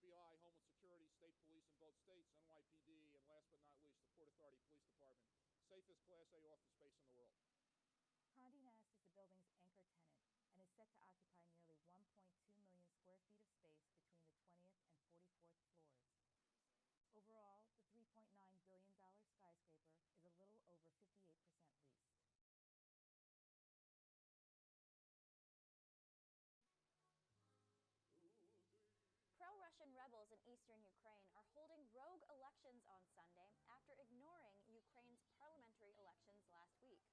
FBI, Homeland Security, state police in both states, NYPD, and last but not least, the Port Authority Police Department. Safest Class A office space in the world. Condé Nast is the building's anchor tenant and is set to occupy nearly 1.2 million square feet of space between the 20th and 44th floors. Overall, the $3.9 billion skyscraper is a little over 58% leased. Pro-Russian rebels in eastern Ukraine are holding rogue elections on Sunday after ignoring Ukraine's parliamentary elections last week.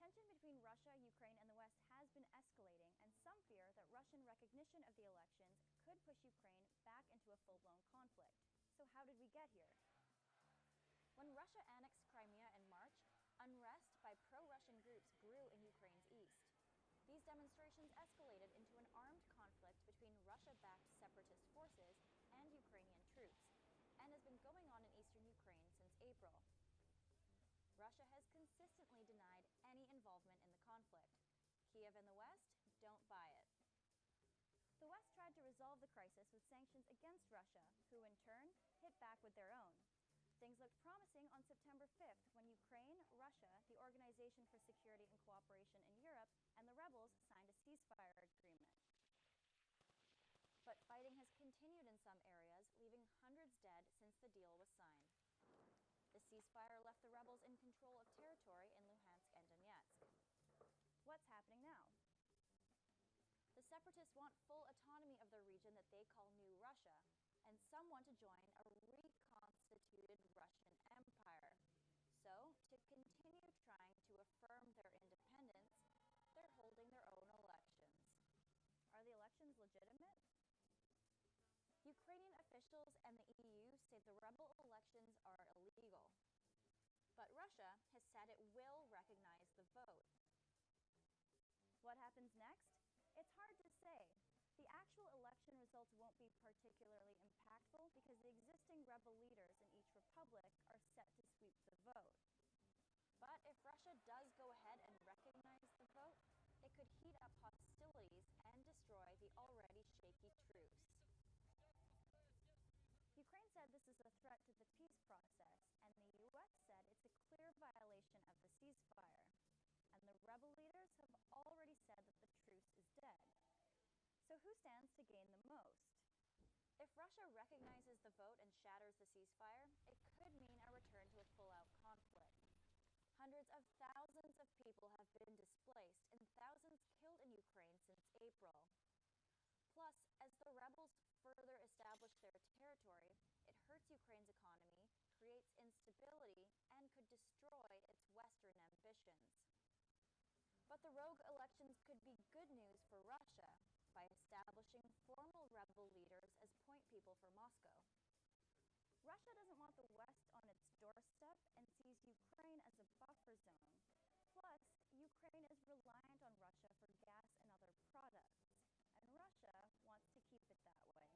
Tension between Russia, Ukraine, and the West has been escalating, and some fear that Russian recognition of the elections could push Ukraine back into a full-blown conflict. So how did we get here? When Russia annexed Crimea in March, unrest by pro-Russian groups grew in Ukraine's east. These demonstrations escalated into an armed conflict between Russia-backed separatist forces and Ukrainian troops, and has been going on in eastern Ukraine since April. Russia has consistently denied any involvement in the conflict. Kiev and the West don't buy it. The West tried to resolve the crisis with sanctions against Russia, who in turn hit back with their own. Things looked promising on September 5th when Ukraine, Russia, the Organization for Security and Cooperation in Europe, and the rebels signed a ceasefire agreement. But fighting has continued in some areas, leaving hundreds dead since the deal was signed. The ceasefire left the rebels in control of territory in Luhansk and Donetsk. What's happening now? The separatists want full autonomy of their region that they call New Russia, and some want to join a reconstituted Russian empire. So, to continue trying to affirm their independence, they're holding their own elections. Are the elections legitimate? Ukrainian officials and the EU say the rebel elections are illegal. But Russia has said it will recognize the vote. What happens next? It's hard to say. The actual election results won't be particularly impactful because the existing rebel leaders in each republic are set to sweep the vote. But if Russia does go ahead and recognize the vote, it could heat up hostilities and destroy the already shaky truce. Ukraine said this is a threat to the peace process, and the U.S. said it's a clear violation of the ceasefire. And the rebel leaders have already said that the truce is dead. So who stands to gain the most? If Russia recognizes the vote and shatters the ceasefire, it could mean a return to a full-out conflict. Hundreds of thousands of people have been displaced and thousands killed in Ukraine since April. Plus, as the rebels further establish their territory, it hurts Ukraine's economy, creates instability, and could destroy its Western ambitions. But the rogue elections could be good news for Russia by establishing formal rebel leaders as point people for Moscow. Russia doesn't want the West on its doorstep and sees Ukraine as a buffer zone. Plus, Ukraine is reliant on Russia for gas and other products, and Russia wants to keep it that way.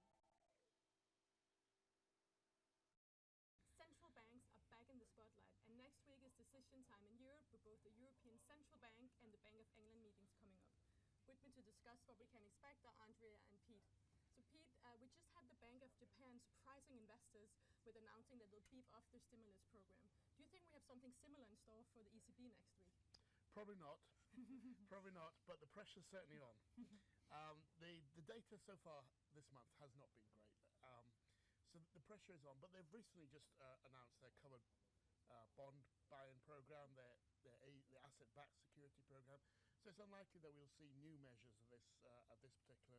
Central banks are back in the spotlight, and next week is decision time in Europe with both the European Central Bank and the Bank of England meetings coming up. With me to discuss what we can expect are Andrea and Pete. So Pete, we just had the Bank of Japan surprising investors with announcing that they'll beef up their stimulus program. Do you think we have something similar in store for the ECB next week? Probably not. Probably not, but the pressure's certainly on. The data so far this month has not been great. So the pressure is on, but they've recently just announced their covered bond buy-in program, their asset-backed security program. So it's unlikely that we'll see new measures of this at this particular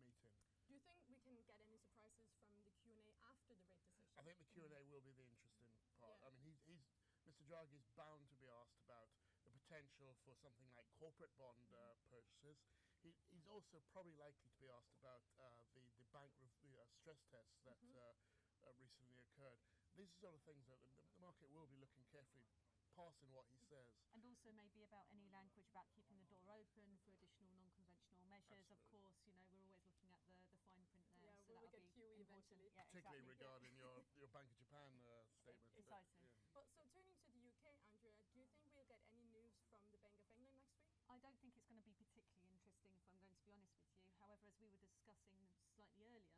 meeting. Do you think we can get any surprises from the Q&A after the rate decision? I think the Q&A will be the interesting part. Yeah. I mean, Mr. Draghi is bound to be asked about the potential for something like corporate bond purchases. He's also probably likely to be asked about the bank stress tests that recently occurred. These are sort of things that the market will be looking carefully past in what he says. And also maybe about any language about keeping the door open for additional non-conventional measures. Absolutely. Of course, you know, we're always looking at the fine print there. Yeah, so will we that'll get be QE important. eventually? Yeah, Particularly exactly. regarding your Bank of Japan statement. Precisely. Yeah. Well, so turning to the UK, Andrea, do you think we'll get any news from the Bank of England next week? I don't think it's going to be particularly interesting, if I'm going to be honest with you. However, as we were discussing slightly earlier,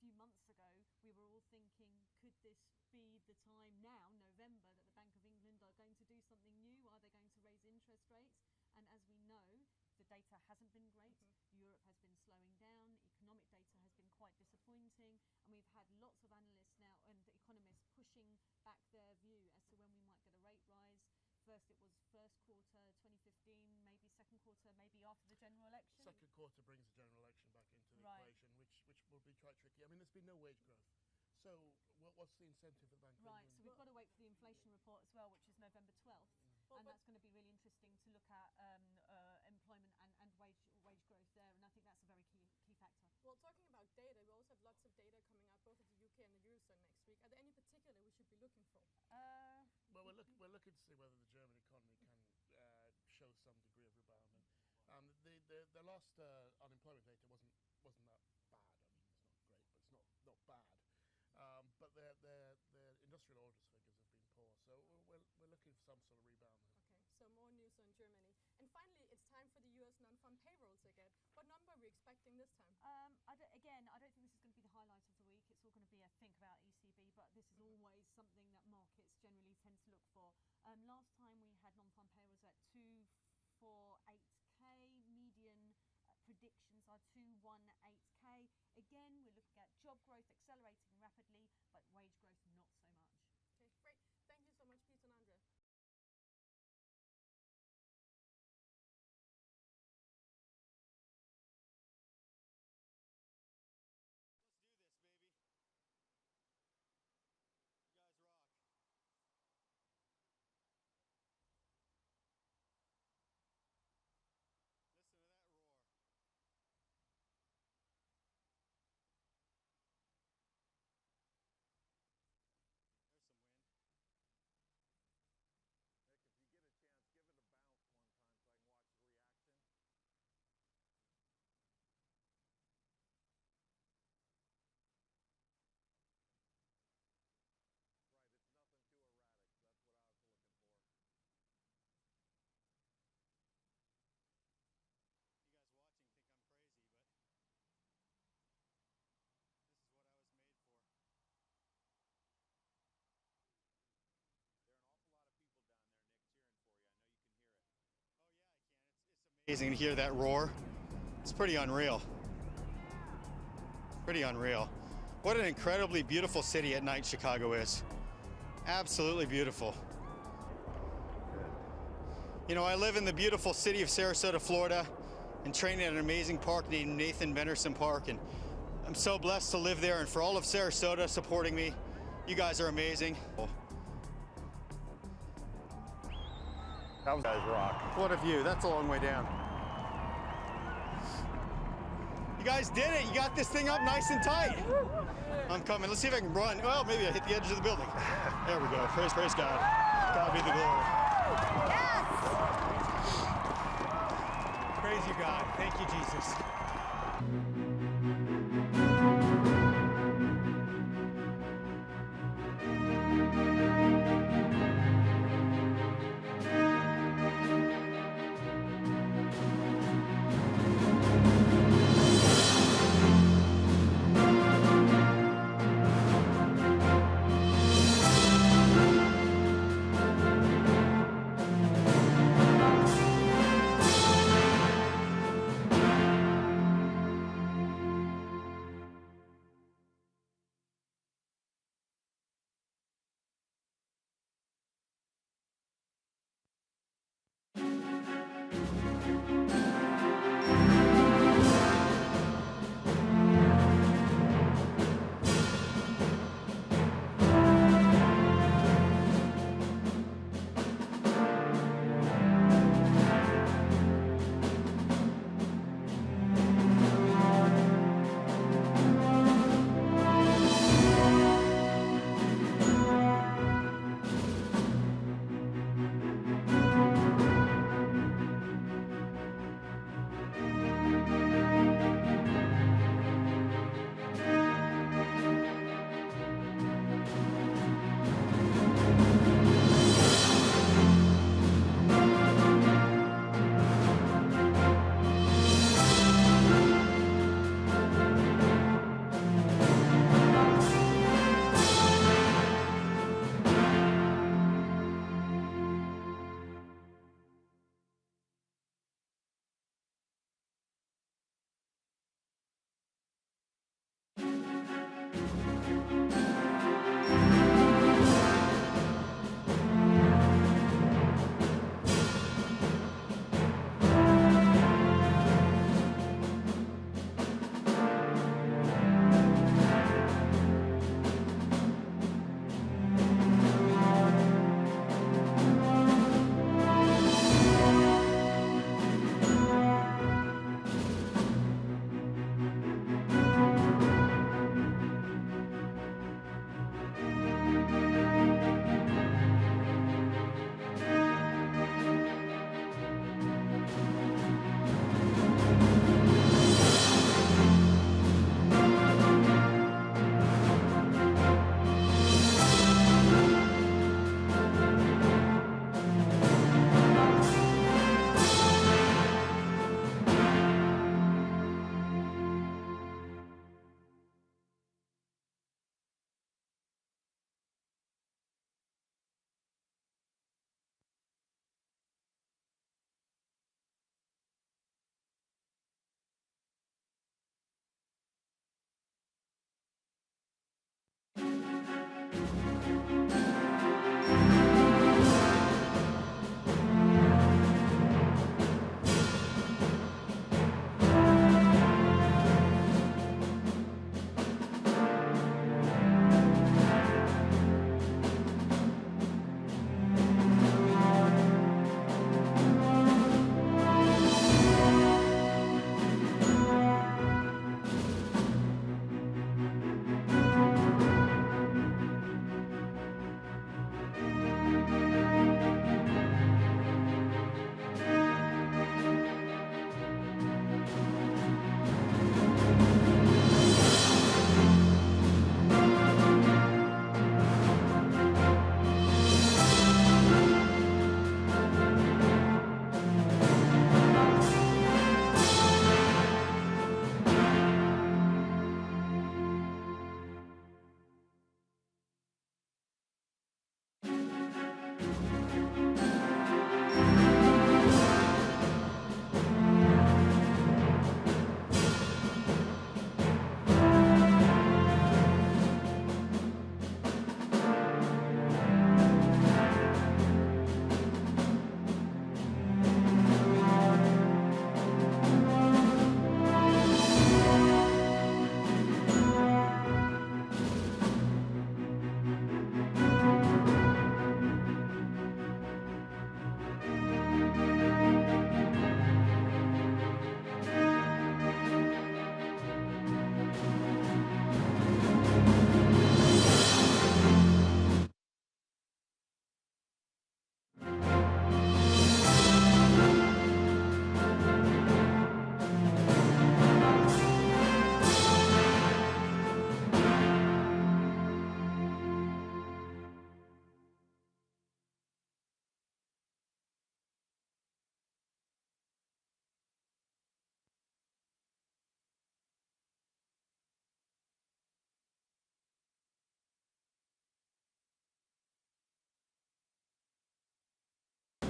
few months ago, we were all thinking, could this be the time now, November, that the Bank of England are going to do something new? Are they going to raise interest rates? And as we know, the data hasn't been great. Europe has been slowing down. Economic data has been quite disappointing. And we've had lots of analysts now and economists pushing back their view as to when we might get a rate rise. First it was first quarter 2015, maybe second quarter, maybe after the general election. Second quarter brings the general election back into the Right. equation, which will be quite tricky. I mean, there's been no wage growth. So what's the incentive for the Bank of Right, England? so we've got to wait for the inflation report as well, which is November 12th. And that's going to be really interesting to look at employment and wage growth there, and I think that's a very key factor. Well, talking about data, we also have lots of data coming out both of the UK and the Eurozone next week. Are there any particular we should be looking for? Well, we're looking to see whether the German economy can show some degree of rebound. And the last unemployment data wasn't that bad. I mean, it's not great, but it's not bad. But their industrial orders figures have been poor, so we're looking for some sort of rebound there. Okay, so more news on Germany. And finally, it's time for the US non-farm payrolls again. What number are we expecting this time? I don't think this is going to be the highlight of the week. It's all going to be a think about ECB, but this is always something that markets generally tend to look for. Last time we had non-farm payrolls at 248k, median predictions are 218k. Again, we're looking at job growth accelerating rapidly, but wage growth not so much. Okay, great. Thank you so much, Pete and Andrea. Amazing to hear that roar. It's pretty unreal. Pretty unreal. What an incredibly beautiful city at night Chicago is. Absolutely beautiful. You know, I live in the beautiful city of Sarasota, Florida, and train at an amazing park named Nathan Benderson Park, and I'm so blessed to live there, and for all of Sarasota supporting me. You guys are amazing. That was guys rock. What a view. That's a long way down. You guys did it. You got this thing up nice and tight. I'm coming. Let's see if I can run. Well, maybe I hit the edge of the building. There we go. Praise God. God be the glory. Yes! Praise you, God. Thank you, Jesus.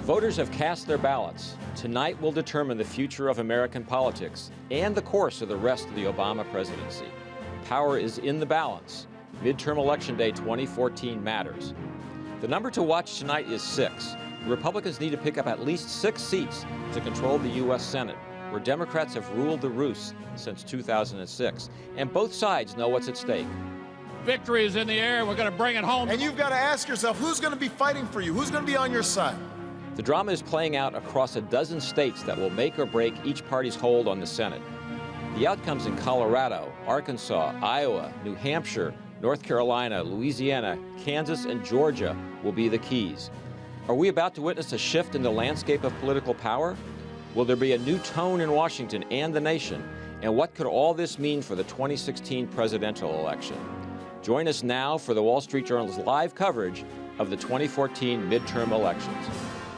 Voters have cast their ballots. Tonight will determine the future of American politics and the course of the rest of the Obama presidency. Power is in the balance. Midterm Election Day 2014 matters. The number to watch tonight is 6. Republicans need to pick up at least 6 seats to control the U.S. Senate, where Democrats have ruled the roost since 2006. And both sides know what's at stake. Victory is in the air. We're going to bring it home. And you've got to ask yourself, who's going to be fighting for you? Who's going to be on your side? The drama is playing out across a dozen states that will make or break each party's hold on the Senate. The outcomes in Colorado, Arkansas, Iowa, New Hampshire, North Carolina, Louisiana, Kansas, and Georgia will be the keys. Are we about to witness a shift in the landscape of political power? Will there be a new tone in Washington and the nation? And what could all this mean for the 2016 presidential election? Join us now for the Wall Street Journal's live coverage of the 2014 midterm elections.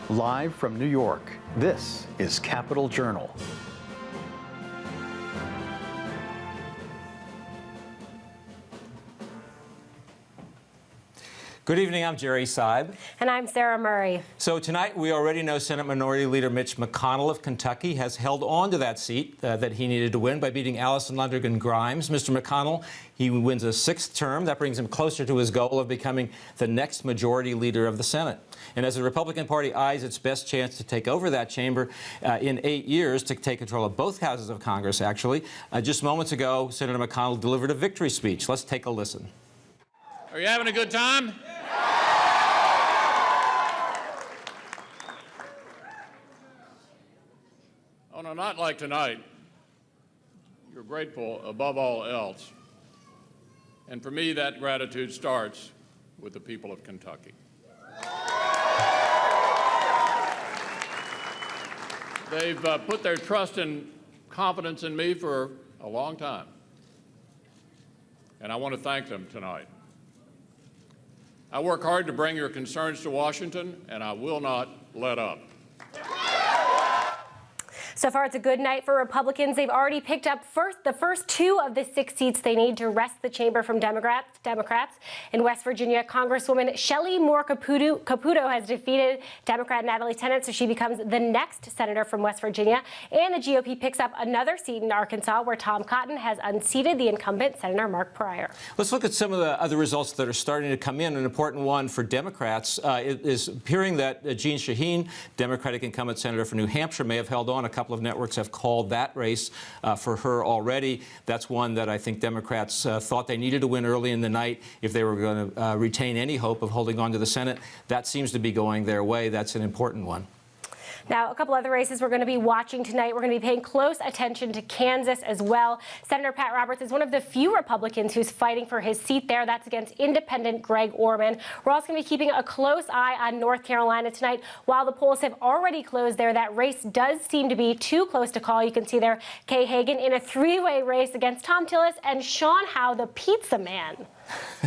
Live from New York, this is Capitol Journal. Good evening, I'm Jerry Seib. And I'm Sara Murray. So tonight we already know Senate Minority Leader Mitch McConnell of Kentucky has held on to that seat that he needed to win by beating Allison Lundergan Grimes. Mr. McConnell, he wins a 6th term. That brings him closer to his goal of becoming the next majority leader of the Senate. And as the Republican Party eyes its best chance to take over that chamber in 8 years, to take control of both houses of Congress, actually, just moments ago, Senator McConnell delivered a victory speech. Let's take a listen. Are you having a good time? On a night like tonight, you're grateful above all else. And for me, that gratitude starts with the people of Kentucky. They've put their trust and confidence in me for a long time. And I want to thank them tonight. I work hard to bring your concerns to Washington, and I will not let up. So far, it's a good night for Republicans. They've already picked up the first 2 of the 6 seats they need to wrest the chamber from Democrats. In West Virginia, Congresswoman Shelley Moore Caputo has defeated Democrat Natalie Tennant, so she becomes the next senator from West Virginia. And the GOP picks up another seat in Arkansas, where Tom Cotton has unseated the incumbent, Senator Mark Pryor. Let's look at some of the other results that are starting to come in. An important one for Democrats is appearing that Jeanne Shaheen, Democratic incumbent senator for New Hampshire, may have held on. A couple of networks have called that race for her already. That's one that I think Democrats thought they needed to win early in the night if they were going to retain any hope of holding on to the Senate. That seems to be going their way. That's an important one. Now, a couple other races we're going to be watching tonight. We're going to be paying close attention to Kansas as well. Senator Pat Roberts is one of the few Republicans who's fighting for his seat there. That's against independent Greg Orman. We're also going to be keeping a close eye on North Carolina tonight. While the polls have already closed there, that race does seem to be too close to call. You can see there Kay Hagan in a 3-way race against Tom Tillis and Sean Howe, the pizza man.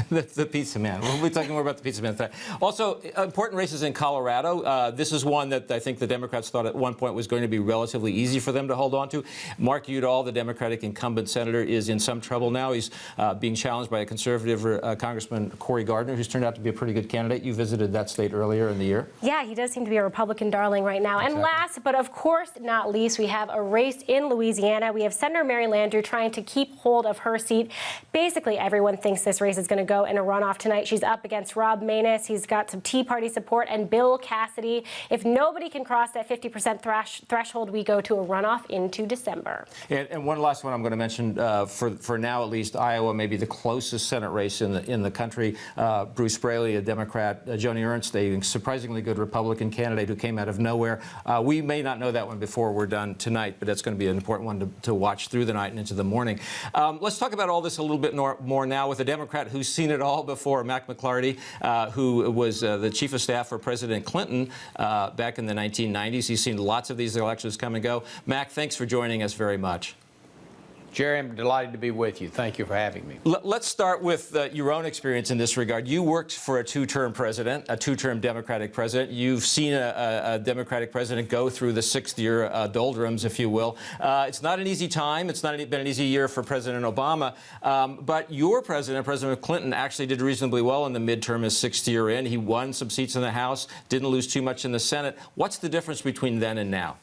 The pizza man. We'll be talking more about the pizza man today. Also, important races in Colorado. This is one that I think the Democrats thought at one point was going to be relatively easy for them to hold on to. Mark Udall, the Democratic incumbent senator, is in some trouble now. He's being challenged by a conservative Congressman Cory Gardner, who's turned out to be a pretty good candidate. You visited that state earlier in the year. Yeah, he does seem to be a Republican darling right now. Exactly. And last, but of course not least, we have a race in Louisiana. We have Senator Mary Landrieu trying to keep hold of her seat. Basically, everyone thinks this race is going to go in a runoff tonight. She's up against Rob Maness. He's got some Tea Party support, and Bill Cassidy. If nobody can cross that 50% threshold, we go to a runoff into December. And one last one I'm going to mention, for now at least, Iowa may be the closest Senate race in the country. Bruce Braley, a Democrat, Joni Ernst, a surprisingly good Republican candidate who came out of nowhere. We may not know that one before we're done tonight, but that's going to be an important one to watch through the night and into the morning. Let's talk about all this a little bit more now with a Democrat who's seen it all before, Mac McClarty, who was the chief of staff for President Clinton back in the 1990s. He's seen lots of these elections come and go. Mac, thanks for joining us very much. Jerry, I'm delighted to be with you. Thank you for having me. Let's start with your own experience in this regard. You worked for a two-term president, a two-term Democratic president. You've seen a Democratic president go through the sixth-year doldrums, if you will. It's not an easy time. It's not been an easy year for President Obama. But your president, President Clinton, actually did reasonably well in the midterm his sixth year in. He won some seats in the House, didn't lose too much in the Senate. What's the difference between then and now?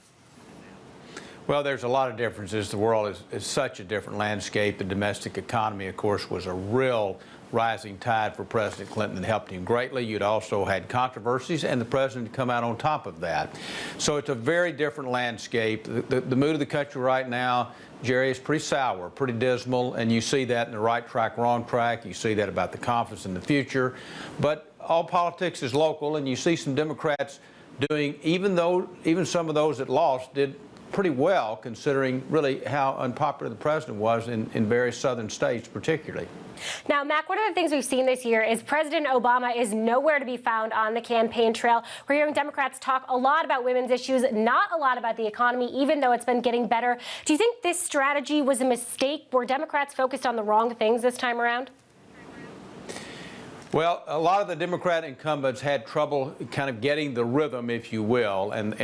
Well, there's a lot of differences. The world is such a different landscape. The domestic economy, of course, was a real rising tide for President Clinton that helped him greatly. You'd also had controversies, and the president come out on top of that. So it's a very different landscape. The mood of the country right now, Jerry, is pretty sour, pretty dismal, and you see that in the right track, wrong track. You see that about the confidence in the future. But all politics is local, and you see some Democrats doing, even some of those that lost did pretty well, considering really how unpopular the president was in various southern states particularly. Now, Mac, one of the things we've seen this year is President Obama is nowhere to be found on the campaign trail. We're hearing Democrats talk a lot about women's issues, not a lot about the economy, even though it's been getting better. Do you think this strategy was a mistake? Were Democrats focused on the wrong things this time around? Well, a lot of the Democrat incumbents had trouble kind of getting the rhythm, if you will, and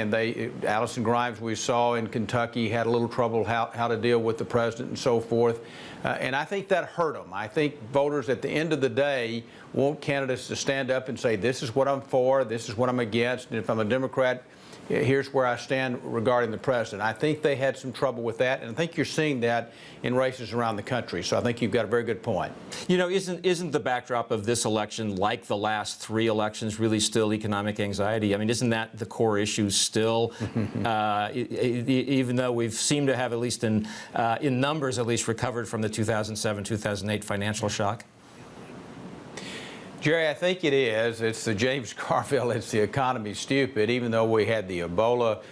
Allison Grimes, we saw in Kentucky, had a little trouble how to deal with the president and so forth, and I think that hurt them. I think voters at the end of the day want candidates to stand up and say, this is what I'm for, this is what I'm against, and if I'm a Democrat, here's where I stand regarding the president. I think they had some trouble with that, and I think you're seeing that in races around the country. So I think you've got a very good point. You know, isn't the backdrop of this election, like the last three elections, really still economic anxiety? I mean, isn't that the core issue still? Even though we've seemed to have, at least in numbers, at least recovered from the 2007-2008 financial shock? Jerry, I think it is. It's the James Carville, it's the economy stupid, even though we had the Ebola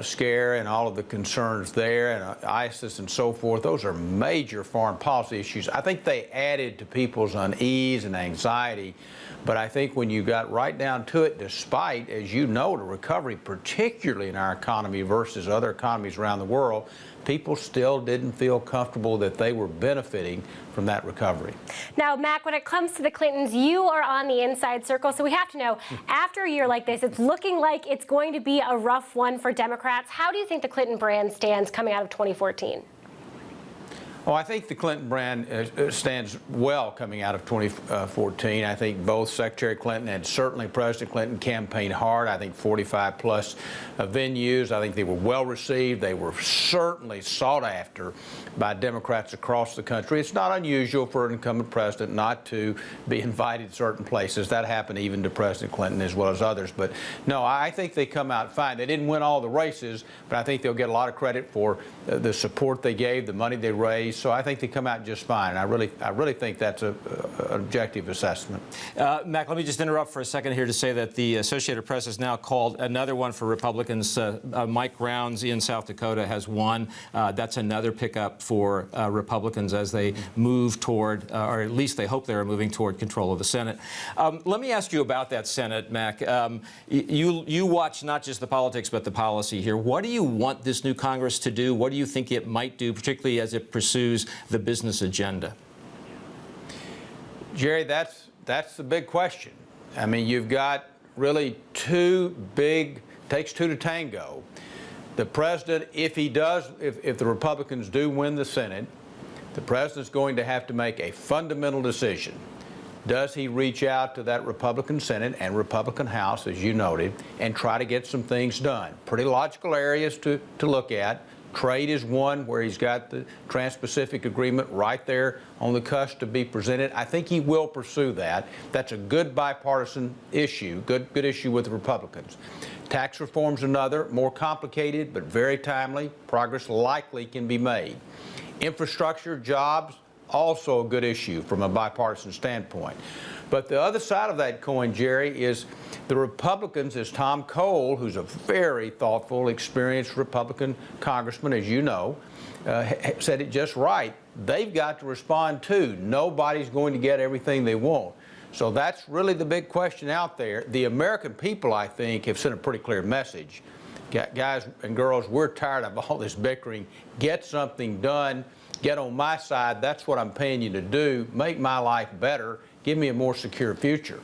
scare and all of the concerns there and ISIS and so forth. Those are major foreign policy issues. I think they added to people's unease and anxiety. But I think when you got right down to it, despite, as you know, the recovery, particularly in our economy versus other economies around the world, people still didn't feel comfortable that they were benefiting from that recovery. Now, Mac, when it comes to the Clintons, you are on the inside circle, so we have to know, after a year like this, it's looking like it's going to be a rough one for Democrats. How do you think the Clinton brand stands coming out of 2014? Oh, I think the Clinton brand stands well coming out of 2014. I think both Secretary Clinton and certainly President Clinton campaigned hard. I think 45-plus venues. I think they were well received. They were certainly sought after by Democrats across the country. It's not unusual for an incumbent president not to be invited to certain places. That happened even to President Clinton as well as others. But no, I think they come out fine. They didn't win all the races, but I think they'll get a lot of credit for the support they gave, the money they raised. So I think they come out just fine. I really think that's an objective assessment. Mac, let me just interrupt for a second here to say that the Associated Press has now called another one for Republicans. Mike Rounds in South Dakota has won. That's another pickup for Republicans as they move toward, or at least they hope they are moving toward control of the Senate. Let me ask you about that Senate, Mac. You watch not just the politics but the policy here. What do you want this new Congress to do? What do you think it might do, particularly as it pursues the business agenda? Jerry, that's the big question. I mean, you've got really takes two to tango. The president, if the Republicans do win the Senate, the president's going to have to make a fundamental decision. Does he reach out to that Republican Senate and Republican House, as you noted, and try to get some things done? Pretty logical areas to look at. Trade is one where he's got the Trans-Pacific Agreement right there on the cusp to be presented. I think he will pursue that. That's a good bipartisan issue, good issue with the Republicans. Tax reform's another, more complicated but very timely. Progress likely can be made. Infrastructure, jobs, also a good issue from a bipartisan standpoint. But the other side of that coin, Jerry, is the Republicans, as Tom Cole, who's a very thoughtful, experienced Republican congressman, as you know, said it just right. They've got to respond too. Nobody's going to get everything they want. So that's really the big question out there. The American people, I think, have sent a pretty clear message. Guys and girls, we're tired of all this bickering. Get something done. get on my side. That's what I'm paying you to do. Make my life better. Give me a more secure future.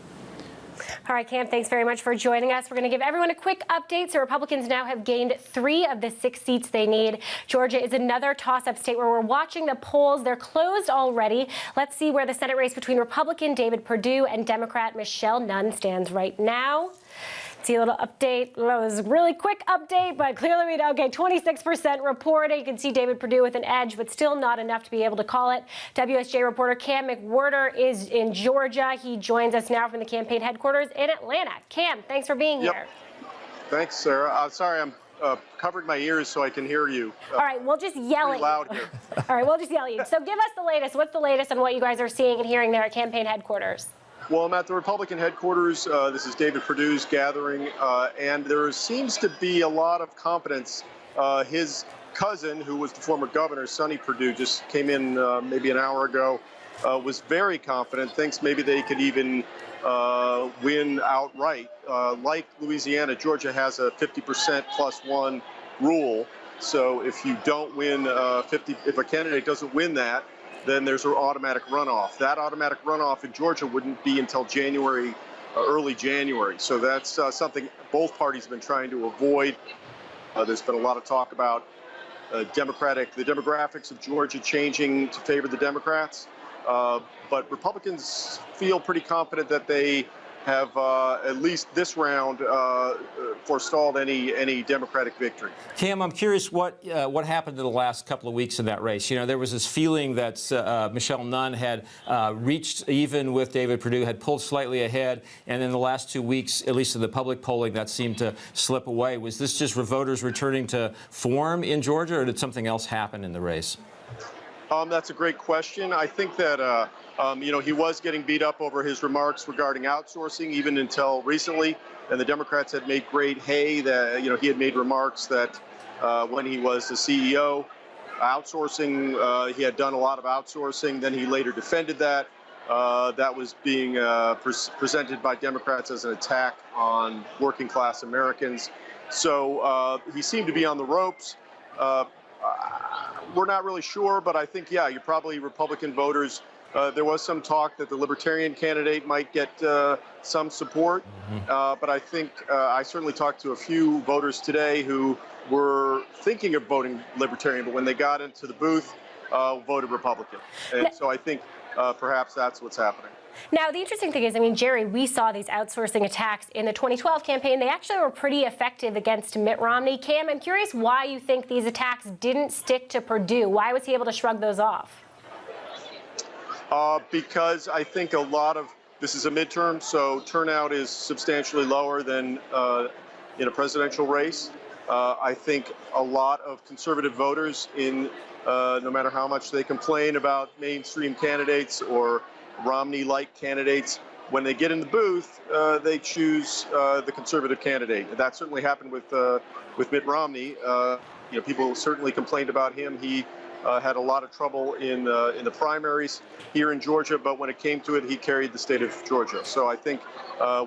All right, Cam, thanks very much for joining us. We're going to give everyone a quick update. So Republicans now have gained 3 of the 6 seats they need. Georgia is another toss-up state where we're watching the polls. They're closed already. Let's see where the Senate race between Republican David Perdue and Democrat Michelle Nunn stands right now. See a little update. Well, it was a really quick update, but clearly we know, okay, 26% reporting. You can see David Perdue with an edge, but still not enough to be able to call it. WSJ reporter Cam McWhorter is in Georgia. He joins us now from the campaign headquarters in Atlanta. Cam, thanks for being here. Thanks, Sarah. Sorry, I'm covering my ears so I can hear you. All right, we'll just yell at you. Loud here. All right, we'll just yell at you. So give us the latest. What's the latest on what you guys are seeing and hearing there at campaign headquarters? Well, I'm at the Republican headquarters. This is David Perdue's gathering, and there seems to be a lot of confidence. His cousin, who was the former governor, Sonny Perdue, just came in maybe an hour ago, was very confident, thinks maybe they could even win outright. Like Louisiana, Georgia has a 50% +1 rule. So if you don't win if a candidate doesn't win that, then there's an automatic runoff. That automatic runoff in Georgia wouldn't be until January, early January. So that's something both parties have been trying to avoid. There's been a lot of talk about the demographics of Georgia changing to favor the Democrats. But Republicans feel pretty confident that they have at least this round forestalled any Democratic victory. Cam, I'm curious what happened in the last couple of weeks in that race. You know, there was this feeling that Michelle Nunn had reached even with David Perdue, had pulled slightly ahead, and in the last 2 weeks, at least in the public polling, that seemed to slip away. Was this just voters returning to form in Georgia, or did something else happen in the race? That's a great question. I think that, he was getting beat up over his remarks regarding outsourcing even until recently. And the Democrats had made great hay that, he had made remarks that when he was the CEO, he had done a lot of outsourcing. Then he later defended that. That was being presented by Democrats as an attack on working class Americans. So he seemed to be on the ropes. We're not really sure, but I think, you're probably Republican voters. There was some talk that the Libertarian candidate might get some support, but I think I certainly talked to a few voters today who were thinking of voting Libertarian, but when they got into the booth, voted Republican. And so I think perhaps that's what's happening. Now, the interesting thing is, Jerry, we saw these outsourcing attacks in the 2012 campaign. They actually were pretty effective against Mitt Romney. Cam, I'm curious why you think these attacks didn't stick to Perdue. Why was he able to shrug those off? Because I think this is a midterm, so turnout is substantially lower than in a presidential race. I think a lot of conservative voters, no matter how much they complain about mainstream candidates or Romney-like candidates, when they get in the booth, they choose the conservative candidate. That certainly happened with Mitt Romney. People certainly complained about him. He had a lot of trouble in the primaries here in Georgia, but when it came to it, he carried the state of Georgia. So I think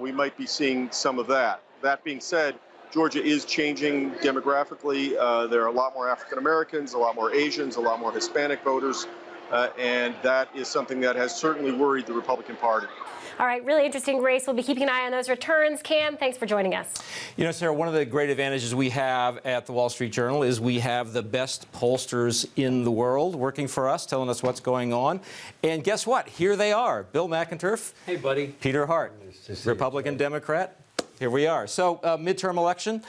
we might be seeing some of that. That being said, Georgia is changing demographically. There are a lot more African Americans, a lot more Asians, a lot more Hispanic voters. And that is something that has certainly worried the Republican Party. All right, really interesting race. We'll be keeping an eye on those returns. Cam, thanks for joining us. Sarah, one of the great advantages we have at the Wall Street Journal is we have the best pollsters in the world working for us, telling us what's going on. And guess what? Here they are. Bill McInturff. Hey, buddy. Peter Hart, Republican, Democrat. Here we are. So, midterm election.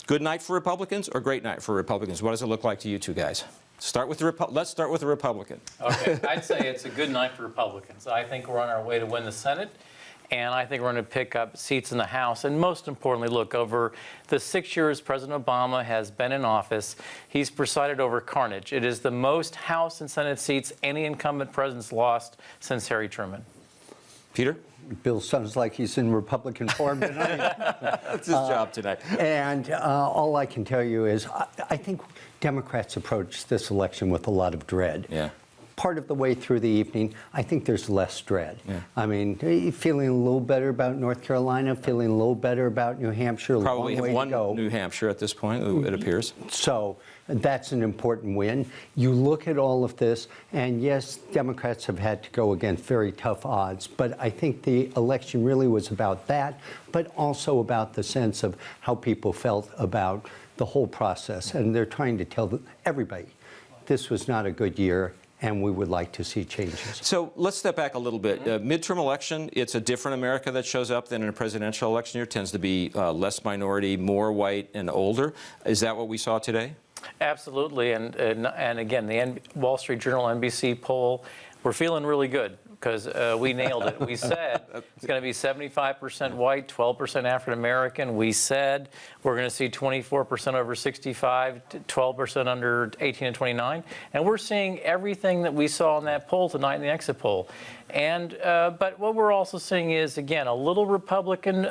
Good night for Republicans or great night for Republicans? What does it look like to you two guys? Let's start with the Republican. Okay, I'd say it's a good night for Republicans. I think we're on our way to win the Senate, and I think we're going to pick up seats in the House. And most importantly, look, over the 6 years President Obama has been in office, he's presided over carnage. It is the most House and Senate seats any incumbent president's lost since Harry Truman. Peter? Bill sounds like he's in Republican form tonight. That's his job tonight. And all I can tell you is I think Democrats approach this election with a lot of dread. Yeah. Part of the way through the evening, I think there's less dread. Yeah. Feeling a little better about North Carolina, feeling a little better about New Hampshire. Probably have won go. New Hampshire at this point, it appears. So That's an important win. You look at all of this, and yes, Democrats have had to go against very tough odds, but I think the election really was about that, but also about the sense of how people felt about the whole process. And they're trying to tell everybody this was not a good year, and we would like to see changes. So let's step back a little bit. Midterm election, it's a different America that shows up than in a presidential election year. It tends to be less minority, more white, and older. Is that what we saw today? Absolutely. And again, the Wall Street Journal NBC poll, we're feeling really good because we nailed it. We said it's going to be 75% white, 12% African American. We said we're going to see 24% over 65, 12% under 18 and 29. And we're seeing everything that we saw in that poll tonight in the exit poll. And but what we're also seeing is, again, a little Republican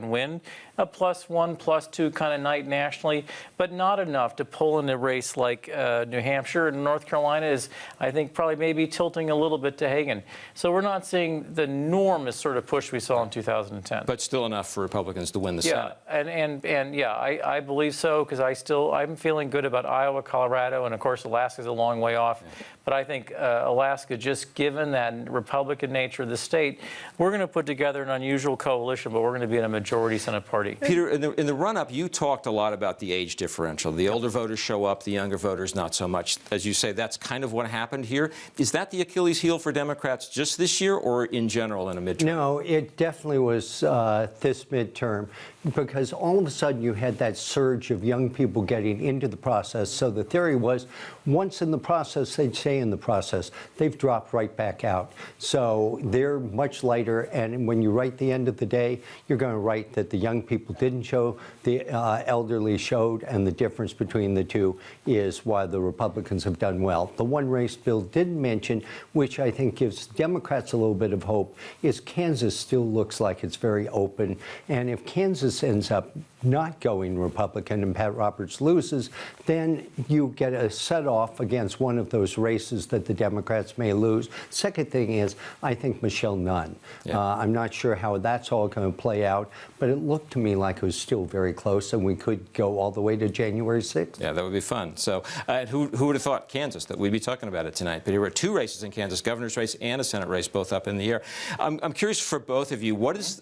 win, a +1, +2 kind of night nationally, but not enough to pull in a race like New Hampshire and North Carolina is, I think, probably maybe tilting a little bit to Hagan. So we're not seeing the enormous sort of push we saw in 2010. But still enough for Republicans to win the Senate. And yeah, I believe so, because I'm feeling good about Iowa, Colorado, and of course Alaska's a long way off. But I think Alaska, just given that Republican nature of the state, we're going to put together an unusual coalition, but we're going to be in a majority Senate party. Peter, in the run-up, you talked a lot about the age differential. The older voters show up, the younger voters not so much. As you say, that's kind of what happened here. Is that the Achilles heel for Democrats just this year or in general in a midterm? No, it definitely was this midterm, because all of a sudden you had that surge of young people getting into the process. So the theory was, once in the process, they'd stay in the process. They've dropped right back out. So they're much lighter, and when you write the end of the day, you're going to write that the young people didn't show, the elderly showed, and the difference between the two is why the Republicans have done well. The one race Bill didn't mention, which I think gives Democrats a little bit of hope, is Kansas still looks like it's very open. And if Kansas ends up not going Republican and Pat Roberts loses, then you get a set-off against one of those races that the Democrats may lose. Second thing is, I think Michelle Nunn. Yeah. I'm not sure how that's all going to play out, but it looked to me like it was still very close, and we could go all the way to January 6th. Yeah, that would be fun. So who would have thought Kansas, that we'd be talking about it tonight? But here were two races in Kansas, governor's race and a Senate race, both up in the air. I'm curious for both of you, what is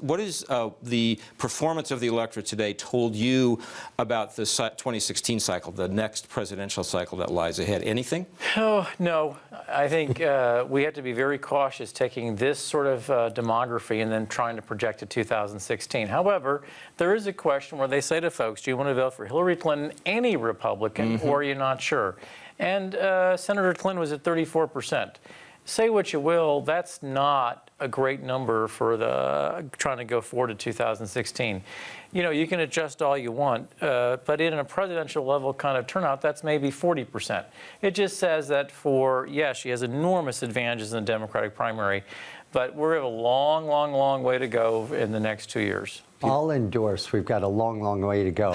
the performance of the electorate today told you about the 2016 cycle, the next presidential cycle that lies ahead? Anything? Oh, no. I think we have to be very cautious taking this sort of demography and then trying to project to 2016. However, there is a question where they say to folks, do you want to vote for Hillary Clinton, any Republican, or are you not sure? And Senator Clinton was at 34%. Say what you will, that's not a great number for trying to go forward to 2016. You know, you can adjust all you want, but in a presidential level kind of turnout, that's maybe 40%. It just says that she has enormous advantages in the Democratic primary, but we have a long, long, long way to go in the next 2 years. I'll endorse we've got a long, long way to go.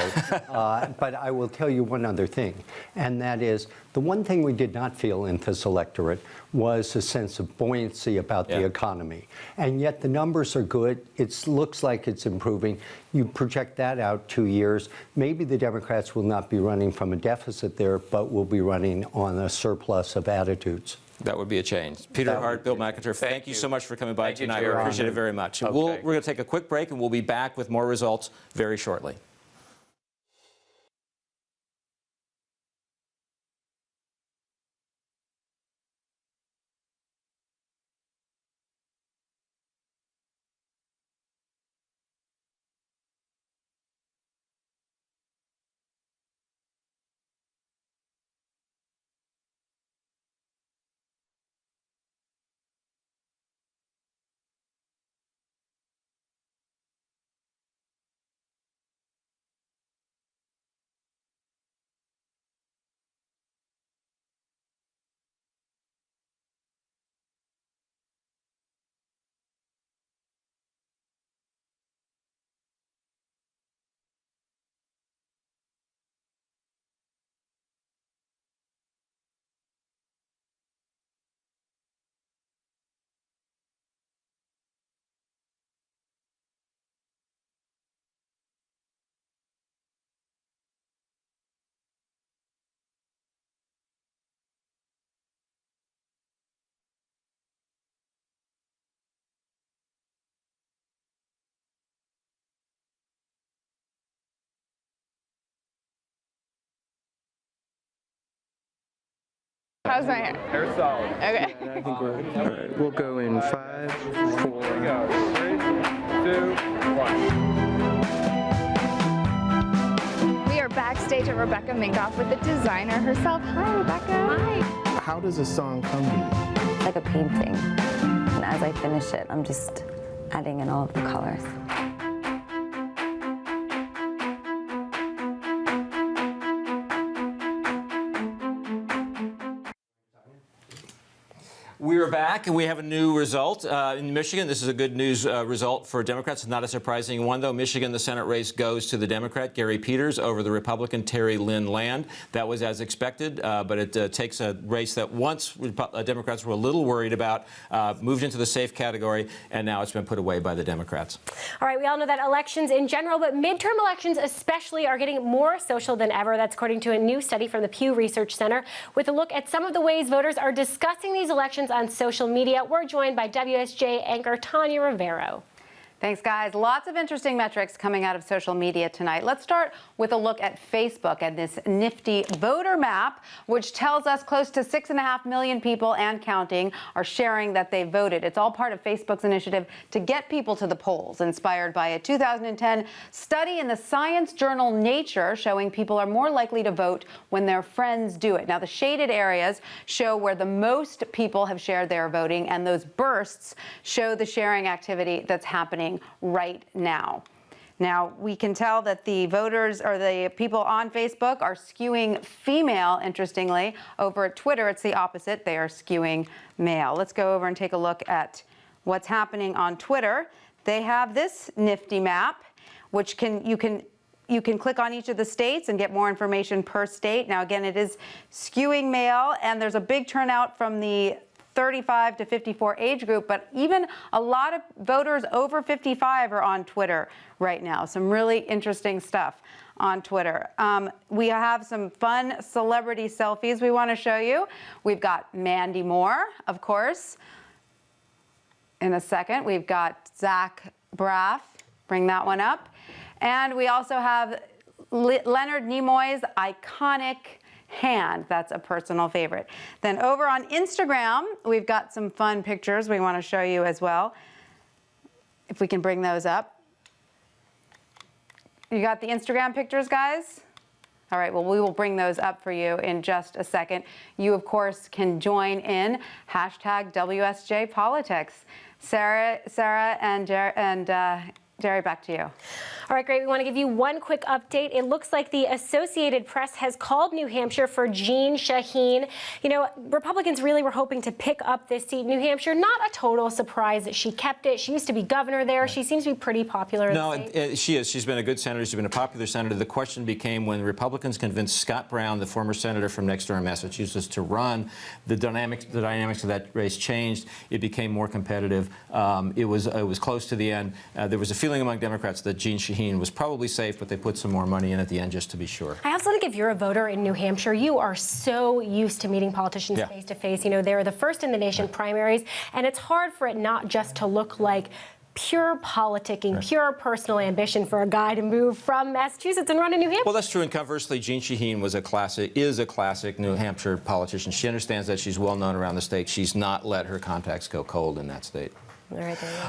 But I will tell you one other thing, and that is the one thing we did not feel in this electorate was a sense of buoyancy about the economy. And yet the numbers are good. It looks like it's improving. You project that out 2 years. Maybe the Democrats will not be running from a deficit there, but will be running on a surplus of attitudes. That would be a change. Peter Hart, Bill McIntyre, thank you so much for coming by tonight. We appreciate it very much. Okay. We're going to take a quick break, and we'll be back with more results very shortly. How's my hair? Hair's solid. Okay. Yeah, I think we're all right. We'll go in 5, 4. Here we go. 3, 2, 1. We are backstage at Rebecca Minkoff with the designer herself. Hi, Rebecca. Hi. How does a song come to you? It's like a painting. And as I finish it, I'm just adding in all of the colors. We're back, and we have a new result in Michigan. This is a good news result for Democrats. Not a surprising one, though. Michigan, the Senate race goes to the Democrat, Gary Peters, over the Republican, Terry Lynn Land. That was as expected, but it takes a race that once Democrats were a little worried about, moved into the safe category, and now it's been put away by the Democrats. All right, we all know that elections in general, but midterm elections especially, are getting more social than ever. That's according to a new study from the Pew Research Center. With a look at some of the ways voters are discussing these elections on social media, we're joined by WSJ anchor Tanya Rivero. Thanks, guys. Lots of interesting metrics coming out of social media tonight. Let's start with a look at Facebook and this nifty voter map, which tells us close to 6.5 million people and counting are sharing that they voted. It's all part of Facebook's initiative to get people to the polls, inspired by a 2010 study in the science journal Nature showing people are more likely to vote when their friends do it. Now, the shaded areas show where the most people have shared their voting, and those bursts show the sharing activity that's happening right now. Now, we can tell that the voters or the people on Facebook are skewing female, interestingly. Over at Twitter, it's the opposite. They are skewing male. Let's go over and take a look at what's happening on Twitter. They have this nifty map, which you can click on each of the states and get more information per state. Now, again, it is skewing male, and there's a big turnout from the 35 to 54 age group, but even a lot of voters over 55 are on Twitter right now. Some really interesting stuff on Twitter. We have some fun celebrity selfies we want to show you. We've got Mandy Moore, of course. In a second, we've got Zach Braff. Bring that one up. And we also have Leonard Nimoy's iconic hand. That's a personal favorite. Then over on Instagram, we've got some fun pictures we want to show you as well. If we can bring those up. You got the Instagram pictures, guys? All right, well, we will bring those up for you in just a second. You, of course, can join in hashtag WSJ Politics. Sarah and Jerry, back to you. All right, great. We want to give you one quick update. It looks like the Associated Press has called New Hampshire for Jeanne Shaheen. You know, Republicans really were hoping to pick up this seat in New Hampshire. Not a total surprise that she kept it. She used to be governor there. She seems to be pretty popular in the state. She is. She's been a good senator. She's been a popular senator. The question became when Republicans convinced Scott Brown, the former senator from next door in Massachusetts, to run, the dynamics of that race changed. It became more competitive. It was close to the end. There was a feeling among Democrats that Jeanne Shaheen was probably safe, but they put some more money in at the end just to be sure. I also think if you're a voter in New Hampshire, you are so used to meeting politicians face to face. You know, they're the first in the nation primaries, and it's hard for it not just to look like pure politicking, pure personal ambition for a guy to move from Massachusetts and run in New Hampshire. Well, that's true. And conversely, Jeanne Shaheen is a classic New Hampshire politician. She understands that. She's well known around the state. She's not let her contacts go cold in that state.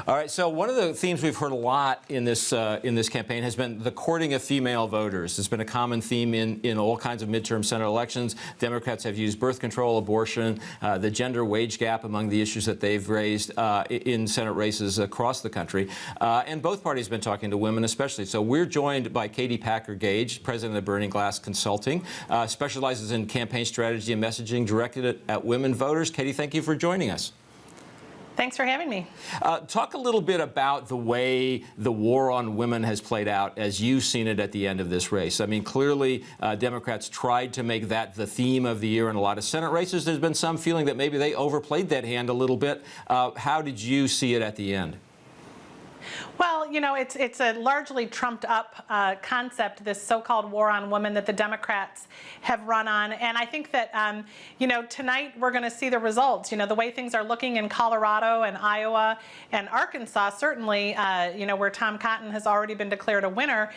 All right, so one of the themes we've heard a lot in this campaign has been the courting of female voters. It's been a common theme in all kinds of midterm Senate elections. Democrats have used birth control, abortion, the gender wage gap among the issues that they've raised in Senate races across the country. And both parties have been talking to women especially. So we're joined by Katie Packer-Gage, president of Burning Glass Consulting, specializes in campaign strategy and messaging directed at women voters. Katie, thank you for joining us. Thanks for having me. Talk a little bit about the way the war on women has played out as you've seen it at the end of this race. I mean, clearly, Democrats tried to make that the theme of the year in a lot of Senate races. There's been some feeling that maybe they overplayed that hand a little bit. How did you see it at the end? Well, you know, it's a largely trumped up concept, this so-called war on women that the Democrats have run on. And I think that, you know, tonight we're going to see the results. You know, the way things are looking in Colorado and Iowa and Arkansas, certainly, you know, where Tom Cotton has already been declared a winner.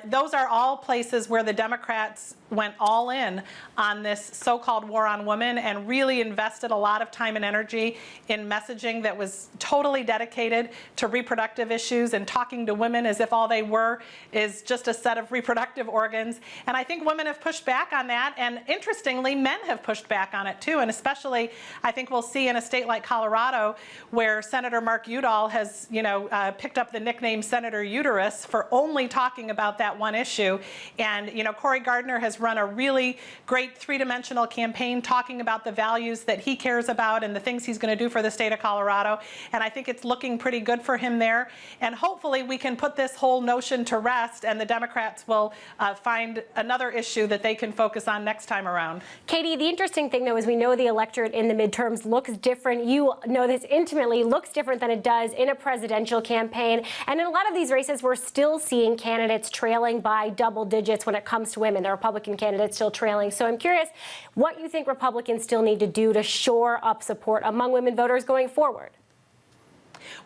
Those are all places where the Democrats went all in on this so-called war on women and really invested a lot of time and energy in messaging that was totally dedicated to reproductive issues and talking to women as if all they were is just a set of reproductive organs. And I think women have pushed back on that, and interestingly, men have pushed back on it too. And especially, I think we'll see in a state like Colorado, where Senator Mark Udall has, picked up the nickname Senator Uterus for only talking about that one issue. And Cory Gardner has run a really great three-dimensional campaign talking about the values that he cares about and the things he's going to do for the state of Colorado. And I think it's looking pretty good for him there. And hopefully we can put this whole notion to rest, and the Democrats will find another issue that they can focus on next time around. Katie, the interesting thing, though, is we know the electorate in the midterms looks different. You know this intimately, looks different than it does in a presidential campaign. And in a lot of these races, we're still seeing candidates trailing by double digits when it comes to women. The Republican candidates still trailing. So I'm curious what you think Republicans still need to do to shore up support among women voters going forward.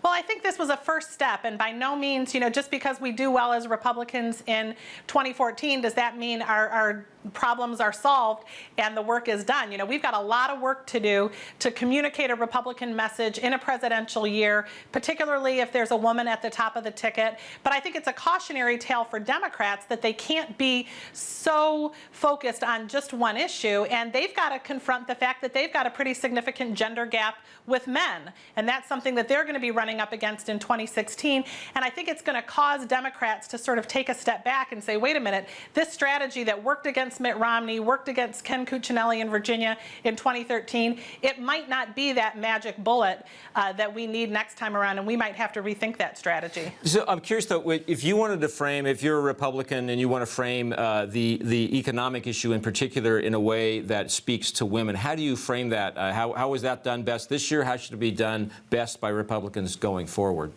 Well, I think this was a first step, and by no means, just because we do well as Republicans in 2014, does that mean our problems are solved and the work is done. We've got a lot of work to do to communicate a Republican message in a presidential year, particularly if there's a woman at the top of the ticket. But I think it's a cautionary tale for Democrats that they can't be so focused on just one issue, and they've got to confront the fact that they've got a pretty significant gender gap with men, and that's something that they're going to be running up against in 2016. And I think it's going to cause Democrats to sort of take a step back and say, wait a minute, this strategy that worked against Mitt Romney, worked against Ken Cuccinelli in Virginia in 2013, it might not be that magic bullet that we need next time around, and we might have to rethink that strategy. So I'm curious, though, if you wanted to frame, if you're a Republican and you want to frame the economic issue in particular in a way that speaks to women, how do you frame that? How was that done best this year? How should it be done best by Republicans going forward?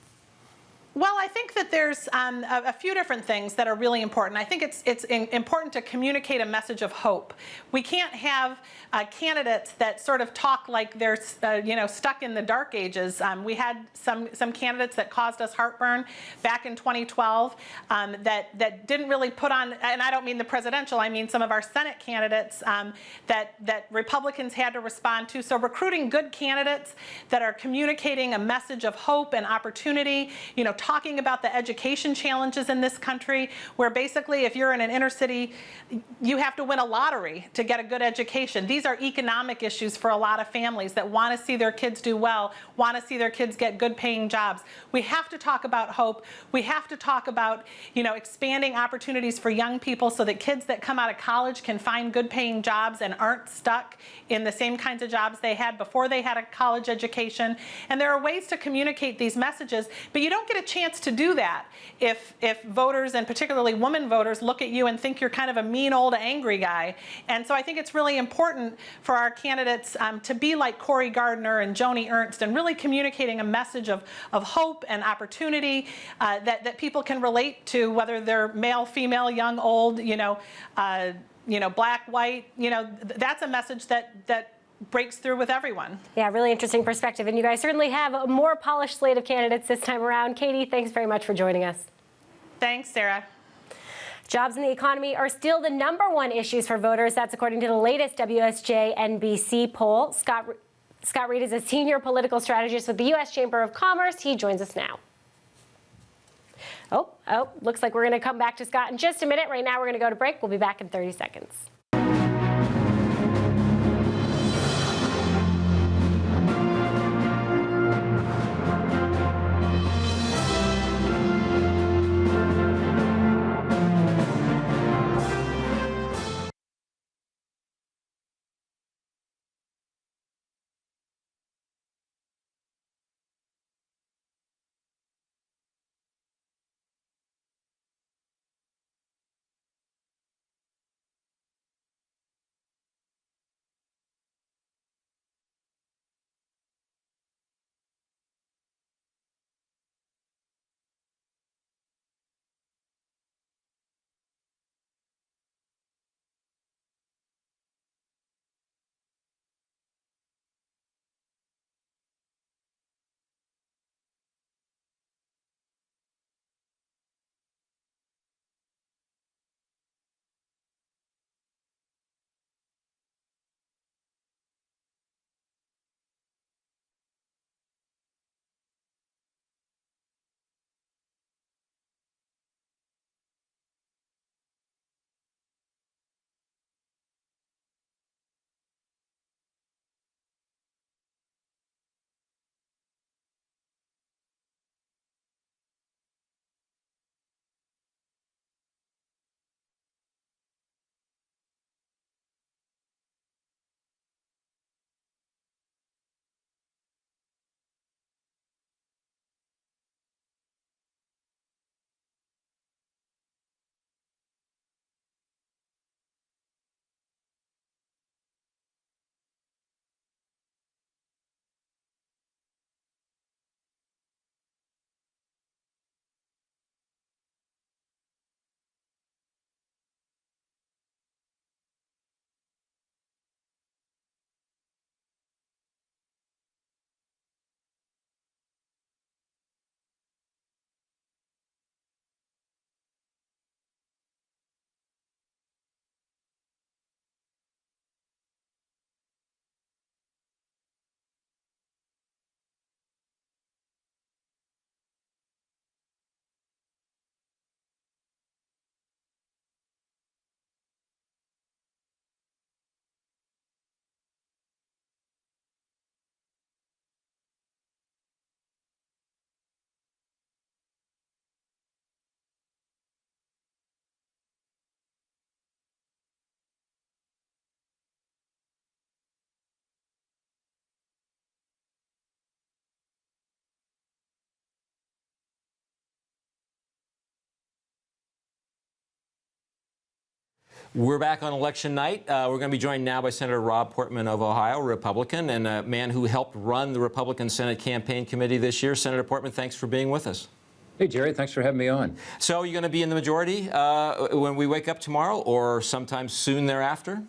Well, I think that there's a few different things that are really important. I think it's important to communicate a message of hope. We can't have candidates that sort of talk like they're stuck in the dark ages. We had some candidates that caused us heartburn back in 2012 that didn't really put on, and I don't mean the presidential, I mean some of our Senate candidates that Republicans had to respond to. So recruiting good candidates that are communicating a message of hope and opportunity, talking about the education challenges in this country, where basically if you're in an inner city, you have to win a lottery to get a good education. These are economic issues for a lot of families that want to see their kids do well, want to see their kids get good paying jobs. We have to talk about hope. We have to talk about, expanding opportunities for young people so that kids that come out of college can find good paying jobs and aren't stuck in the same kinds of jobs they had before they had a college education. And there are ways to communicate these messages, but you don't get a chance to do that if voters, and particularly women voters, look at you and think you're kind of a mean old angry guy. And so I think it's really important for our candidates to be like Cory Gardner and Joni Ernst and really communicating a message of hope and opportunity that people can relate to, whether they're male, female, young, old, black, white. That's a message that breaks through with everyone. Yeah, really interesting perspective. And you guys certainly have a more polished slate of candidates this time around. Katie, thanks very much for joining us. Thanks, Sarah. Jobs and the economy are still the #1 issues for voters. That's according to the latest WSJ-NBC poll. Scott Reed is a senior political strategist with the U.S. Chamber of Commerce. He joins us now. Oh, looks like we're going to come back to Scott in just a minute. Right now, we're going to go to break. We'll be back in 30 seconds. We're back on election night. We're going to be joined now by Senator Rob Portman of Ohio, Republican, and a man who helped run the Republican Senate Campaign Committee this year. Senator Portman, thanks for being with us. Hey, Jerry, thanks for having me on. So you're going to be in the majority when we wake up tomorrow or sometime soon thereafter?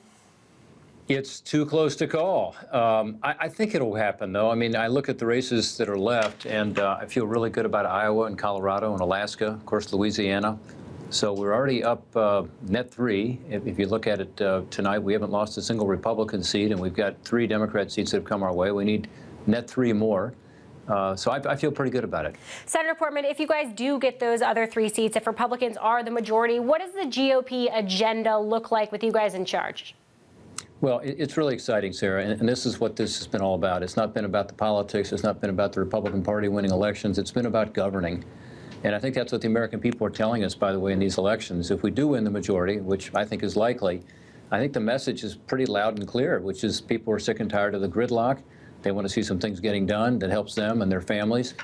It's too close to call. I think it'll happen, though. I mean, I look at the races that are left, and I feel really good about Iowa and Colorado and Alaska, of course, Louisiana. So we're already up net 3. If you look at it tonight, we haven't lost a single Republican seat, and we've got 3 Democrat seats that have come our way. We need net 3 more. So I feel pretty good about it. Senator Portman, if you guys do get those other 3 seats, if Republicans are the majority, what does the GOP agenda look like with you guys in charge? Well, it's really exciting, Sarah, and this is what this has been all about. It's not been about the politics. It's not been about the Republican Party winning elections. It's been about governing. And I think that's what the American people are telling us, by the way, in these elections. If we do win the majority, which I think is likely, I think the message is pretty loud and clear, which is people are sick and tired of the gridlock. They want to see some things getting done that helps them and their families.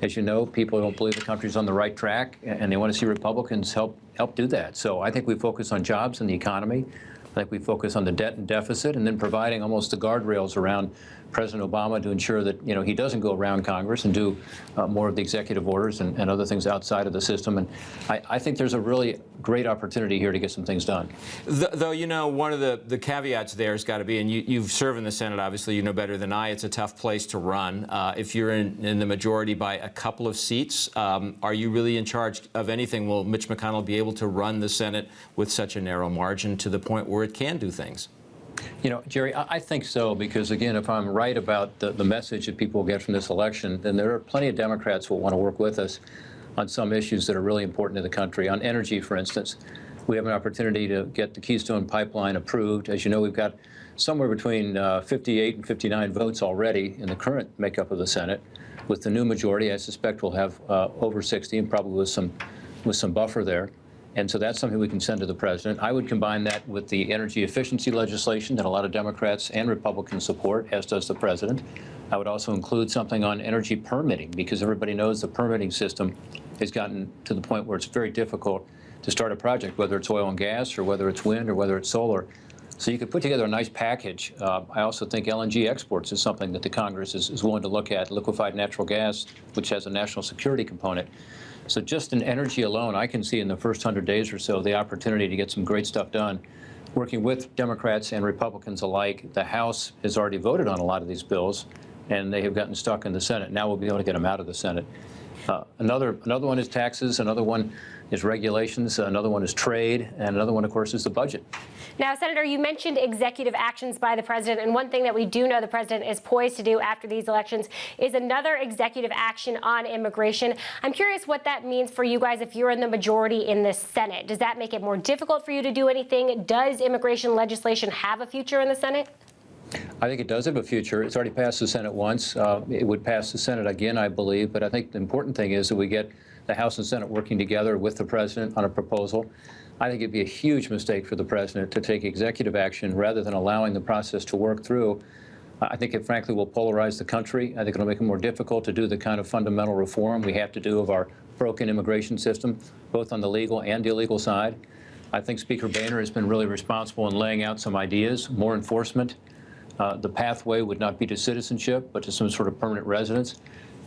As you know, people don't believe the country's on the right track, and they want to see Republicans help do that. So I think we focus on jobs and the economy. I think we focus on the debt and deficit, and then providing almost the guardrails around President Obama to ensure that, you know, he doesn't go around Congress and do more of the executive orders and other things outside of the system. And I think there's a really great opportunity here to get some things done. Though, you know, one of the caveats there has got to be, and you've served in the Senate, obviously, you know better than I, it's a tough place to run. If you're in the majority by a couple of seats, are you really in charge of anything? Will Mitch McConnell be able to run the Senate with such a narrow margin to the point where it can do things? You know, Jerry, I think so, because, again, if I'm right about the message that people will get from this election, then there are plenty of Democrats who will want to work with us on some issues that are really important to the country. On energy, for instance, we have an opportunity to get the Keystone Pipeline approved. As you know, we've got somewhere between 58 and 59 votes already in the current makeup of the Senate. With the new majority, I suspect we'll have over 60, and probably with some buffer there. And so that's something we can send to the president. I would combine that with the energy efficiency legislation that a lot of Democrats and Republicans support, as does the president. I would also include something on energy permitting, because everybody knows the permitting system has gotten to the point where it's very difficult to start a project, whether it's oil and gas or whether it's wind or whether it's solar. So you could put together a nice package. I also think LNG exports is something that the Congress is willing to look at, liquefied natural gas, which has a national security component. So just in energy alone, I can see in the first 100 days or so the opportunity to get some great stuff done. Working with Democrats and Republicans alike, the House has already voted on a lot of these bills, and they have gotten stuck in the Senate. Now we'll be able to get them out of the Senate. Another one is taxes, another one is regulations, another one is trade, and another one, of course, is the budget. Now, Senator, you mentioned executive actions by the president, and one thing that we do know the president is poised to do after these elections is another executive action on immigration. I'm curious what that means for you guys if you're in the majority in the Senate. Does that make it more difficult for you to do anything? Does immigration legislation have a future in the Senate? I think it does have a future. It's already passed the Senate once. It would pass the Senate again, I believe. But I think the important thing is that we get the House and Senate working together with the president on a proposal. I think it'd be a huge mistake for the president to take executive action rather than allowing the process to work through. I think it, frankly, will polarize the country. I think it'll make it more difficult to do the kind of fundamental reform we have to do of our broken immigration system, both on the legal and illegal side. I think Speaker Boehner has been really responsible in laying out some ideas, more enforcement. The pathway would not be to citizenship, but to some sort of permanent residence.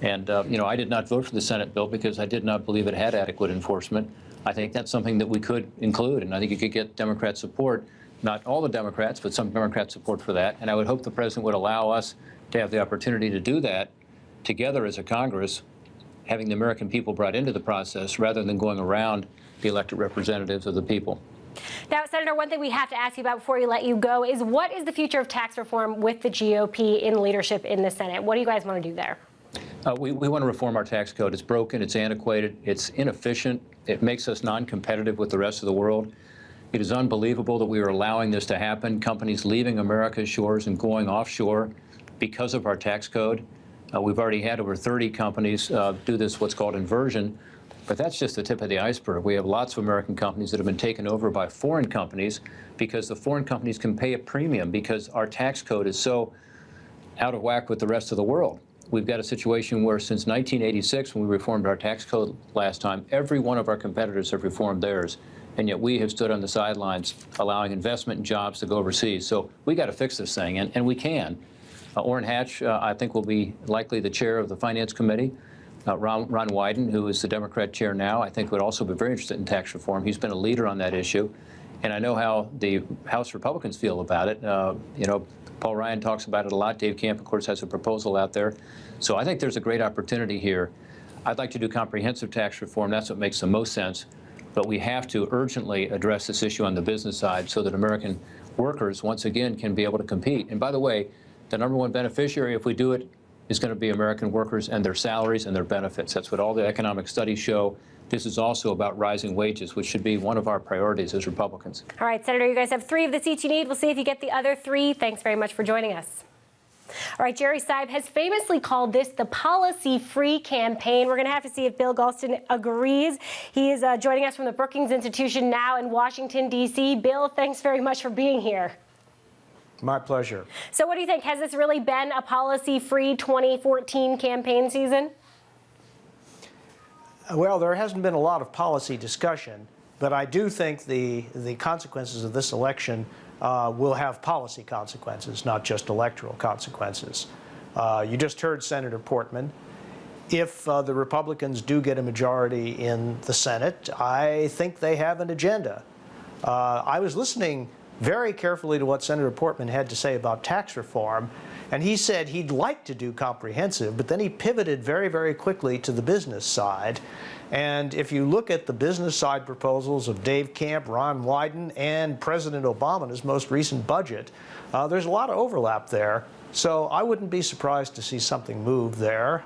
And, you know, I did not vote for the Senate bill because I did not believe it had adequate enforcement. I think that's something that we could include, and I think you could get Democrat support, not all the Democrats, but some Democrat support for that. And I would hope the president would allow us to have the opportunity to do that together as a Congress, having the American people brought into the process rather than going around the elected representatives of the people. Now, Senator, one thing we have to ask you about before we let you go is what is the future of tax reform with the GOP in leadership in the Senate? What do you guys want to do there? We want to reform our tax code. It's broken, it's antiquated, it's inefficient, it makes us non-competitive with the rest of the world. It is unbelievable that we are allowing this to happen, companies leaving America's shores and going offshore because of our tax code. We've already had over 30 companies do this, what's called inversion, but that's just the tip of the iceberg. We have lots of American companies that have been taken over by foreign companies because the foreign companies can pay a premium because our tax code is so out of whack with the rest of the world. We've got a situation where since 1986, when we reformed our tax code last time, every one of our competitors have reformed theirs. and yet we have stood on the sidelines allowing investment and jobs to go overseas. So we got to fix this thing, and we can. Orrin Hatch, I think, will be likely the chair of the Finance Committee. Ron Wyden, who is the Democrat chair now, I think would also be very interested in tax reform. He's been a leader on that issue. And I know how the House Republicans feel about it. You know, Paul Ryan talks about it a lot. Dave Camp, of course, has a proposal out there. So I think there's a great opportunity here. I'd like to do comprehensive tax reform. That's what makes the most sense. But we have to urgently address this issue on the business side so that American workers, once again, can be able to compete. And by the way, the number one beneficiary, if we do it, is going to be American workers and their salaries and their benefits. That's what all the economic studies show. This is also about rising wages, which should be one of our priorities as Republicans. All right, Senator, you guys have 3 of the seats you need. We'll see if you get the other 3. Thanks very much for joining us. All right, Jerry Seib has famously called this the policy-free campaign. We're going to have to see if Bill Galston agrees. He is joining us from the Brookings Institution now in Washington, D.C. Bill, thanks very much for being here. My pleasure. So what do you think? Has this really been a policy-free 2014 campaign season? Well, there hasn't been a lot of policy discussion, but I do think the consequences of this election will have policy consequences, not just electoral consequences. You just heard Senator Portman. If the Republicans do get a majority in the Senate, I think they have an agenda. I was listening very carefully to what Senator Portman had to say about tax reform, and he said he'd like to do comprehensive, but then he pivoted very, very quickly to the business side. And if you look at the business side proposals of Dave Camp, Ron Wyden, and President Obama in his most recent budget, there's a lot of overlap there. So I wouldn't be surprised to see something move there.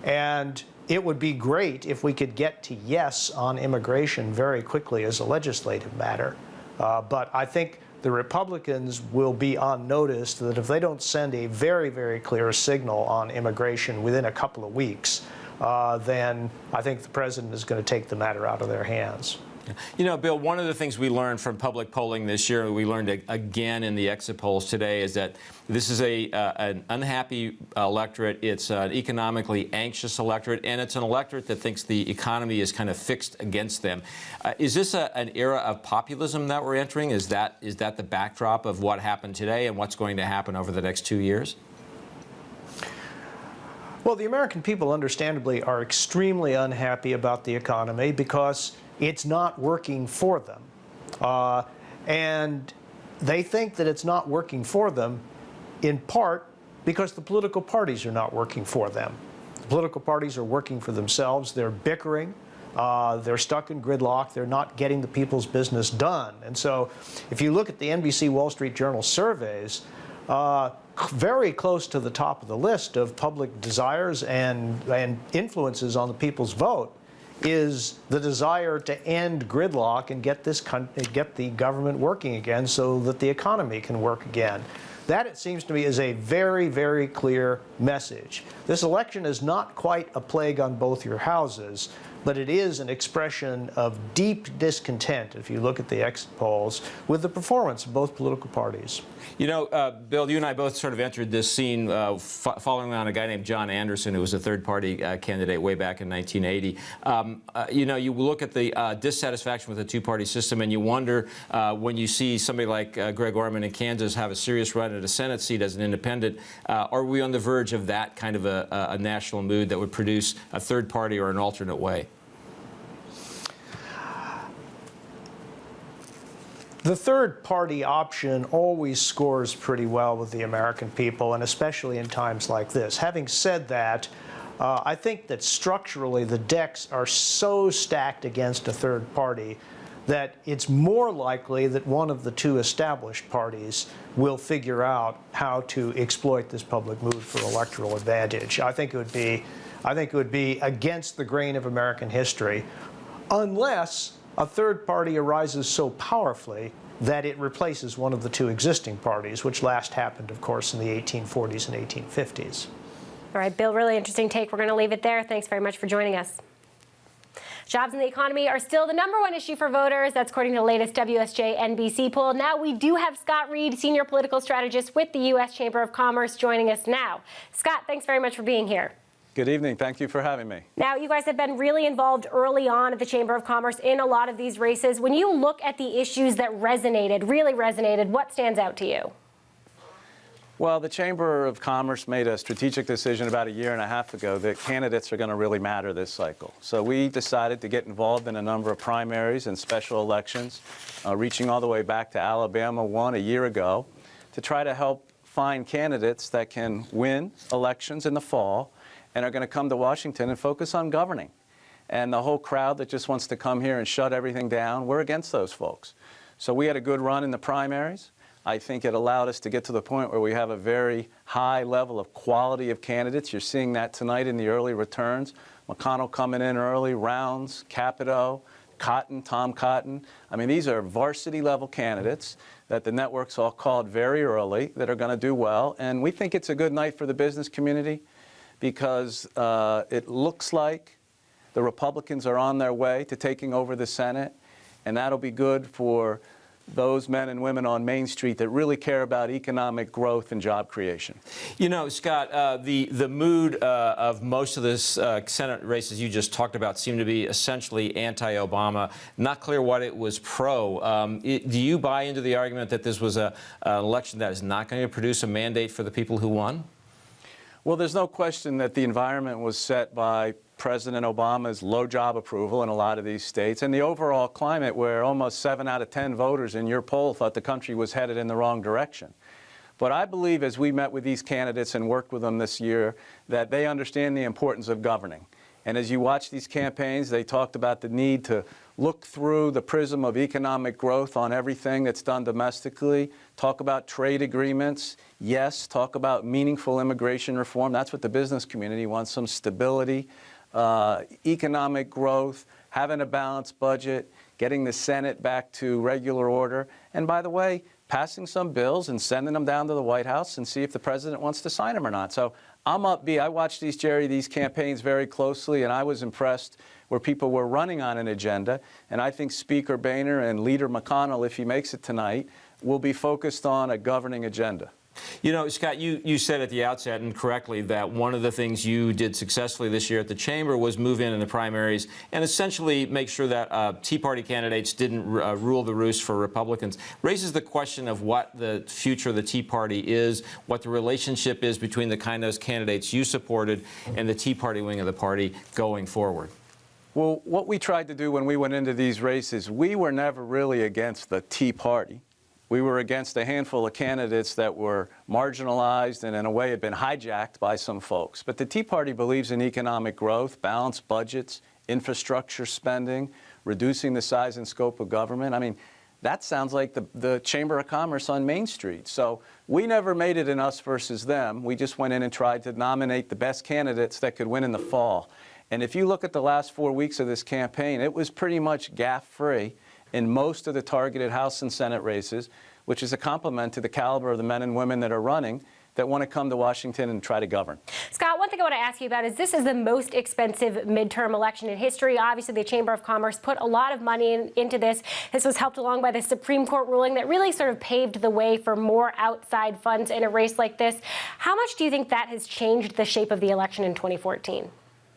And it would be great if we could get to yes on immigration very quickly as a legislative matter. But I think the Republicans will be on notice that if they don't send a very, very clear signal on immigration within a couple of weeks, then I think the president is going to take the matter out of their hands. You know, Bill, one of the things we learned from public polling this year, we learned again in the exit polls today, is that this is an unhappy electorate. It's an economically anxious electorate, and it's an electorate that thinks the economy is kind of fixed against them. Is this an era of populism that we're entering? Is that the backdrop of what happened today and what's going to happen over the next 2 years? Well, the American people, understandably, are extremely unhappy about the economy because it's not working for them. And they think that it's not working for them in part because the political parties are not working for them. The political parties are working for themselves. They're bickering. They're stuck in gridlock. They're not getting the people's business done. And so if you look at the NBC Wall Street Journal surveys, very close to the top of the list of public desires and influences on the people's vote is the desire to end gridlock and get the government working again so that the economy can work again. That, it seems to me, is a very, very clear message. This election is not quite a plague on both your houses, but it is an expression of deep discontent, if you look at the exit polls, with the performance of both political parties. You know, Bill, you and I both sort of entered this scene following on a guy named John Anderson, who was a third-party candidate way back in 1980. You know, you look at the dissatisfaction with the two-party system, and you wonder when you see somebody like Greg Orman in Kansas have a serious run at a Senate seat as an independent, are we on the verge of that kind of a national mood that would produce a third party or an alternate way? The third party option always scores pretty well with the American people, and especially in times like this. Having said that, I think that structurally the decks are so stacked against a third party that it's more likely that one of the two established parties will figure out how to exploit this public mood for electoral advantage. I think it would be against the grain of American history, unless a third party arises so powerfully that it replaces one of the two existing parties, which last happened, of course, in the 1840s and 1850s. All right, Bill, really interesting take. We're going to leave it there. Thanks very much for joining us. Jobs and the economy are still the #1 issue for voters. That's according to the latest WSJ-NBC poll. Now we do have Scott Reed, senior political strategist with the U.S. Chamber of Commerce, joining us now. Scott, thanks very much for being here. Good evening. Thank you for having me. Now, you guys have been really involved early on at the Chamber of Commerce in a lot of these races. When you look at the issues that really resonated, what stands out to you? Well, the Chamber of Commerce made a strategic decision about 1.5 years ago that candidates are going to really matter this cycle. So we decided to get involved in a number of primaries and special elections, reaching all the way back to Alabama 1 a year ago, to try to help find candidates that can win elections in the fall and are going to come to Washington and focus on governing. And the whole crowd that just wants to come here and shut everything down, we're against those folks. So we had a good run in the primaries. I think it allowed us to get to the point where we have a very high level of quality of candidates. You're seeing that tonight in the early returns. McConnell coming in early, Rounds, Capito, Cotton, Tom Cotton. I mean, these are varsity level candidates that the networks all called very early that are going to do well. And we think it's a good night for the business community because it looks like the Republicans are on their way to taking over the Senate. And that'll be good for those men and women on Main Street that really care about economic growth and job creation. You know, Scott, the mood of most of this Senate races you just talked about seem to be essentially anti-Obama. Not clear what it was pro. Do you buy into the argument that this was an election that is not going to produce a mandate for the people who won? Well, there's no question that the environment was set by President Obama's low job approval in a lot of these states and the overall climate where almost 7 out of 10 voters in your poll thought the country was headed in the wrong direction. But I believe as we met with these candidates and worked with them this year that they understand the importance of governing. And as you watch these campaigns, they talked about the need to look through the prism of economic growth on everything that's done domestically, talk about trade agreements, yes, talk about meaningful immigration reform. That's what the business community wants, some stability, economic growth, having a balanced budget, getting the Senate back to regular order, and by the way, passing some bills and sending them down to the White House and see if the president wants to sign them or not. So I'm upbeat. I watched these campaigns very closely, and I was impressed where people were running on an agenda. And I think Speaker Boehner and Leader McConnell, if he makes it tonight, will be focused on a governing agenda. You know, Scott, you said at the outset, and correctly, that one of the things you did successfully this year at the Chamber was move in the primaries and essentially make sure that Tea Party candidates didn't rule the roost for Republicans. Raises the question of what the future of the Tea Party is, what the relationship is between the kind of candidates you supported and the Tea Party wing of the party going forward. Well, what we tried to do when we went into these races, we were never really against the Tea Party. We were against a handful of candidates that were marginalized and in a way had been hijacked by some folks. But the Tea Party believes in economic growth, balanced budgets, infrastructure spending, reducing the size and scope of government. I mean, that sounds like the Chamber of Commerce on Main Street. So we never made it an us versus them. We just went in and tried to nominate the best candidates that could win in the fall. And if you look at the last 4 weeks of this campaign, it was pretty much gaffe-free in most of the targeted House and Senate races, which is a compliment to the caliber of the men and women that are running that want to come to Washington and try to govern. Scott, one thing I want to ask you about is this is the most expensive midterm election in history. Obviously, the Chamber of Commerce put a lot of money into this. This was helped along by the Supreme Court ruling that really sort of paved the way for more outside funds in a race like this. How much do you think that has changed the shape of the election in 2014?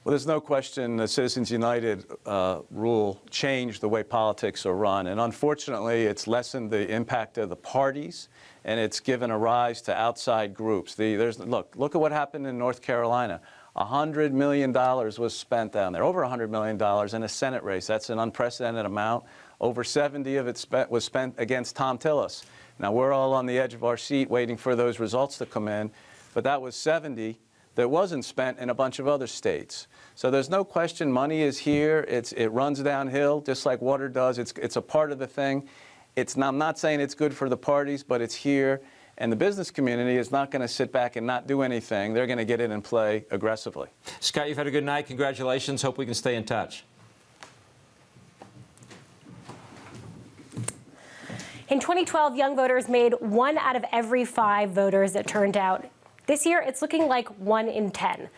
Well, there's no question the Citizens United rule changed the way politics are run. And unfortunately, it's lessened the impact of the parties, and it's given a rise to outside groups. Look at what happened in North Carolina. $100 million was spent down there, over $100 million in a Senate race. That's an unprecedented amount. Over 70 of it was spent against Tom Tillis. Now, we're all on the edge of our seat waiting for those results to come in, but that was 70 that wasn't spent in a bunch of other states. So there's no question money is here. It runs downhill just like water does. It's a part of the thing. I'm not saying it's good for the parties, but it's here. And the business community is not going to sit back and not do anything. They're going to get in and play aggressively. Scott, you've had a good night. Congratulations. Hope we can stay in touch. In 2012, young voters made 1 out of every 5 voters that turned out. This year, it's looking like 1 in 10.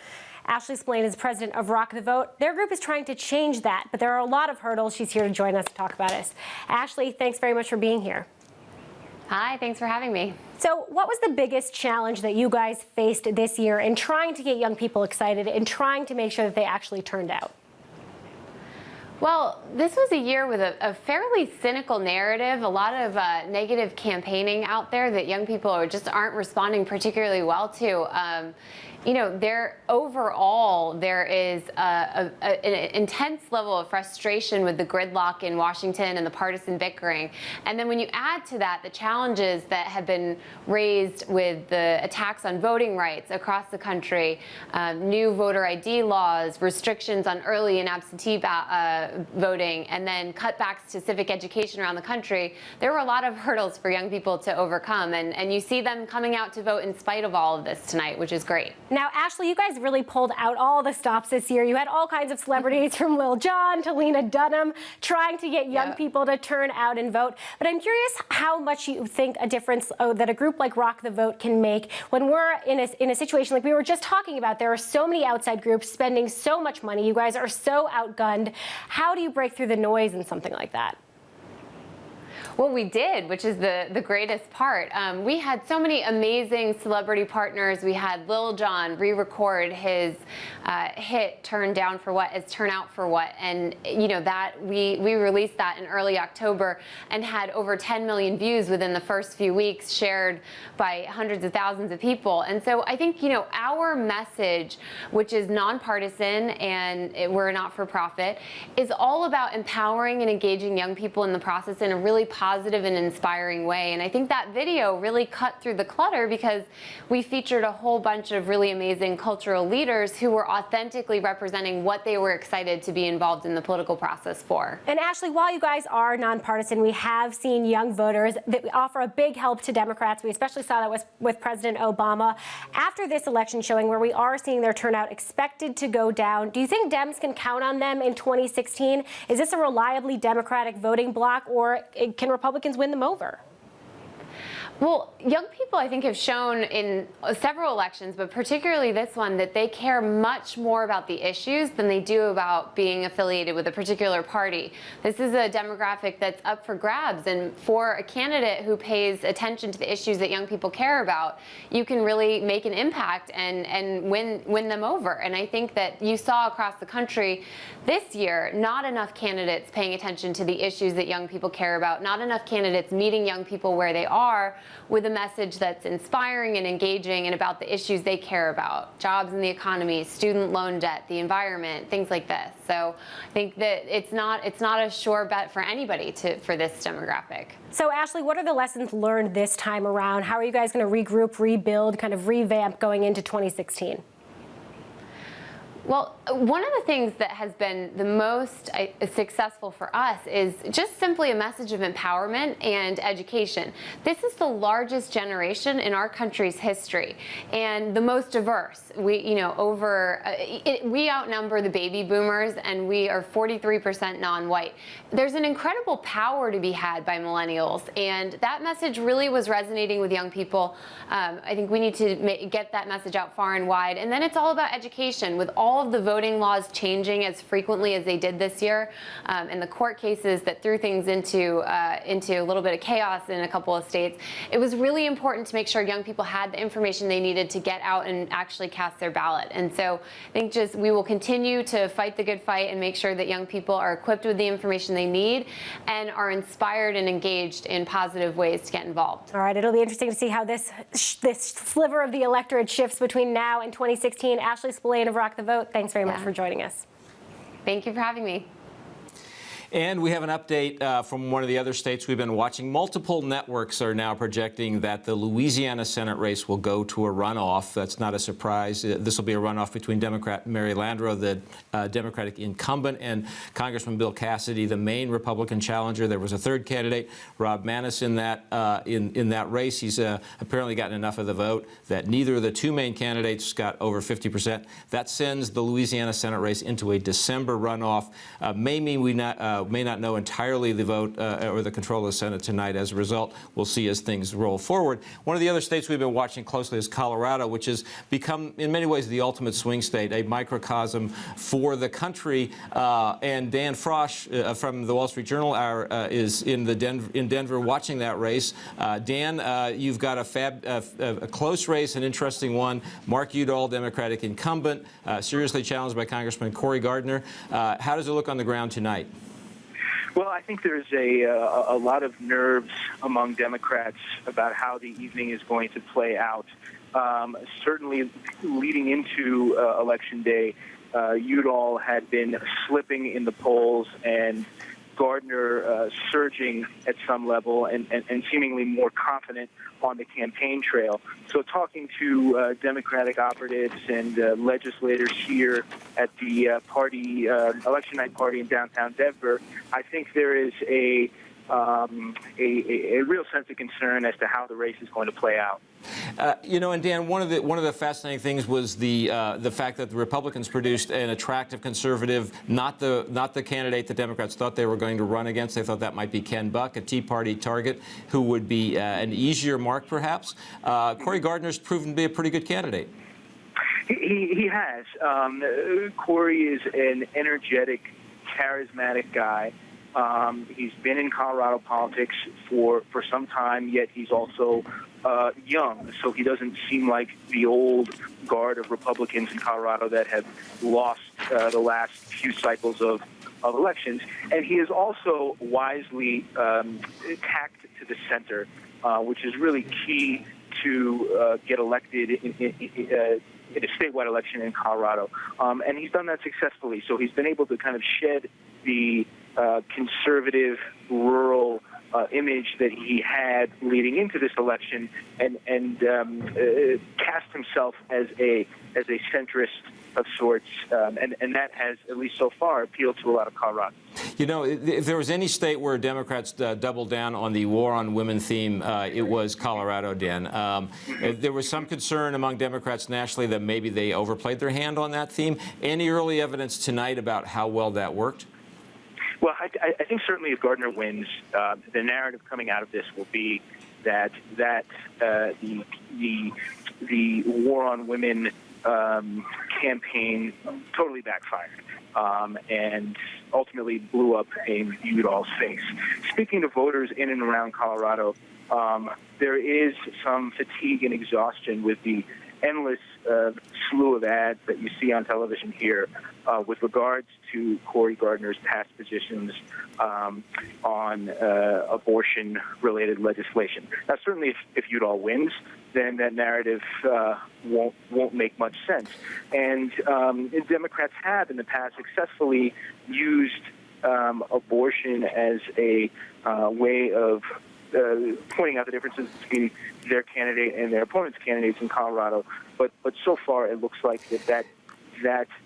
Ashley Spillane is president of Rock the Vote. Their group is trying to change that, but there are a lot of hurdles. She's here to join us to talk about it. Ashley, thanks very much for being here. Hi, thanks for having me. So what was the biggest challenge that you guys faced this year in trying to get young people excited and trying to make sure that they actually turned out? Well, this was a year with a fairly cynical narrative, a lot of negative campaigning out there that young people aren't responding particularly well to. You know, there is an intense level of frustration with the gridlock in Washington and the partisan bickering. And then when you add to that the challenges that have been raised with the attacks on voting rights across the country, new voter ID laws, restrictions on early and absentee voting, and then cutbacks to civic education around the country, there were a lot of hurdles for young people to overcome. And you see them coming out to vote in spite of all of this tonight, which is great. Now, Ashley, you guys really pulled out all the stops this year. You had all kinds of celebrities from Lil Jon to Lena Dunham trying to get young people to turn out and vote. But I'm curious how much you think a difference that a group like Rock the Vote can make when we're in a situation like we were just talking about. There are so many outside groups spending so much money. You guys are so outgunned. How do you break through the noise in something like that? Well, we did, which is the greatest part. We had so many amazing celebrity partners. We had Lil Jon re-record his hit "Turn Down for What" as "Turn Out for What," and you know that we released that in early October and had over 10 million views within the first few weeks, shared by hundreds of thousands of people. And so I think our message, which is nonpartisan and we're a not-for-profit, is all about empowering and engaging young people in the process in a really positive and inspiring way. And I think that video really cut through the clutter because we featured a whole bunch of really amazing cultural leaders who were authentically representing what they were excited to be involved in the political process for. And Ashley, while you guys are nonpartisan, we have seen young voters that offer a big help to Democrats. We especially saw that with President Obama. After this election showing where we are seeing their turnout expected to go down, do you think Dems can count on them in 2016? Is this a reliably Democratic voting bloc, or can Republicans win them over? Well, young people, I think, have shown in several elections, but particularly this one, that they care much more about the issues than they do about being affiliated with a particular party. This is a demographic that's up for grabs, and for a candidate who pays attention to the issues that young people care about, you can really make an impact and win them over. And I think that you saw across the country this year, not enough candidates paying attention to the issues that young people care about, not enough candidates meeting young people where they are, with a message that's inspiring and engaging and about the issues they care about: jobs in the economy, student loan debt, the environment, things like this. So I think that it's not a sure bet for anybody for this demographic. So Ashley, what are the lessons learned this time around? How are you guys going to regroup, rebuild, kind of revamp going into 2016? Well, one of the things that has been the most successful for us is just simply a message of empowerment and education. This is the largest generation in our country's history and the most diverse. We outnumber the baby boomers, and we are 43% non-white. There's an incredible power to be had by millennials, and that message really was resonating with young people. I think we need to get that message out far and wide. And then it's all about education. With all of the voting laws changing as frequently as they did this year, and the court cases that threw things into a little bit of chaos in a couple of states, it was really important to make sure young people had the information they needed to get out and actually cast their ballot. And so I think we will continue to fight the good fight and make sure that young people are equipped with the information they need and are inspired and engaged in positive ways to get involved. All right, it'll be interesting to see how this sliver of the electorate shifts between now and 2016. Ashley Spillane of Rock the Vote, thanks very much for joining us. Thank you for having me. And we have an update from one of the other states we've been watching. Multiple networks are now projecting that the Louisiana Senate race will go to a runoff. That's not a surprise. This will be a runoff between Democrat Mary Landrieu, the Democratic incumbent, and Congressman Bill Cassidy, the main Republican challenger. There was a third candidate, Rob Maness, in that race. He's apparently gotten enough of the vote that neither of the two main candidates got over 50%. That sends the Louisiana Senate race into a December runoff. May mean may not know entirely the vote or the control of the Senate tonight. As a result, we'll see as things roll forward. One of the other states we've been watching closely is Colorado, which has become, in many ways, the ultimate swing state, a microcosm for the country. And Dan Frosch from the Wall Street Journal is in Denver watching that race. Dan, you've got a close race, an interesting one. Mark Udall, Democratic incumbent, seriously challenged by Congressman Cory Gardner. How does it look on the ground tonight? Well, I think there's a lot of nerves among Democrats about how the evening is going to play out. Certainly leading into Election Day, Udall had been slipping in the polls and Gardner surging at some level and seemingly more confident on the campaign trail. So talking to Democratic operatives and legislators here at the party, election night party in downtown Denver, I think there is a real sense of concern as to how the race is going to play out. And Dan, one of the fascinating things was the fact that the Republicans produced an attractive conservative, not the candidate the Democrats thought they were going to run against. They thought that might be Ken Buck, a Tea Party target, who would be an easier mark, perhaps. Cory Gardner's proven to be a pretty good candidate. He has. Cory is an energetic, charismatic guy. He's been in Colorado politics for some time, yet he's also young, so he doesn't seem like the old guard of Republicans in Colorado that have lost the last few cycles of elections. And he is also wisely tacked to the center, which is really key to get elected in a statewide election in Colorado. And he's done that successfully, so he's been able to kind of shed the conservative, rural image that he had leading into this election, and cast himself as a centrist of sorts, and that has, at least so far, appealed to a lot of Coloradans. You know, if there was any state where Democrats doubled down on the war on women theme, it was Colorado, Dan. There was some concern among Democrats nationally that maybe they overplayed their hand on that theme. Any early evidence tonight about how well that worked? Well, I think certainly if Gardner wins, the narrative coming out of this will be that the war on women campaign totally backfired and ultimately blew up in Udall's face. Speaking to voters in and around Colorado, there is some fatigue and exhaustion with the endless slew of ads that you see on television here with regards to Cory Gardner's past positions on abortion-related legislation. Now, certainly, if Udall wins, then that narrative won't make much sense. And Democrats have, in the past, successfully used abortion as a way of pointing out the differences between their candidate and their opponent's candidates in Colorado. But so far, it looks like that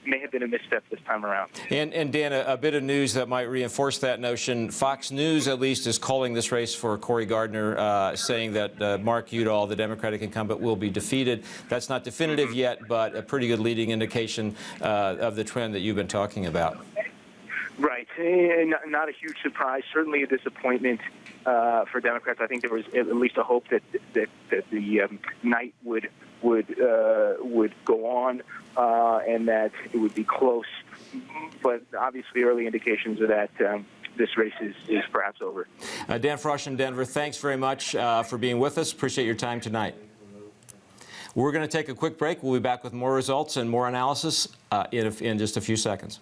may have been a misstep this time around. And Dan, a bit of news that might reinforce that notion. Fox News, at least, is calling this race for Cory Gardner, saying that Mark Udall, the Democratic incumbent, will be defeated. That's not definitive yet, but a pretty good leading indication of the trend that you've been talking about. Right. Not a huge surprise. Certainly a disappointment for Democrats. I think there was at least a hope that the night would go on and that it would be close. But obviously, early indications are that this race is perhaps over. Dan Frosch in Denver, thanks very much for being with us. Appreciate your time tonight. We're going to take a quick break. We'll be back with more results and more analysis in just a few seconds.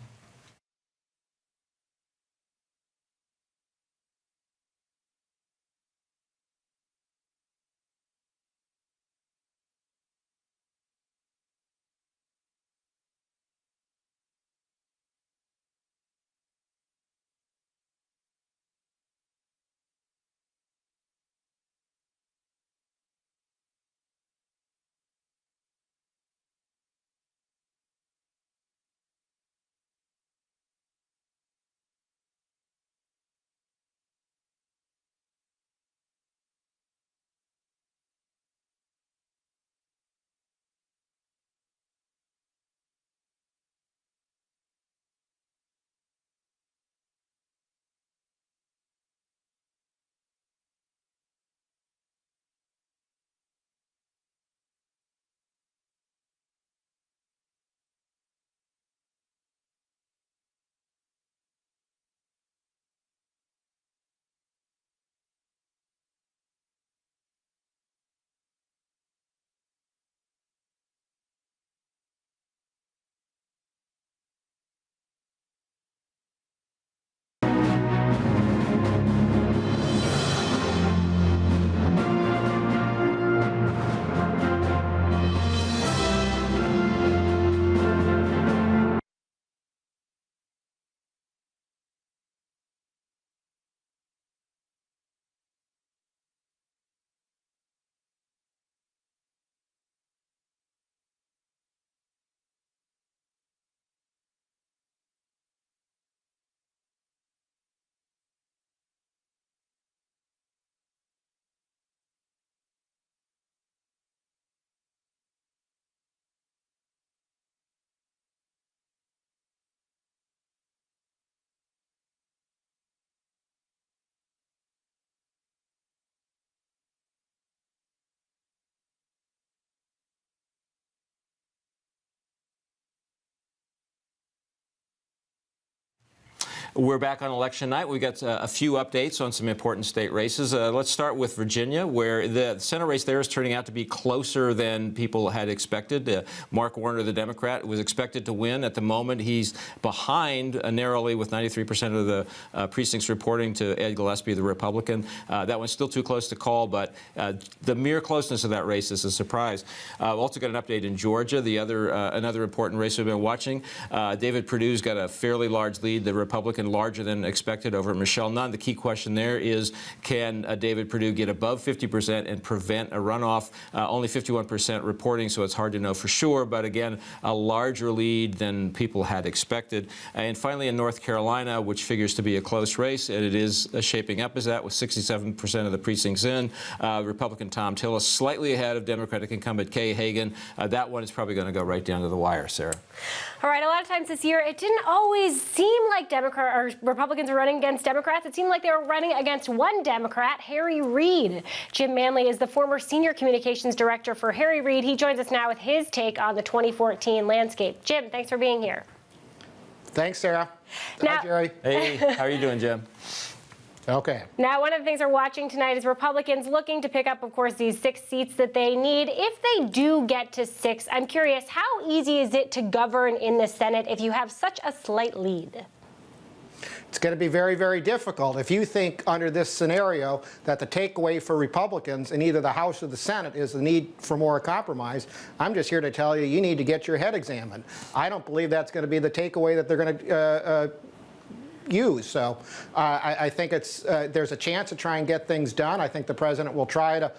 We're back on election night. We've got a few updates on some important state races. Let's start with Virginia, where the Senate race there is turning out to be closer than people had expected. Mark Warner, the Democrat, was expected to win. At the moment, he's behind narrowly with 93% of the precincts reporting to Ed Gillespie, the Republican. That one's still too close to call, but the mere closeness of that race is a surprise. We've also got an update in Georgia, another important race we've been watching. David Perdue's got a fairly large lead, the Republican larger than expected over Michelle Nunn. The key question there is, can David Perdue get above 50% and prevent a runoff? Only 51% reporting, so it's hard to know for sure, but again, a larger lead than people had expected. And finally, in North Carolina, which figures to be a close race, and it is shaping up as that with 67% of the precincts in, Republican Tom Tillis slightly ahead of Democratic incumbent Kay Hagan. That one is probably going to go right down to the wire, Sarah. All right, a lot of times this year, it didn't always seem like Republicans were running against Democrats. It seemed like they were running against one Democrat, Harry Reid. Jim Manley is the former senior communications director for Harry Reid. He joins us now with his take on the 2014 landscape. Jim, thanks for being here. Thanks, Sarah. Hi, Jerry. Hey, how are you doing, Jim? Okay. Now, one of the things we're watching tonight is Republicans looking to pick up, of course, these 6 seats that they need. If they do get to 6, I'm curious, how easy is it to govern in the Senate if you have such a slight lead? It's going to be very, very difficult. If you think under this scenario that the takeaway for Republicans in either the House or the Senate is the need for more compromise, I'm just here to tell you, you need to get your head examined. I don't believe that's going to be the takeaway that they're going to use. So I think there's a chance to try and get things done. I think the president will try to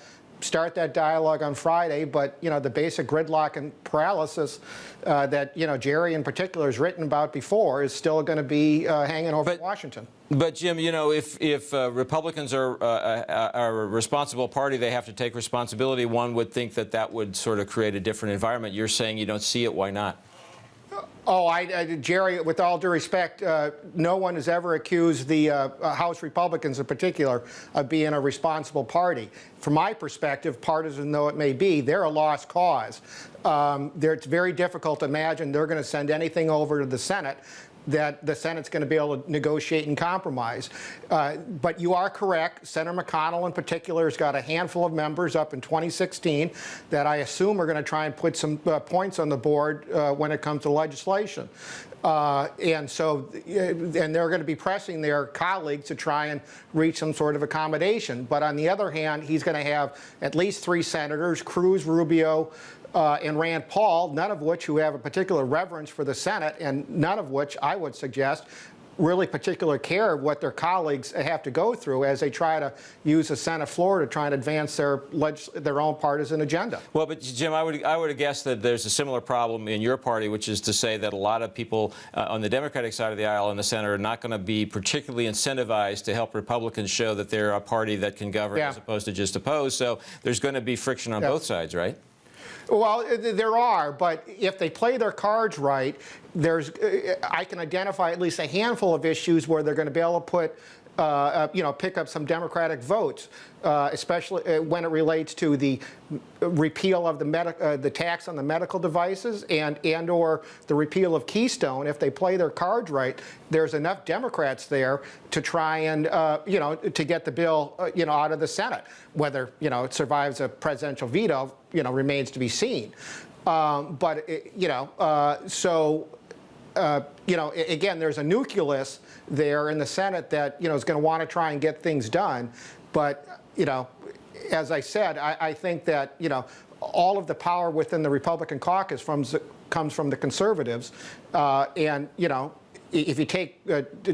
start that dialogue on Friday, but the basic gridlock and paralysis that Jerry in particular has written about before is still going to be hanging over Washington. But Jim, if Republicans are a responsible party, they have to take responsibility. One would think that would sort of create a different environment. You're saying you don't see it. Why not? Oh, Jerry, with all due respect, no one has ever accused the House Republicans in particular of being a responsible party. From my perspective, partisan though it may be, they're a lost cause. It's very difficult to imagine they're going to send anything over to the Senate that the Senate's going to be able to negotiate and compromise. But you are correct. Senator McConnell in particular has got a handful of members up in 2016 that I assume are going to try and put some points on the board when it comes to legislation. And they're going to be pressing their colleagues to try and reach some sort of accommodation. But on the other hand, he's going to have at least 3 senators, Cruz, Rubio, and Rand Paul, none of which who have a particular reverence for the Senate, and none of which I would suggest really particular care of what their colleagues have to go through as they try to use the Senate floor to try and advance their own partisan agenda. Well, but Jim, I would guess that there's a similar problem in your party, which is to say that a lot of people on the Democratic side of the aisle in the Senate are not going to be particularly incentivized to help Republicans show that they're a party that can govern as opposed to just oppose. So there's going to be friction on both sides, right? Well, there are, but if they play their cards right, I can identify at least a handful of issues where they're going to be able to put, pick up some Democratic votes, especially when it relates to the repeal of the tax on the medical devices and/or the repeal of Keystone. If they play their cards right, there's enough Democrats there to try and to get the bill out of the Senate. Whether it survives a presidential veto, remains to be seen. Again, there's a nucleus there in the Senate that is going to want to try and get things done. But as I said, I think that all of the power within the Republican caucus comes from the conservatives, if you take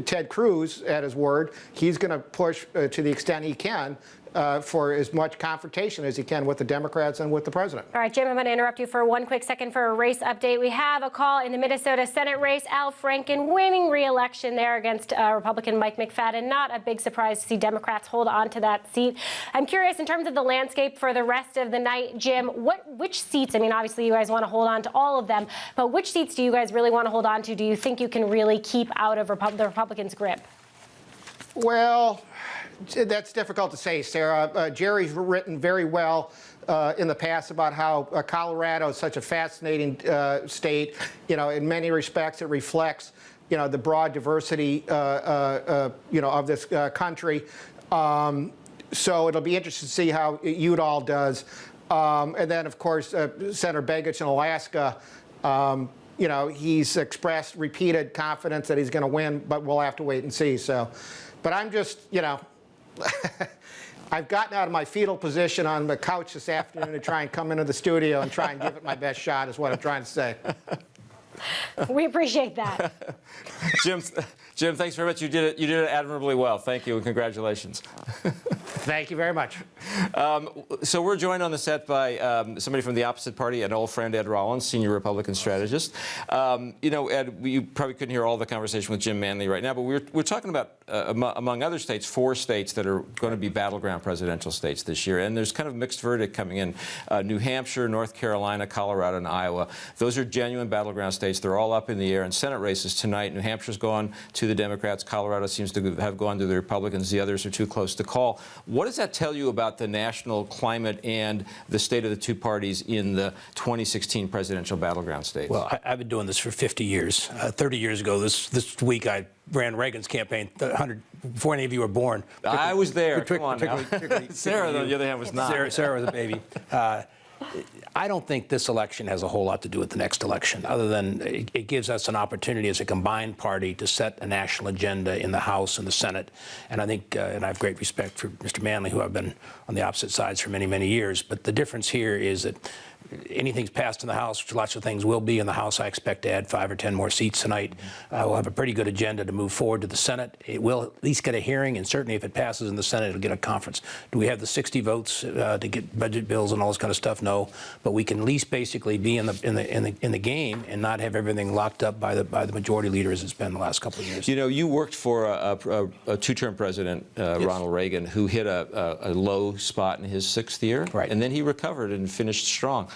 Ted Cruz at his word, he's going to push to the extent he can for as much confrontation as he can with the Democrats and with the president. All right, Jim, I'm going to interrupt you for 1 quick second for a race update. We have a call in the Minnesota Senate race. Al Franken winning re-election there against Republican Mike McFadden. Not a big surprise to see Democrats hold on to that seat. I'm curious, in terms of the landscape for the rest of the night, Jim, which seats, I mean, obviously you guys want to hold on to all of them, but which seats do you guys really want to hold on to? Do you think you can really keep out of the Republicans' grip? Well, that's difficult to say, Sarah. Jerry's written very well in the past about how Colorado is such a fascinating state. In many respects, it reflects the broad diversity, of this country. So it'll be interesting to see how Udall does. And then, of course, Senator Begich in Alaska, he's expressed repeated confidence that he's going to win, but we'll have to wait and see. So, but I'm just, I've gotten out of my fetal position on the couch this afternoon to try and come into the studio and try and give it my best shot is what I'm trying to say. We appreciate that. Jim, thanks very much. You did it admirably well. Thank you and congratulations. Thank you very much. So we're joined on the set by somebody from the opposite party, an old friend, Ed Rollins, senior Republican strategist. Ed, you probably couldn't hear all the conversation with Jim Manley right now, but we're talking about, among other states, 4 states that are going to be battleground presidential states this year. And there's kind of mixed verdict coming in. New Hampshire, North Carolina, Colorado, and Iowa. Those are genuine battleground states. They're all up in the air. And Senate races tonight, New Hampshire's gone to the Democrats. Colorado seems to have gone to the Republicans. The others are too close to call. What does that tell you about the national climate and the state of the two parties in the 2016 presidential battleground states? Well, I've been doing this for 50 years. 30 years ago, this week, I ran Reagan's campaign before any of you were born. I was there. Come on now. Particularly Sarah, on the other hand, was not. Sarah was a baby. I don't think this election has a whole lot to do with the next election, other than it gives us an opportunity as a combined party to set a national agenda in the House and the Senate. And I think, and I have great respect for Mr. Manley, who I've been on the opposite sides for many, many years. But the difference here is that anything's passed in the House, which lots of things will be in the House. I expect to add 5 or 10 more seats tonight. We'll have a pretty good agenda to move forward to the Senate. It will at least get a hearing, and certainly if it passes in the Senate, it'll get a conference. Do we have the 60 votes to get budget bills and all this kind of stuff? No, but we can at least basically be in the game and not have everything locked up by the majority leader as it's been the last couple of years. You worked for a two-term president, yes, Ronald Reagan, who hit a low spot in his 6th year, right, and then he recovered and finished strong.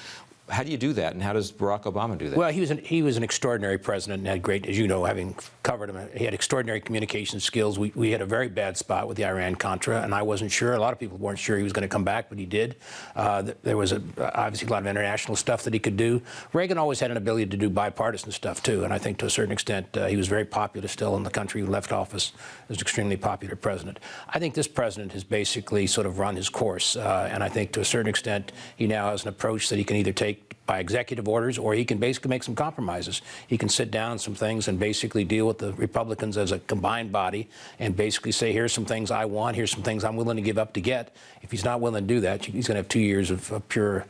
How do you do that, and how does Barack Obama do that? Well, he was an extraordinary president and had great, as you know, having covered him, he had extraordinary communication skills. We had a very bad spot with the Iran-Contra, and I wasn't sure. A lot of people weren't sure he was going to come back, but he did. There was obviously a lot of international stuff that he could do. Reagan always had an ability to do bipartisan stuff, too, and I think to a certain extent he was very popular still in the country. He left office as an extremely popular president. I think this president has basically sort of run his course, and I think to a certain extent he now has an approach that he can either take by executive orders, or he can basically make some compromises. He can sit down on some things and basically deal with the Republicans as a combined body and basically say, here's some things I want, here's some things I'm willing to give up to get. If he's not willing to do that, he's going to have 2 years of pure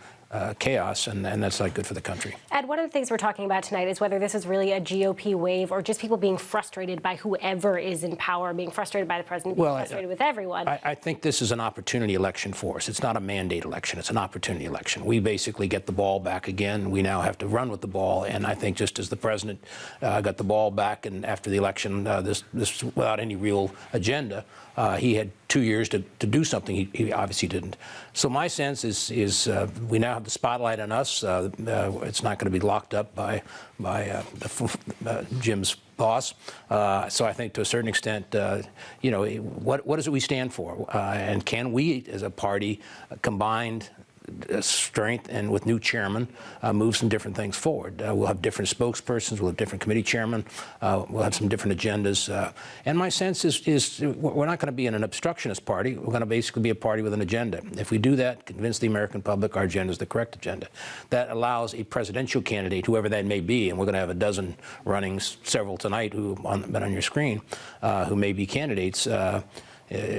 chaos, and that's not good for the country. Ed, one of the things we're talking about tonight is whether this is really a GOP wave or just people being frustrated by whoever is in power, being frustrated by the president, being frustrated with everyone. I think this is an opportunity election for us. It's not a mandate election. It's an opportunity election. We basically get the ball back again. We now have to run with the ball, and I think just as the president got the ball back, and after the election, this without any real agenda, he had 2 years to do something. He obviously didn't. So my sense is we now have the spotlight on us. It's not going to be locked up by Jim's boss. So I think to a certain extent, what is it we stand for? And can we, as a party, combined strength and with new chairman, move some different things forward. We'll have different spokespersons, we'll have different committee chairmen, we'll have some different agendas. And my sense is we're not going to be in an obstructionist party. We're going to basically be a party with an agenda. If we do that, convince the American public our agenda is the correct agenda. That allows a presidential candidate, whoever that may be, and we're going to have a dozen runnings, several tonight who have been on your screen, who may be candidates.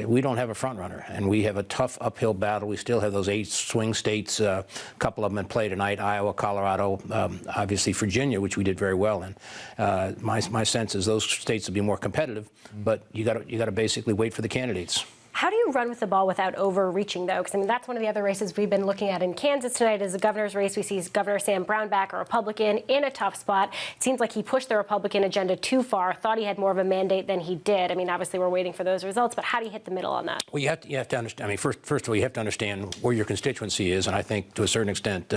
We don't have a front runner, and we have a tough uphill battle. We still have those 8 swing states, a couple of them in play tonight, Iowa, Colorado, obviously Virginia, which we did very well in. My sense is those states will be more competitive, but you got to basically wait for the candidates. How do you run with the ball without overreaching, though? Because, I mean, that's one of the other races we've been looking at in Kansas tonight is the governor's race. We see Governor Sam Brownback, a Republican, in a tough spot. It seems like he pushed the Republican agenda too far, thought he had more of a mandate than he did. I mean, obviously, we're waiting for those results, but how do you hit the middle on that? Well, you have to understand. I mean, first of all, you have to understand where your constituency is, and I think to a certain extent,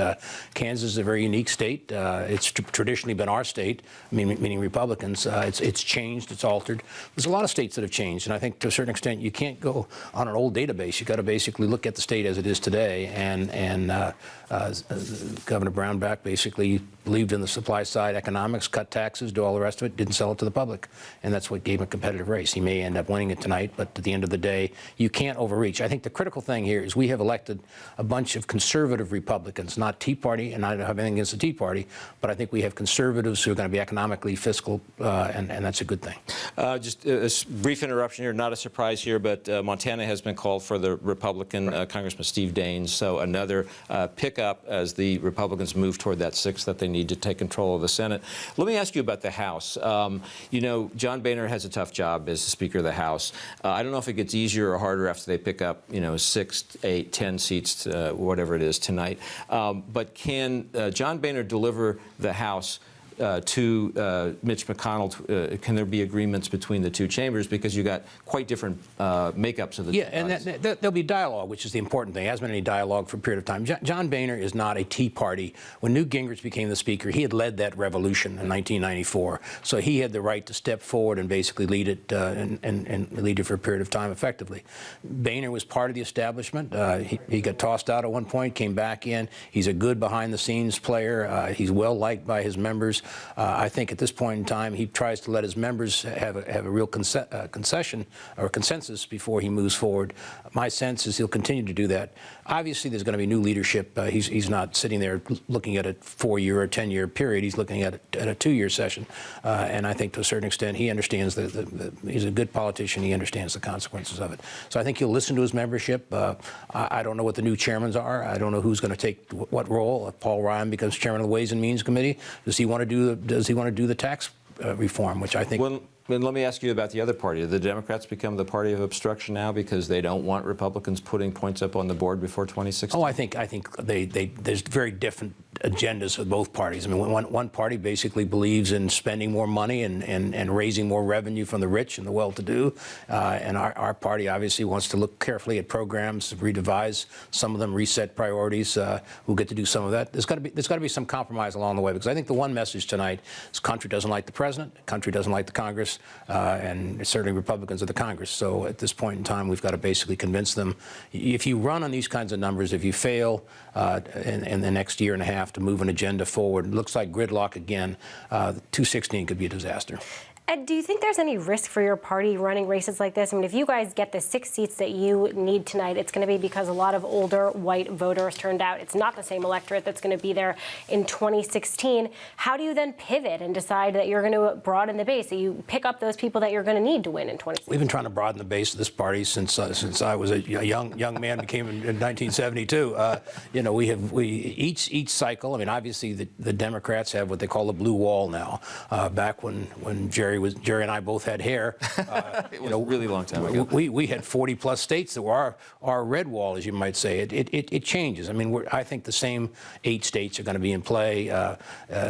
Kansas is a very unique state. It's traditionally been our state, meaning Republicans. It's changed, it's altered. There's a lot of states that have changed, and I think to a certain extent, you can't go on an old database. You've got to basically look at the state as it is today, and Governor Brownback basically believed in the supply side economics, cut taxes, do all the rest of it, didn't sell it to the public, and that's what gave him a competitive race. He may end up winning it tonight, but at the end of the day, you can't overreach. I think the critical thing here is we have elected a bunch of conservative Republicans, not Tea Party, and I don't have anything against the Tea Party, but I think we have conservatives who are going to be economically fiscal, and that's a good thing. Just a brief interruption here, not a surprise here, but Montana has been called for the Republican Congressman Steve Daines, so another pickup as the Republicans move toward that 6th that they need to take control of the Senate. Let me ask you about the House. You know, John Boehner has a tough job as the Speaker of the House. I don't know if it gets easier or harder after they pick up, you know, 6, 8, 10 seats, whatever it is tonight. But can John Boehner deliver the House to Mitch McConnell? Can there be agreements between the two chambers, because you got quite different makeups of the two bodies? And there'll be dialogue, which is the important thing. There hasn't been any dialogue for a period of time. John Boehner is not a Tea Party. When Newt Gingrich became the Speaker, he had led that revolution in 1994, so he had the right to step forward and basically lead it and lead it for a period of time effectively. Boehner was part of the establishment. He got tossed out at one point, came back in. He's a good behind-the-scenes player. He's well liked by his members. I think at this point in time, he tries to let his members have a real concession or consensus before he moves forward. My sense is he'll continue to do that. Obviously, there's going to be new leadership. He's not sitting there looking at a 4-year or 10-year period. He's looking at a 2-year session. And I think to a certain extent, he understands he's a good politician. He understands the consequences of it. So I think he'll listen to his membership. I don't know what the new chairmen are. I don't know who's going to take what role. If Paul Ryan becomes chairman of the Ways and Means Committee, does he want to do the tax reform, which I think... Well, then let me ask you about the other party. Do the Democrats become the party of obstruction now because they don't want Republicans putting points up on the board before 2016? Oh, I think there's very different agendas with both parties. I mean, one party basically believes in spending more money and raising more revenue from the rich and the well-to-do, and our party obviously wants to look carefully at programs, redevise some of them, reset priorities. We'll get to do some of that. There's got to be some compromise along the way, because I think the one message tonight is country doesn't like the president, country doesn't like the Congress, and certainly Republicans of the Congress. So at this point in time, we've got to basically convince them. If you run on these kinds of numbers, if you fail in the next year and a half to move an agenda forward, it looks like gridlock again, 216 could be a disaster. Ed, do you think there's any risk for your party running races like this? I mean, if you guys get the 6 seats that you need tonight, it's going to be because a lot of older white voters turned out. It's not the same electorate that's going to be there in 2016. How do you then pivot and decide that you're going to broaden the base, that you pick up those people that you're going to need to win in 2016? We've been trying to broaden the base of this party since I was a young man, became in 1972. You know, each cycle. I mean, obviously the Democrats have what they call the blue wall now. Back when Jerry and I both had hair. It was a really long time ago. We had 40-plus states that were our red wall, as you might say. It changes. I mean, I think the same 8 states are going to be in play.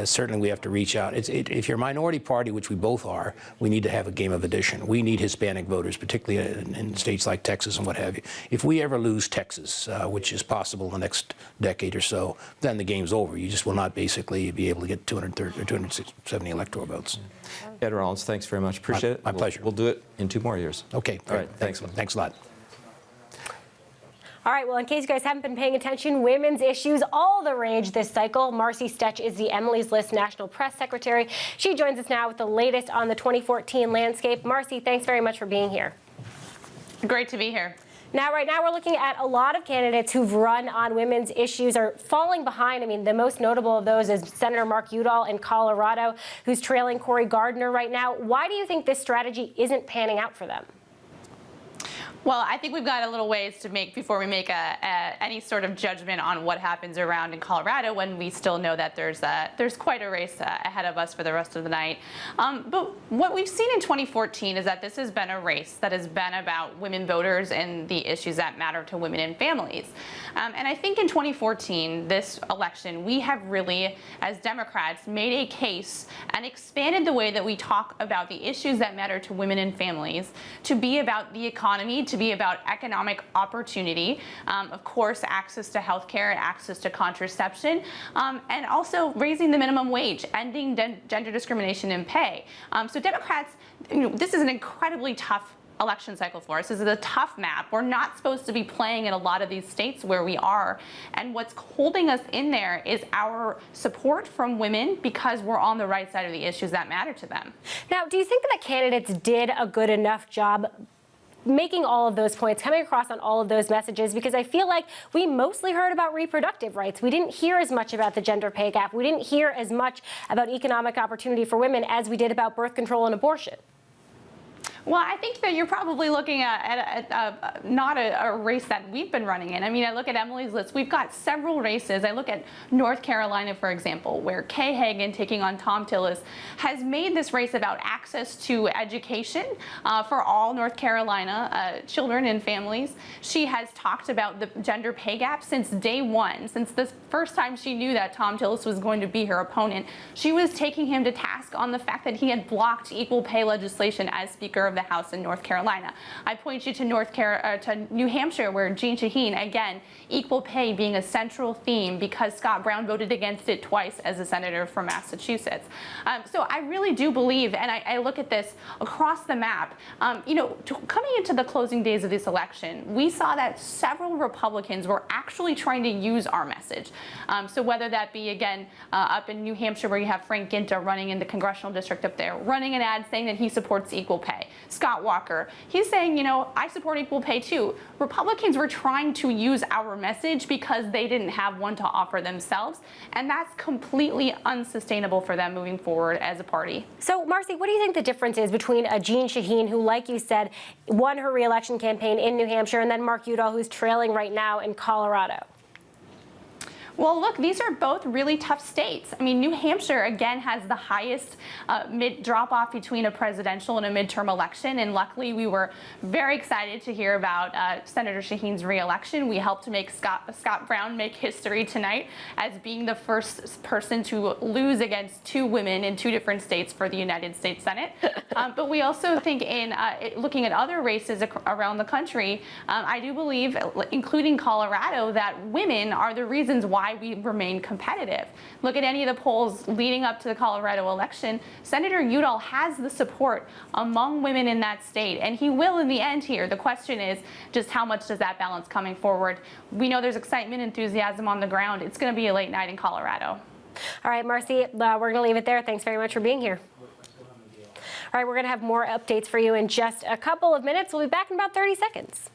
Certainly, we have to reach out. If you're a minority party, which we both are, we need to have a game of addition. We need Hispanic voters, particularly in states like Texas and what have you. If we ever lose Texas, which is possible in the next decade or so, then the game's over. You just will not basically be able to get 230 or 270 electoral votes. Ed Rollins, thanks very much. Appreciate it. My pleasure. We'll do it in 2 more years. Okay. All right. Thanks. Thanks a lot. All right, well, in case you guys haven't been paying attention, women's issues all the rage this cycle. Marcy Stech is the Emily's List National Press Secretary. She joins us now with the latest on the 2014 landscape. Marcy, thanks very much for being here. Great to be here. Now, right now, we're looking at a lot of candidates who've run on women's issues are falling behind. I mean, the most notable of those is Senator Mark Udall in Colorado, who's trailing Cory Gardner right now. Why do you think this strategy isn't panning out for them? Well, I think we've got a little ways to make before we make any sort of judgment on what happens around in Colorado, when we still know that there's quite a race ahead of us for the rest of the night. But what we've seen in 2014 is that this has been a race that has been about women voters and the issues that matter to women and families. And I think in 2014, this election, we have really, as Democrats, made a case and expanded the way that we talk about the issues that matter to women and families to be about the economy, to be about economic opportunity, of course, access to health care and access to contraception, and also raising the minimum wage, ending gender discrimination in pay. So Democrats, this is an incredibly tough election cycle for us. This is a tough map. We're not supposed to be playing in a lot of these states where we are. And what's holding us in there is our support from women because we're on the right side of the issues that matter to them. Now, do you think that the candidates did a good enough job making all of those points, coming across on all of those messages? Because I feel like we mostly heard about reproductive rights. We didn't hear as much about the gender pay gap. We didn't hear as much about economic opportunity for women as we did about birth control and abortion. Well, I think that you're probably looking at not a race that we've been running in. I mean, I look at Emily's list. We've got several races. I look at North Carolina, for example, where Kay Hagan taking on Tom Tillis has made this race about access to education for all North Carolina children and families. She has talked about the gender pay gap since day one, since the first time she knew that Tom Tillis was going to be her opponent. She was taking him to task on the fact that he had blocked equal pay legislation as Speaker of the House in North Carolina. I point you to New Hampshire, where Jeanne Shaheen, again, equal pay being a central theme because Scott Brown voted against it twice as a senator from Massachusetts. So I really do believe, and I look at this across the map, coming into the closing days of this election, we saw that several Republicans were actually trying to use our message. So whether that be, again, up in New Hampshire, where you have Frank Ginta running in the congressional district up there, running an ad saying that he supports equal pay. Scott Walker, he's saying, I support equal pay too. Republicans were trying to use our message because they didn't have one to offer themselves, and that's completely unsustainable for them moving forward as a party. So, Marcy, what do you think the difference is between a Jeanne Shaheen, who, like you said, won her re-election campaign in New Hampshire, and then Mark Udall, who's trailing right now in Colorado? Well, look, these are both really tough states. I mean, New Hampshire, again, has the highest drop-off between a presidential and a midterm election, and luckily we were very excited to hear about Senator Shaheen's re-election. We helped to make Scott Brown make history tonight as being the first person to lose against two women in two different states for the United States Senate. But we also think in looking at other races around the country, I do believe, including Colorado, that women are the reasons why we remain competitive. Look at any of the polls leading up to the Colorado election. Senator Udall has the support among women in that state, and he will in the end here. The question is just how much does that balance coming forward? We know there's excitement, enthusiasm on the ground. It's going to be a late night in Colorado. All right, Marcy, we're going to leave it there. Thanks very much for being here. All right, we're going to have more updates for you in just a couple of minutes. We'll be back in about 30 seconds.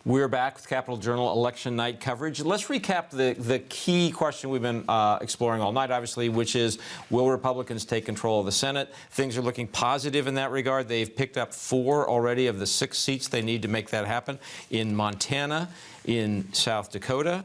We're back with Capitol Journal election night coverage. Let's recap the key question we've been exploring all night, obviously, which is, will Republicans take control of the Senate? Things are looking positive in that regard. They've picked up 4 already of the 6 seats they need to make that happen in Montana, in South Dakota,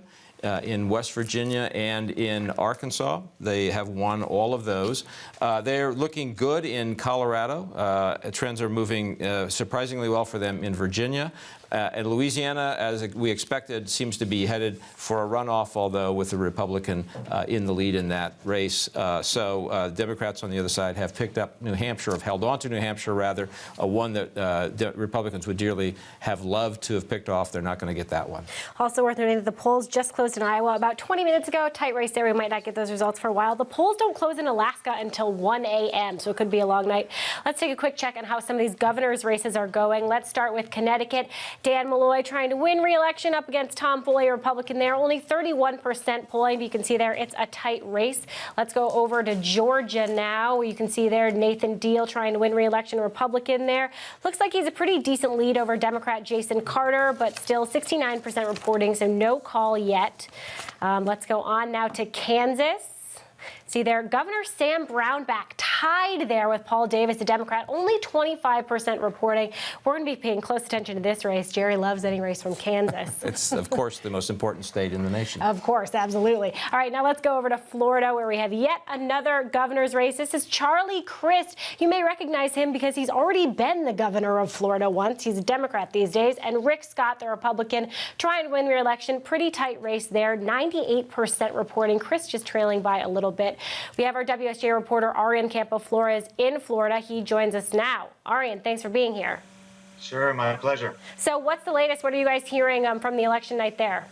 in West Virginia, and in Arkansas. They have won all of those. They're looking good in Colorado. Trends are moving surprisingly well for them in Virginia. And Louisiana, as we expected, seems to be headed for a runoff, although with the Republican in the lead in that race. So Democrats on the other side have picked up New Hampshire, have held on to New Hampshire, rather, one that Republicans would dearly have loved to have picked off. They're not going to get that one. Also worth noting that the polls just closed in Iowa about 20 minutes ago. Tight race there. We might not get those results for a while. The polls don't close in Alaska until 1 a.m., so it could be a long night. Let's take a quick check on how some of these governor's races are going. Let's start with Connecticut. Dan Malloy trying to win re-election up against Tom Foley, a Republican there. Only 31% polling, but you can see there it's a tight race. Let's go over to Georgia now. You can see there Nathan Deal trying to win re-election, Republican there. Looks like he's a pretty decent lead over Democrat Jason Carter, but still 69% reporting, so no call yet. Let's go on now to Kansas. See there, Governor Sam Brownback tied there with Paul Davis, a Democrat, only 25% reporting. We're going to be paying close attention to this race. Jerry loves any race from Kansas. It's, of course, the most important state in the nation. Of course, absolutely. All right, now let's go over to Florida, where we have yet another governor's race. This is Charlie Crist. You may recognize him because he's already been the governor of Florida once. He's a Democrat these days. And Rick Scott, the Republican, trying to win re-election. Pretty tight race there, 98% reporting. Crist just trailing by a little bit. We have our WSJ reporter, Arian Campo-Flores, in Florida. He joins us now. Arian, thanks for being here. Sure, my pleasure. So what's the latest? What are you guys hearing from the election night there?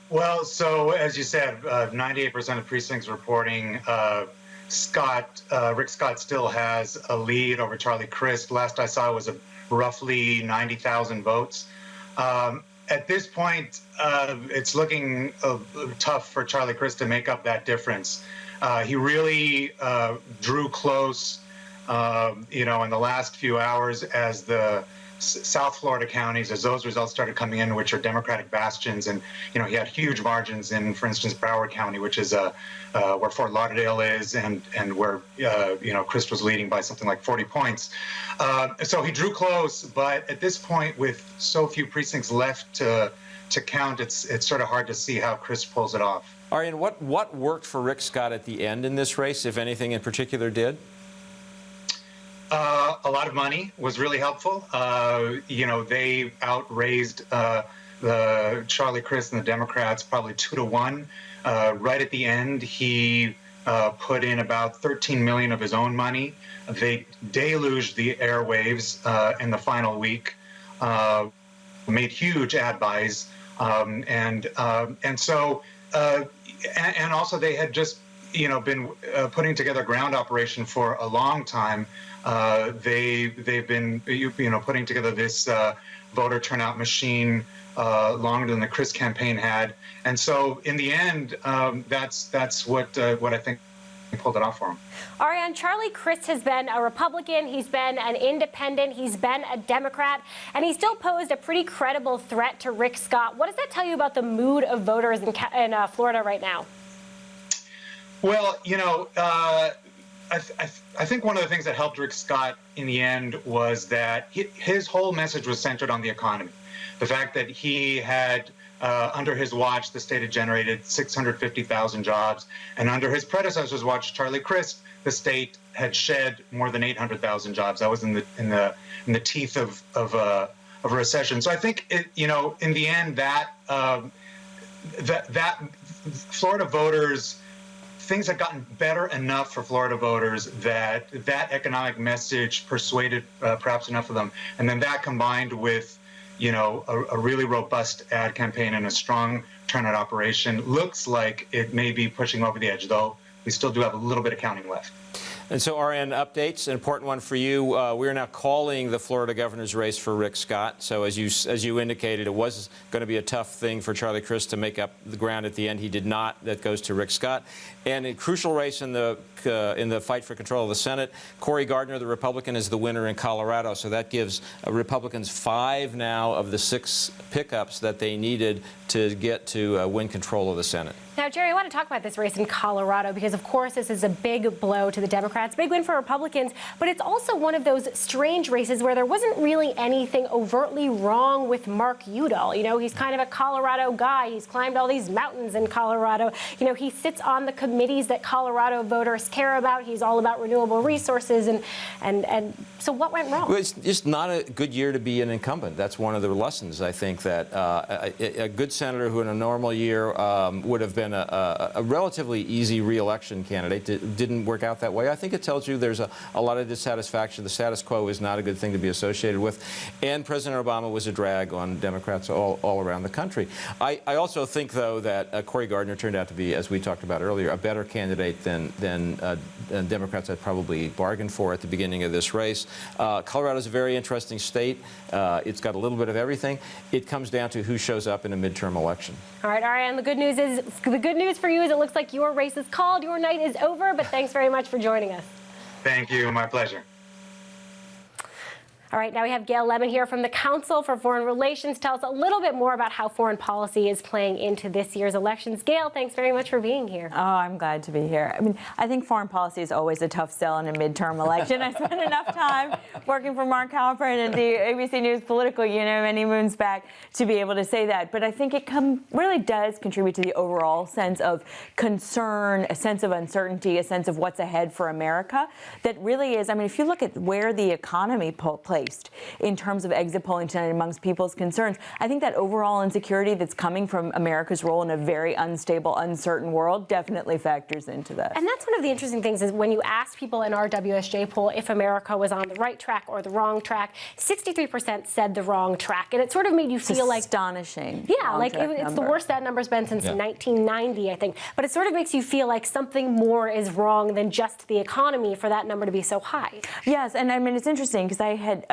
Well, so as you said, 98% of precincts reporting. Rick Scott still has a lead over Charlie Crist. Last I saw was roughly 90,000 votes. At this point, it's looking tough for Charlie Crist to make up that difference. He really drew close, in the last few hours as the South Florida counties, as those results started coming in, which are Democratic bastions. And, he had huge margins in, for instance, Broward County, which is where Fort Lauderdale is, and where, Crist was leading by something like 40 points. So he drew close, but at this point, with so few precincts left to count, it's sort of hard to see how Crist pulls it off. Arian, what worked for Rick Scott at the end in this race, if anything in particular did? A lot of money was really helpful. They outraised the Charlie Crist and the Democrats probably 2-1. Right at the end, he put in about $13 million of his own money. They deluged the airwaves in the final week, made huge ad buys, and also they had just been putting together ground operation for a long time. They've been putting together this voter turnout machine longer than the Crist campaign had, and so in the end, that's what I think pulled it off for him. Ariane, Charlie Crist has been a Republican, he's been an independent, he's been a Democrat, and he still posed a pretty credible threat to Rick Scott. What does that tell you about the mood of voters in Florida right now? Well, I think one of the things that helped Rick Scott in the end was that his whole message was centered on the economy. The fact that he had, under his watch, the state had generated 650,000 jobs, and under his predecessor's watch, Charlie Crist, the state had shed more than 800,000 jobs. That was in the teeth of a recession. So I think in the end that Florida voters. Things had gotten better enough for Florida voters that economic message persuaded perhaps enough of them. And then that combined with, a really robust ad campaign and a strong turnout operation looks like it may be pushing over the edge, though we still do have a little bit of counting left. And so, RN updates, an important one for you. We are now calling the Florida governor's race for Rick Scott. So as you indicated, it was going to be a tough thing for Charlie Crist to make up the ground at the end. He did not. That goes to Rick Scott. And a crucial race in the fight for control of the Senate, Cory Gardner, the Republican, is the winner in Colorado. So that gives Republicans 5 now of the 6 pickups that they needed to get to win control of the Senate. Now, Jerry, I want to talk about this race in Colorado because, of course, this is a big blow to the Democrats, big win for Republicans, but it's also one of those strange races where there wasn't really anything overtly wrong with Mark Udall. You know, he's kind of a Colorado guy. He's climbed all these mountains in Colorado. You know, he sits on the committees that Colorado voters care about. He's all about renewable resources. And so what went wrong? Well, it's just not a good year to be an incumbent. That's one of the lessons, I think, that a good senator who in a normal year would have been a relatively easy re-election candidate didn't work out that way. I think it tells you there's a lot of dissatisfaction. The status quo is not a good thing to be associated with. And President Obama was a drag on Democrats all around the country. I also think, though, that Cory Gardner turned out to be, as we talked about earlier, a better candidate than Democrats had probably bargained for at the beginning of this race. Colorado is a very interesting state. It's got a little bit of everything. It comes down to who shows up in a midterm election. All right, and the good news for you is it looks like your race is called, your night is over, but thanks very much for joining us. Thank you. My pleasure. All right, now we have Gail Lemon here from the Council for Foreign Relations. Tell us a little bit more about how foreign policy is playing into this year's elections. Gail, thanks very much for being here. Oh, I'm glad to be here. I mean, I think foreign policy is always a tough sell in a midterm election. I spent enough time working for Mark Halperin at the ABC News political unit many moons back to be able to say that. But I think it really does contribute to the overall sense of concern, a sense of uncertainty, a sense of what's ahead for America. That really is, I mean, if you look at where the economy placed in terms of exit polling tonight amongst people's concerns, I think that overall insecurity that's coming from America's role in a very unstable, uncertain world definitely factors into that. And that's one of the interesting things is when you ask people in our WSJ poll if America was on the right track or the wrong track, 63% said the wrong track. And it sort of made you feel like... astonishing. Yeah, like it's the worst that number's been since 1990, I think. But it sort of makes you feel like something more is wrong than just the economy for that number to be so high. Yes, and I mean, it's interesting because I had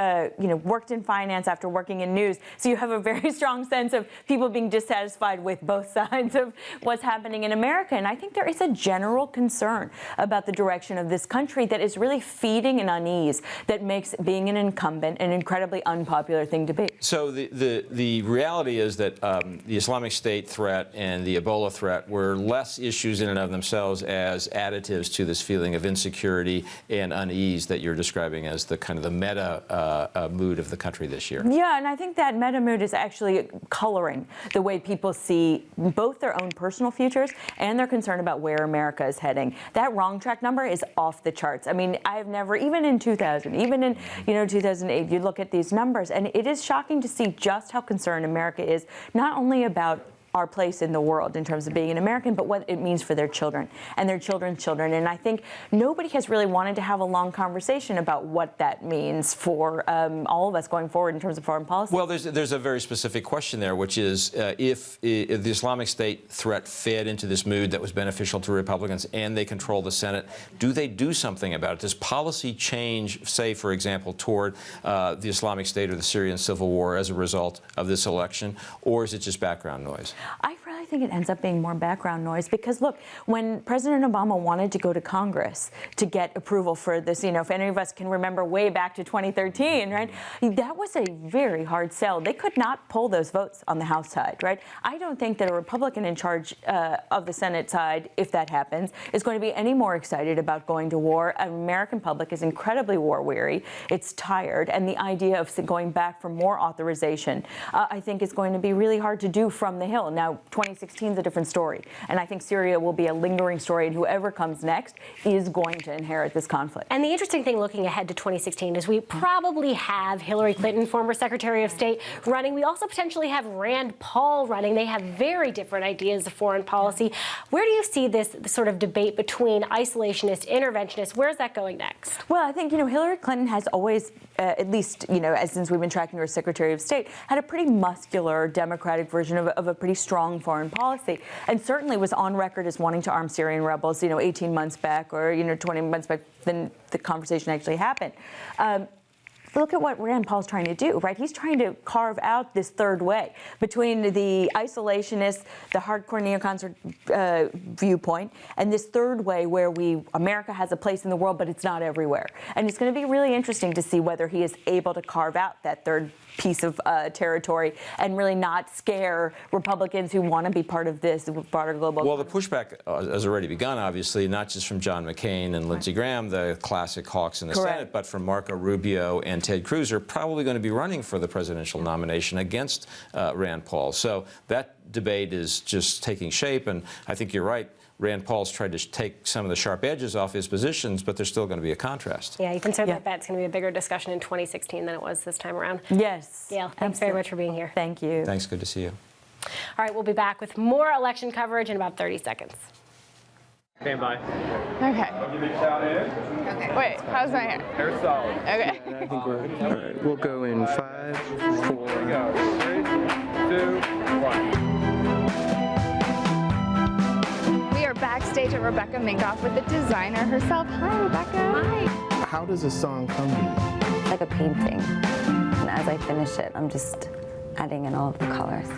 worked in finance after working in news, so you have a very strong sense of people being dissatisfied with both sides of what's happening in America. And I think there is a general concern about the direction of this country that is really feeding an unease that makes being an incumbent an incredibly unpopular thing to be. So the reality is that the Islamic State threat and the Ebola threat were less issues in and of themselves as additives to this feeling of insecurity and unease that you're describing as the kind of the meta mood of the country this year. Yeah, and I think that meta mood is actually coloring the way people see both their own personal futures and their concern about where America is heading. That wrong track number is off the charts. I mean, I've never, even in 2000, even in 2008, you look at these numbers, and it is shocking to see just how concerned America is, not only about our place in the world in terms of being an American, but what it means for their children and their children's children. And I think nobody has really wanted to have a long conversation about what that means for all of us going forward in terms of foreign policy. Well, there's a very specific question there, which is if the Islamic State threat fed into this mood that was beneficial to Republicans and they control the Senate, do they do something about it? Does policy change, say, for example, toward the Islamic State or the Syrian civil war as a result of this election, or is it just background noise? I really think it ends up being more background noise because, look, when President Obama wanted to go to Congress to get approval for this, if any of us can remember way back to 2013, right, that was a very hard sell. They could not pull those votes on the House side, right? I don't think that a Republican in charge of the Senate side, if that happens, is going to be any more excited about going to war. An American public is incredibly war-weary. It's tired. And the idea of going back for more authorization, I think is going to be really hard to do from the Hill. Now, 2016 is a different story, and I think Syria will be a lingering story, and whoever comes next is going to inherit this conflict. And the interesting thing looking ahead to 2016 is we probably have Hillary Clinton, former Secretary of State, running. We also potentially have Rand Paul running. They have very different ideas of foreign policy. Where do you see this sort of debate between isolationist, interventionist? Where's that going next? Well, I think, Hillary Clinton has always, at least, since we've been tracking her as Secretary of State, had a pretty muscular Democratic version of a pretty strong foreign foreign policy, and certainly was on record as wanting to arm Syrian rebels, 18 months back or, 20 months back, then the conversation actually happened. Look at what Rand Paul's trying to do, right? He's trying to carve out this third way between the isolationists, the hardcore neocons viewpoint, and this third way where America has a place in the world, but it's not everywhere. And it's going to be really interesting to see whether he is able to carve out that third piece of territory and really not scare Republicans who want to be part of this broader global. Well, the pushback has already begun, obviously, not just from John McCain and Lindsey Graham, the classic hawks in the Correct. Senate, but from Marco Rubio and Ted Cruz, are probably going to be running for the presidential nomination against Rand Paul. So that debate is just taking shape, and I think you're right. Rand Paul's tried to take some of the sharp edges off his positions, but there's still going to be a contrast. Yeah, you can certainly bet it's going to be a bigger discussion in 2016 than it was this time around. Yes. Gail, thanks very much for being here. Thank you. Thanks. Good to see you. All right, we'll be back with more election coverage in about 30 seconds. Stand by. Okay. Okay. Wait, how's my hair? Hair's solid. Okay. I think we're all right. We'll go in 5, 4. Here we go. 3, 2, 1. We are backstage at Rebecca Minkoff with the designer herself. Hi, Rebecca. Hi. How does a song come to you? It's like a painting. And as I finish it, I'm just adding in all of the colors.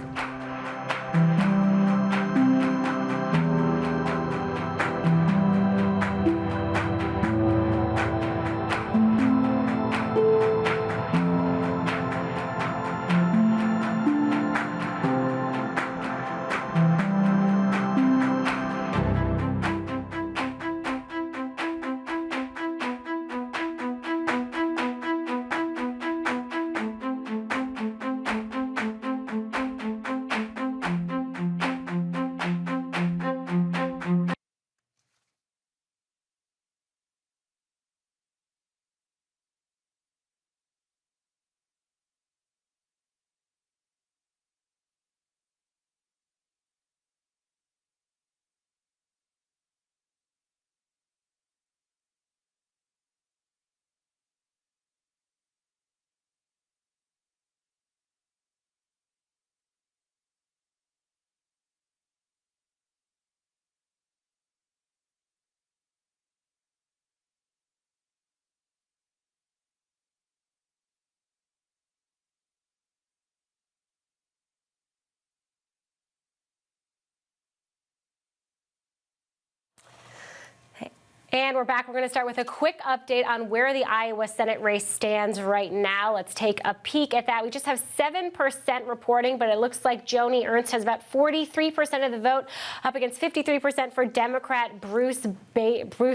And we're back. We're going to start with a quick update on where the Iowa Senate race stands right now. Let's take a peek at that. We just have 7% reporting, but it looks like Joni Ernst has about 43% of the vote, up against 53% for Democrat Bruce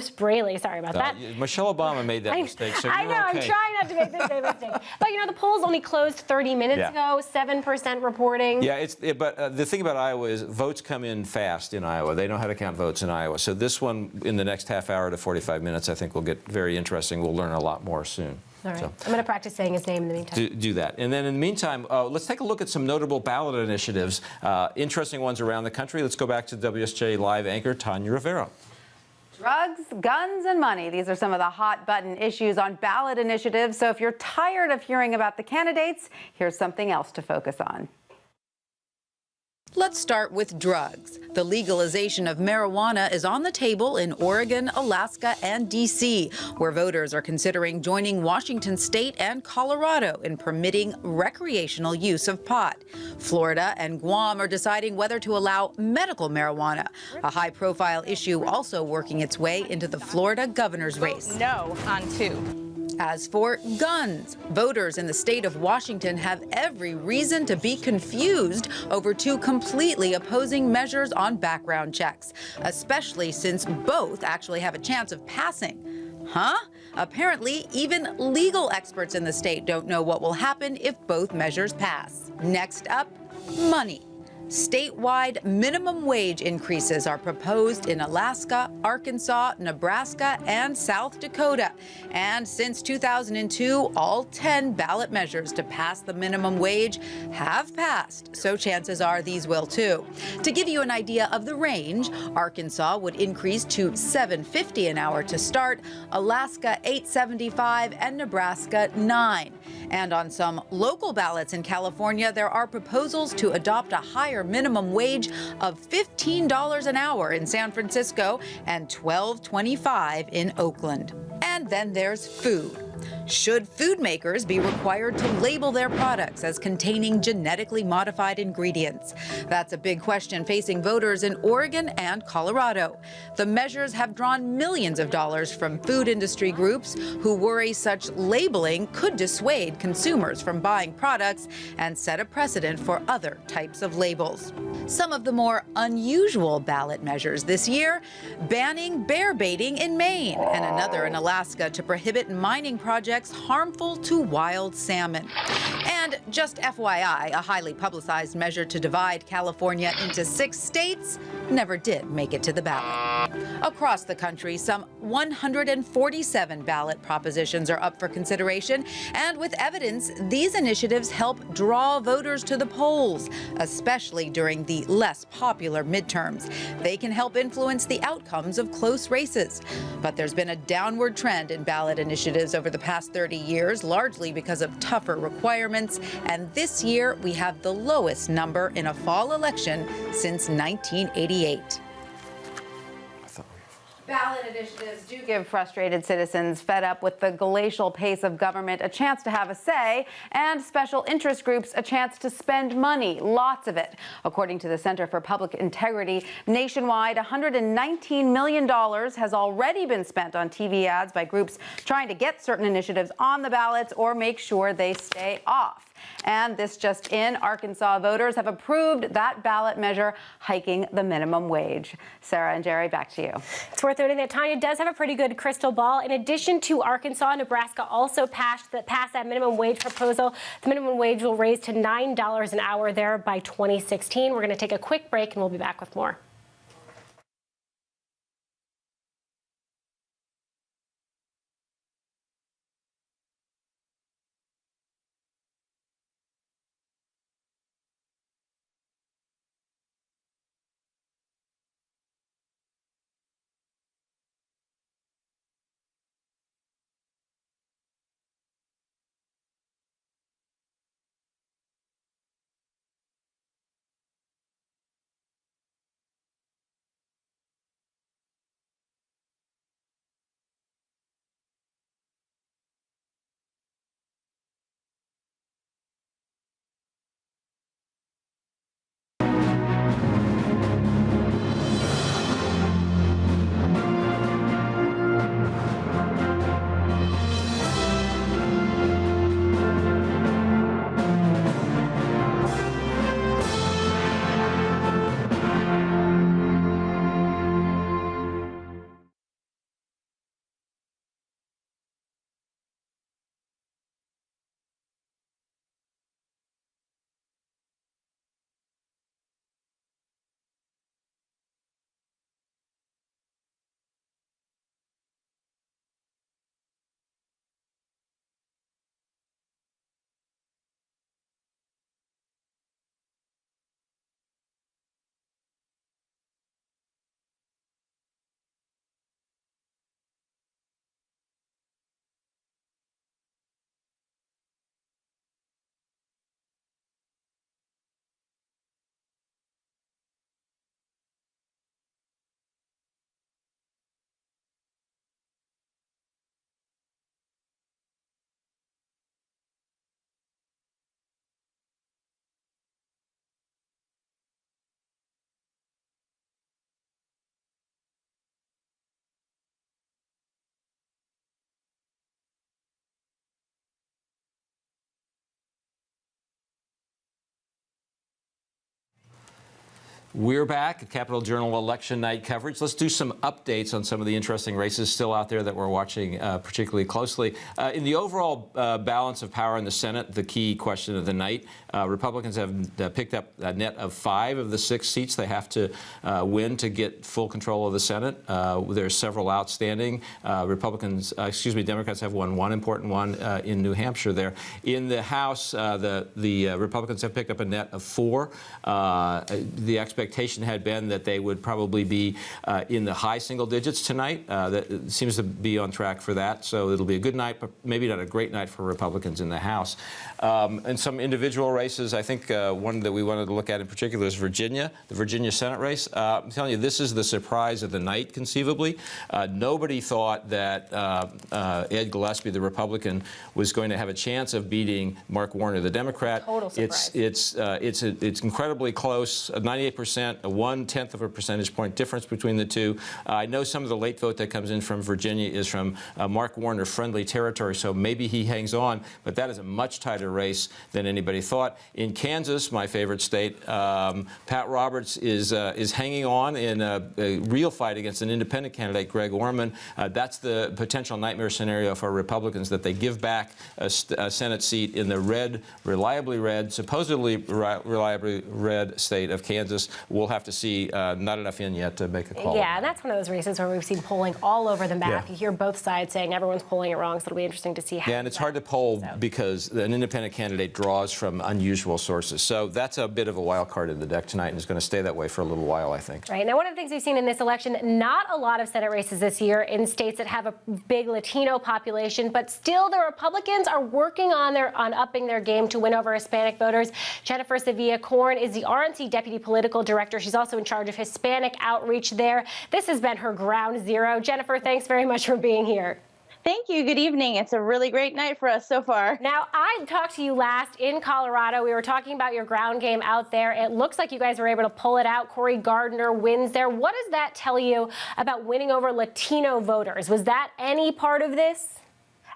Braley. Sorry about that. Michelle Obama made that mistake, so you're I know. okay. I'm trying not to make the same mistake. But, the polls only closed 30 minutes ago, 7% reporting. Yeah, but the thing about Iowa is votes come in fast in Iowa. They know how to count votes in Iowa. So this one, in the next half hour to 45 minutes, I think will get very interesting. We'll learn a lot more soon. All right. So, I'm going to practice saying his name in the meantime. do that. And then in the meantime, let's take a look at some notable ballot initiatives, interesting ones around the country. Let's go back to WSJ Live anchor Tanya Rivera. Drugs, guns, and money. These are some of the hot button issues on ballot initiatives. So if you're tired of hearing about the candidates, here's something else to focus on. Let's start with drugs. The legalization of marijuana is on the table in Oregon, Alaska, and D.C., where voters are considering joining Washington State and Colorado in permitting recreational use of pot. Florida and Guam are deciding whether to allow medical marijuana, a high-profile issue also working its way into the Florida governor's race. No on 2. As for guns, voters in the state of Washington have every reason to be confused over two completely opposing measures on background checks, especially since both actually have a chance of passing. Huh? Apparently, even legal experts in the state don't know what will happen if both measures pass. Next up, money. Statewide minimum wage increases are proposed in Alaska, Arkansas, Nebraska, and South Dakota. And since 2002, all 10 ballot measures to pass the minimum wage have passed, so chances are these will too. To give you an idea of the range, Arkansas would increase to $7.50 an hour to start, Alaska $8.75, and Nebraska $9. And on some local ballots in California, there are proposals to adopt a higher higher minimum wage of $15 an hour in San Francisco and $12.25 in Oakland. And then there's food. Should food makers be required to label their products as containing genetically modified ingredients? That's a big question facing voters in Oregon and Colorado. The measures have drawn millions of dollars from food industry groups who worry such labeling could dissuade consumers from buying products and set a precedent for other types of labels. Some of the more unusual ballot measures this year: banning bear baiting in Maine and another in Alaska to prohibit mining projects harmful to wild salmon. And just FYI, a highly publicized measure to divide California into 6 states never did make it to the ballot. Across the country, some 147 ballot propositions are up for consideration, and with evidence, these initiatives help draw voters to the polls, especially during the less popular midterms. They can help influence the outcomes of close races. But there's been a downward trend in ballot initiatives over the past 30 years, largely because of tougher requirements, and this year we have the lowest number in a fall election since 1988. Ballot initiatives do give frustrated citizens fed up with the glacial pace of government a chance to have a say, and special interest groups a chance to spend money, lots of it. According to the Center for Public Integrity, nationwide, $119 million has already been spent on TV ads by groups trying to get certain initiatives on the ballots or make sure they stay off. And this just in, Arkansas voters have approved that ballot measure hiking the minimum wage. Sarah and Jerry, back to you. It's worth noting that Tanya does have a pretty good crystal ball. In addition to Arkansas, Nebraska also passed that minimum wage proposal. The minimum wage will raise to $9 an hour there by 2016. We're going to take a quick break and we'll be back with more. We're back at Capitol Journal election night coverage. Let's do some updates on some of the interesting races still out there that we're watching particularly closely. In the overall balance of power in the Senate, the key question of the night, Republicans have picked up a net of 5 of the 6 seats they have to win to get full control of the Senate. There's several outstanding. Democrats have won one important one in New Hampshire there. In the House, the Republicans have picked up a net of 4. The expectation expectation had been that they would probably be in the high single digits tonight. That seems to be on track for that. So it'll be a good night, but maybe not a great night for Republicans in the House. And some individual races, I think one that we wanted to look at in particular is Virginia, the Virginia Senate race. I'm telling you, this is the surprise of the night, conceivably. Nobody thought that Ed Gillespie, the Republican, was going to have a chance of beating Mark Warner, the Democrat. Total surprise. It's incredibly close, 98%, a 1/10 of a percentage point difference between the two. I know some of the late vote that comes in from Virginia is from Mark Warner friendly territory, so maybe he hangs on, but that is a much tighter race than anybody thought. In Kansas, my favorite state, Pat Roberts is hanging on in a real fight against an independent candidate, Greg Orman. That's the potential nightmare scenario for Republicans, that they give back a Senate seat in the red, reliably red, supposedly reliably red state of Kansas. We'll have to see. Not enough in yet to make a call. Yeah, and that's one of those races where we've seen polling all over the map. Yeah. You hear both sides saying everyone's polling it wrong, so it'll be interesting to see how. Yeah, and it's hard to poll because an independent candidate draws from unusual sources. So that's a bit of a wild card in the deck tonight, and is going to stay that way for a little while, I think. Right. Now, one of the things we've seen in this election, not a lot of Senate races this year in states that have a big Latino population, but still the Republicans are working on upping their game to win over Hispanic voters. Jennifer Sevilla-Corn is the RNC Deputy Political Director. She's also in charge of Hispanic outreach there. This has been her ground zero. Jennifer, thanks very much for being here. Thank you. Good evening. It's a really great night for us so far. Now, I talked to you last in Colorado. We were talking about your ground game out there. It looks like you guys were able to pull it out. Cory Gardner wins there. What does that tell you about winning over Latino voters? Was that any part of this?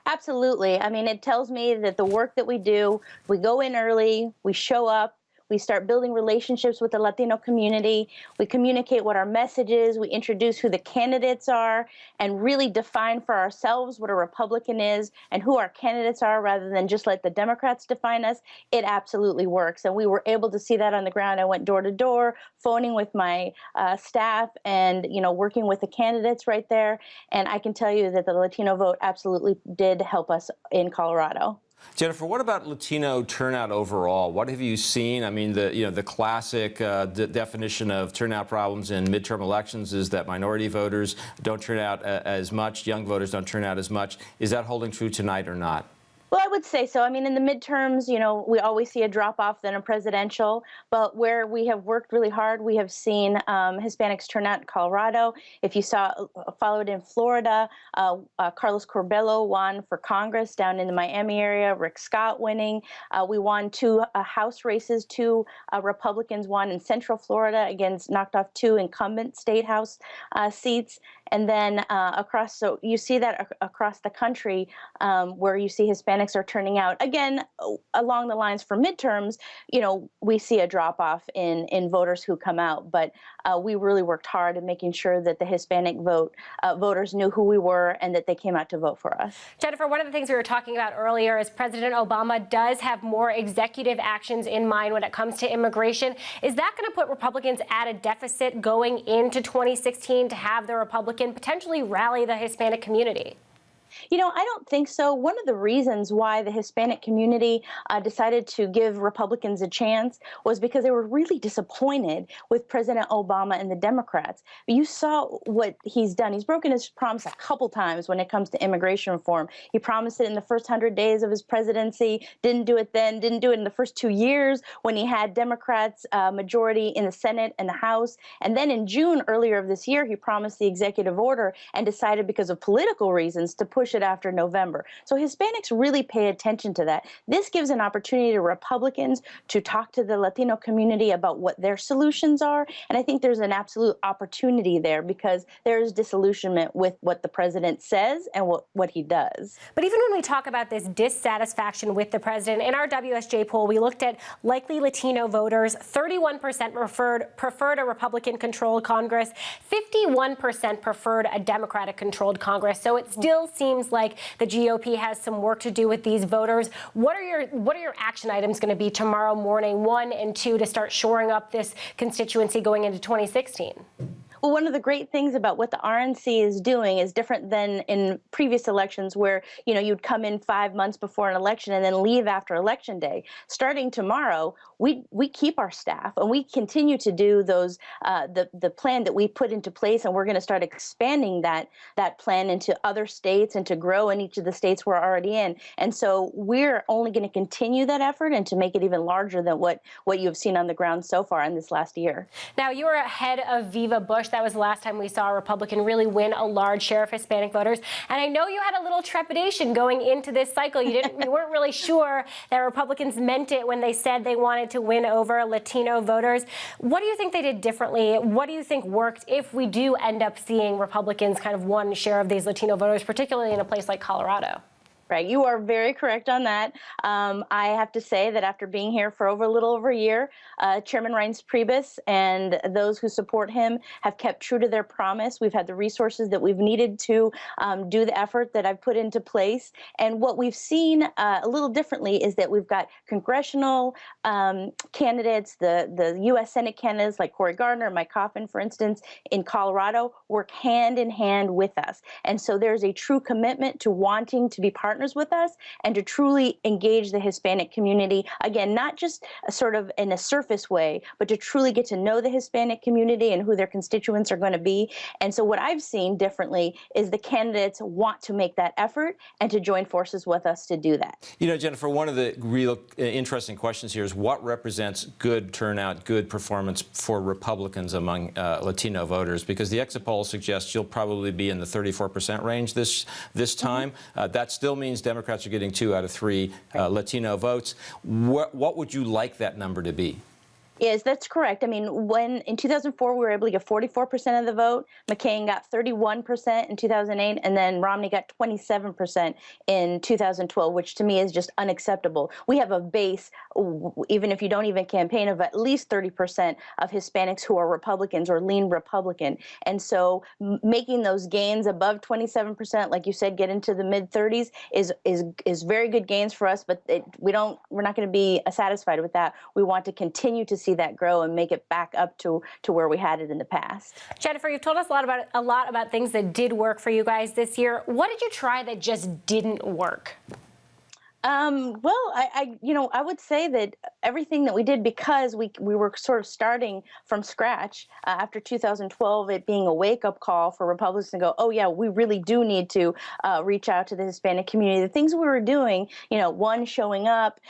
Absolutely. I mean, it tells me that the work that we do, we go in early, we show up, we start building relationships with the Latino community. We communicate what our message is. We introduce who the candidates are and really define for ourselves what a Republican is and who our candidates are rather than just let the Democrats define us. It absolutely works. And we were able to see that on the ground. I went door to door, phoning with my staff and, working with the candidates right there. And I can tell you that the Latino vote absolutely did help us in Colorado. Jennifer, what about Latino turnout overall? What have you seen? I mean, the classic definition of turnout problems in midterm elections is that minority voters don't turn out as much, young voters don't turn out as much. Is that holding true tonight or not? Well, I would say so. I mean, in the midterms, we always see a drop-off than a presidential, but where we have worked really hard, we have seen Hispanics turn out in Colorado. If you followed in Florida, Carlos Curbelo won for Congress down in the Miami area, Rick Scott winning. We won 2 House races, 2 Republicans won in Central Florida, knocked off 2 incumbent state House seats. And then so you see that across the country where you see Hispanics are turning out. Again, along the lines for midterms, we see a drop-off in voters who come out. But we really worked hard in making sure that the Hispanic voters knew who we were and that they came out to vote for us. Jennifer, one of the things we were talking about earlier is President Obama does have more executive actions in mind when it comes to immigration. Is that going to put Republicans at a deficit going into 2016 to have the Republicans potentially rally the Hispanic community? I don't think so. One of the reasons why the Hispanic community decided to give Republicans a chance was because they were really disappointed with President Obama and the Democrats. You saw what he's done. He's broken his promise a couple times when it comes to immigration reform. He promised it in the first 100 days of his presidency, didn't do it then, didn't do it in the first 2 years when he had Democrats majority in the Senate and the House. And then in June earlier of this year, he promised the executive order and decided because of political reasons to push it after November. So Hispanics really pay attention to that. This gives an opportunity to Republicans to talk to the Latino community about what their solutions are. And I think there's an absolute opportunity there because there's disillusionment with what the president says and what he does. But even when we talk about this dissatisfaction with the president, in our WSJ poll, we looked at likely Latino voters. 31% preferred a Republican-controlled Congress. 51% preferred a Democratic-controlled Congress. So it still seems like the GOP has some work to do with these voters. What are your action items going to be tomorrow morning, 1 and 2, to start shoring up this constituency going into 2016? Well, one of the great things about what the RNC is doing is different than in previous elections where, you'd come in 5 months before an election and then leave after Election Day. Starting tomorrow, we keep our staff and we continue to do those, the plan that we put into place, and we're going to start expanding that plan into other states and to grow in each of the states we're already in. And so we're only going to continue that effort and to make it even larger than what you've seen on the ground so far in this last year. Now, you were ahead of Viva Bush. That was the last time we saw a Republican really win a large share of Hispanic voters. And I know you had a little trepidation going into this cycle. You weren't really sure that Republicans meant it when they said they wanted to win over Latino voters. What do you think they did differently? What do you think worked if we do end up seeing Republicans kind of one share of these Latino voters, particularly in a place like Colorado? Right, you are very correct on that. I have to say that after being here for a little over a year, Chairman Reince Priebus and those who support him have kept true to their promise. We've had the resources that we've needed to do the effort that I've put into place. And what we've seen a little differently is that we've got congressional candidates, the U.S. Senate candidates like Cory Gardner, Mike Coffin, for instance, in Colorado, work hand in hand with us. And so there's a true commitment to wanting to be partners with us and to truly engage the Hispanic community. Again, not just sort of in a surface way, but to truly get to know the Hispanic community and who their constituents are going to be. And so what I've seen differently is the candidates want to make that effort and to join forces with us to do that. Jennifer, one of the real interesting questions here is what represents good turnout, good performance for Republicans among Latino voters? Because the exit poll suggests you'll probably be in the 34% range this time. That still means Democrats are getting 2 out of 3 Latino votes. What would you like that number to be? Yes, that's correct. I mean, when in 2004 we were able to get 44% of the vote, McCain got 31% in 2008, and then Romney got 27% in 2012, which to me is just unacceptable. We have a base, even if you don't even campaign, of at least 30% of Hispanics who are Republicans or lean Republican. And so making those gains above 27%, like you said, get into the mid-30s is very good gains for us, but we're not going to be satisfied with that. We want to continue to see that grow and make it back up to where we had it in the past. Jennifer, you've told us a lot about things that did work for you guys this year. What did you try that just didn't work? Well, I would say that everything that we did, because we were sort of starting from scratch after 2012, it being a wake-up call for Republicans to go, oh yeah, we really do need to reach out to the Hispanic community. The things we were doing, 1, showing up,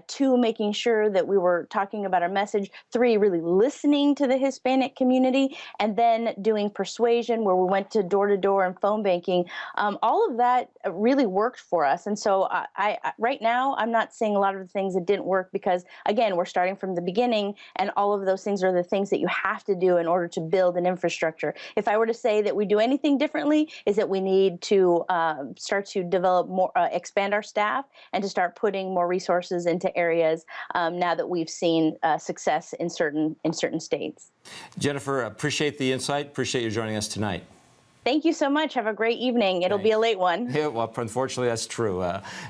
2, making sure that we were talking about our message, 3, really listening to the Hispanic community, and then doing persuasion, where we went to door-to-door and phone banking. All of that really worked for us. And so right now, I'm not seeing a lot of the things that didn't work because, again, we're starting from the beginning, and all of those things are the things that you have to do in order to build an infrastructure. If I were to say that we do anything differently, is that we need to start to develop more, expand our staff, and to start putting more resources into areas now that we've seen success in certain states. Jennifer, appreciate the insight. Appreciate you joining us tonight. Thank you so much. Have a great evening. It'll be a late one. Yeah, well, unfortunately, that's true.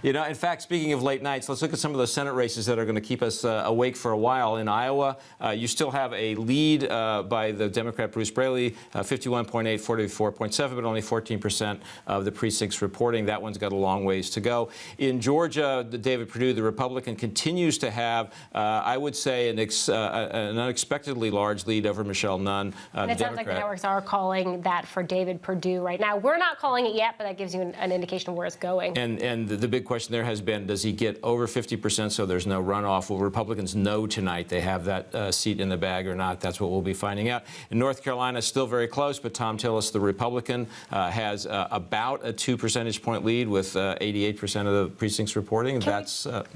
In fact, speaking of late nights, let's look at some of the Senate races that are going to keep us awake for a while. In Iowa, you still have a lead by the Democrat Bruce Braley, 51.8, 44.7, but only 14% of the precincts reporting. That one's got a long ways to go. In Georgia, David Perdue, the Republican, continues to have, I would say, an unexpectedly large lead over Michelle Nunn, and it sounds like the networks are calling that for David Perdue right now. We're not calling it yet, but that gives you an indication of where it's going. And the big question there has been, does he get over 50% so there's no runoff? Will Republicans know tonight they have that seat in the bag or not? That's what we'll be finding out. In North Carolina, still very close, but Tom Tillis, the Republican, has about a 2 percentage point lead with 88% of the precincts reporting. Can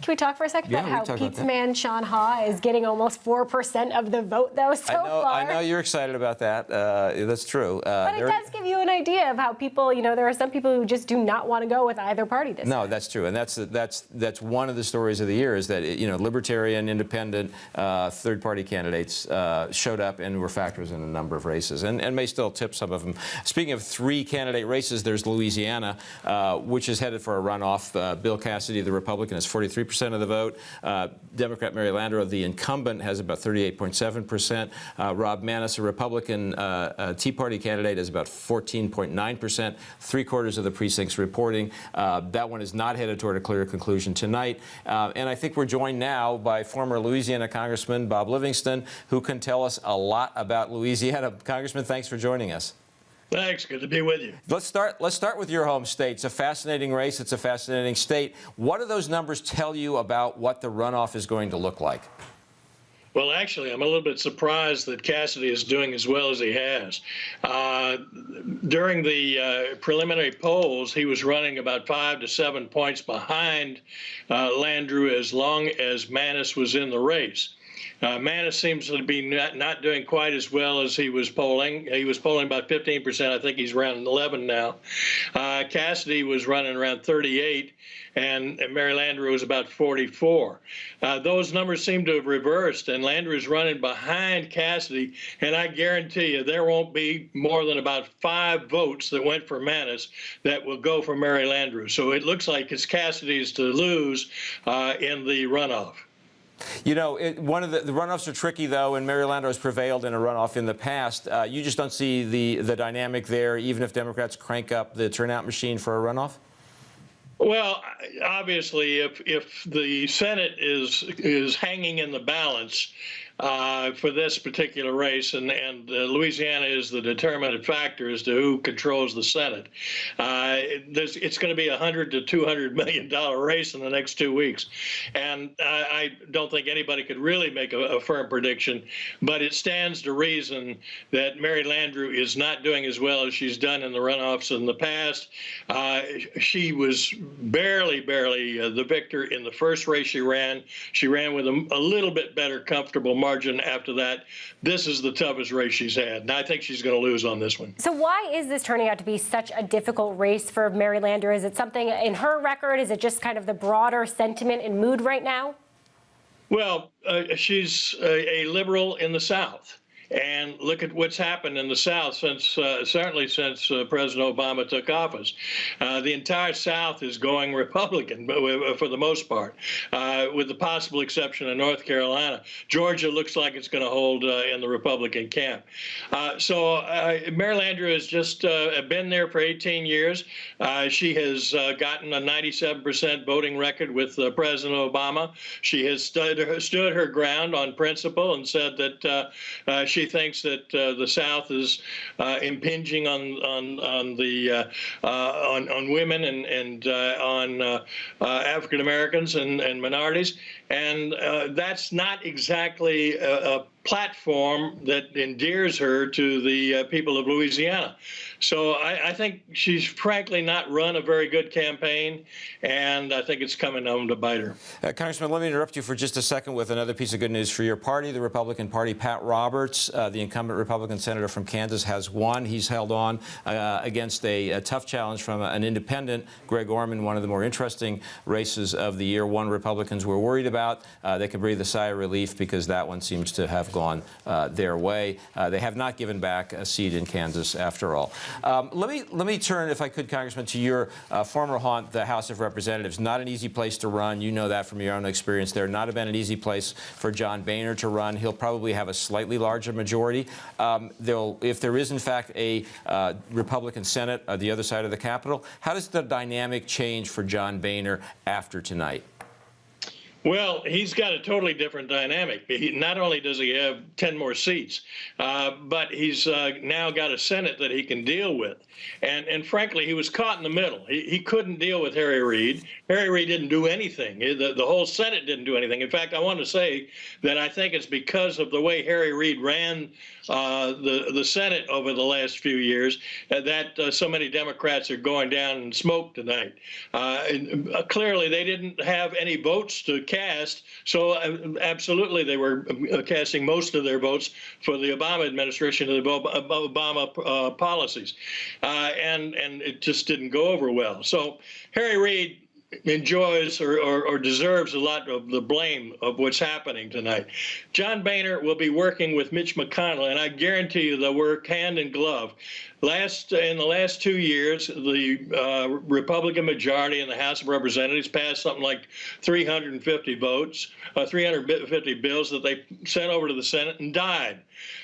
we talk for a second about how Pete's man, Sean Haw, is getting almost 4% of the vote, though, so far? I know you're excited about that. That's true. But it does give you you an idea of how people, there are some people who just do not want to go with either party this No, time. that's true, and that's one of the stories of the year is that libertarian, independent, third-party candidates showed up and were factors in a number of races, and may still tip some of them. Speaking of three-candidate races, there's Louisiana, which is headed for a runoff. Bill Cassidy, the Republican, has 43% of the vote. Democrat Mary Landrieu, the incumbent, has about 38.7%. Rob Maness, a Republican Tea Party candidate, has about 14.9%. Three-quarters of the precincts reporting. That one is not headed toward a clear conclusion tonight. And I think we're joined now by former Louisiana Congressman Bob Livingston, who can tell us a lot about Louisiana. Congressman, thanks for joining us. Thanks. Good to be with you. Let's start with your home state. It's a fascinating race. It's a fascinating state. What do those numbers tell you about what the runoff is going to look like? Well, actually, I'm a little bit surprised that Cassidy is doing as well as he has. During the preliminary polls, he was running about 5 to 7 points behind Landrieu as long as Maness was in the race. Maness seems to be not doing quite as well as he was polling. He was polling about 15%. I think he's around 11 now. Cassidy was running around 38, and Mary Landrieu was about 44. Those numbers seem to have reversed, and Landrieu's running behind Cassidy, and I guarantee you there won't be more than about 5 votes that went for Maness that will go for Mary Landrieu. So it looks like it's Cassidy's to lose in the runoff. One of the runoffs are tricky, though, and Mary Landrieu has prevailed in a runoff in the past. You just don't see the dynamic there, even if Democrats crank up the turnout machine for a runoff? Well, obviously, if the Senate is hanging in the balance for this particular race, and Louisiana is the determinant factor as to who controls the Senate, it's going to be $100 to $200 million race in the next 2 weeks, and I don't think anybody could really make a firm prediction, but it stands to reason that Mary Landrieu is not doing as well as she's done in the runoffs in the past. She was barely the victor in the first race she ran. She ran with a little bit better comfortable margin after that. This is the toughest race she's had, and I think she's going to lose on this one. So why is this turning out to be such a difficult race for Mary Landrieu? Is it something in her record? Is it just kind of the broader sentiment and mood right now? Well, she's a liberal in the South. And look at what's happened in the South certainly since President Obama took office. The entire South is going Republican for the most part, with the possible exception of North Carolina. Georgia looks like it's going to hold in the Republican camp. So Mary Landrieu has just been there for 18 years. She has gotten a 97% voting record with President Obama. She has stood her ground on principle and said that she thinks that the South is impinging on women and on African Americans and minorities, and that's not exactly a platform that endears her to the people of Louisiana. So I think she's frankly not run a very good campaign, and I think it's coming home to bite her. Congressman, let me interrupt you for just a second with another piece of good news for your party. The Republican Party, Pat Roberts, the incumbent Republican senator from Kansas, has won. He's held on against a tough challenge from an independent, Greg Orman, one of the more interesting races of the year. One Republicans were worried about. They could breathe a sigh of relief because that one seems to have gone their way. They have not given back a seat in Kansas after all. Let me turn, if I could, Congressman, to your former haunt, the House of Representatives. Not an easy place to run. You know that from your own experience there. Not been an easy place for John Boehner to run. He'll probably have a slightly larger majority. If there is, in fact, a Republican Senate on the other side of the Capitol, how does the dynamic change for John Boehner after tonight? Well, he's got a totally different dynamic. Not only does he have 10 more seats, but he's now got a Senate that he can deal with. And frankly, he was caught in the middle. He couldn't deal with Harry Reid. Harry Reid didn't do anything. The whole Senate didn't do anything. In fact, I want to say that I think it's because of the way Harry Reid ran the Senate over the last few years that so many Democrats are going down in smoke tonight. Clearly, they didn't have any votes to cast. So absolutely, they were casting most of their votes for the Obama administration, the Obama policies, and it just didn't go over well. So Harry Reid enjoys or deserves a lot of the blame of what's happening tonight. John Boehner will be working with Mitch McConnell, and I guarantee you they'll work hand in glove. In the last 2 years, the Republican majority in the House of Representatives passed something like 350 bills that they sent over to the Senate and died.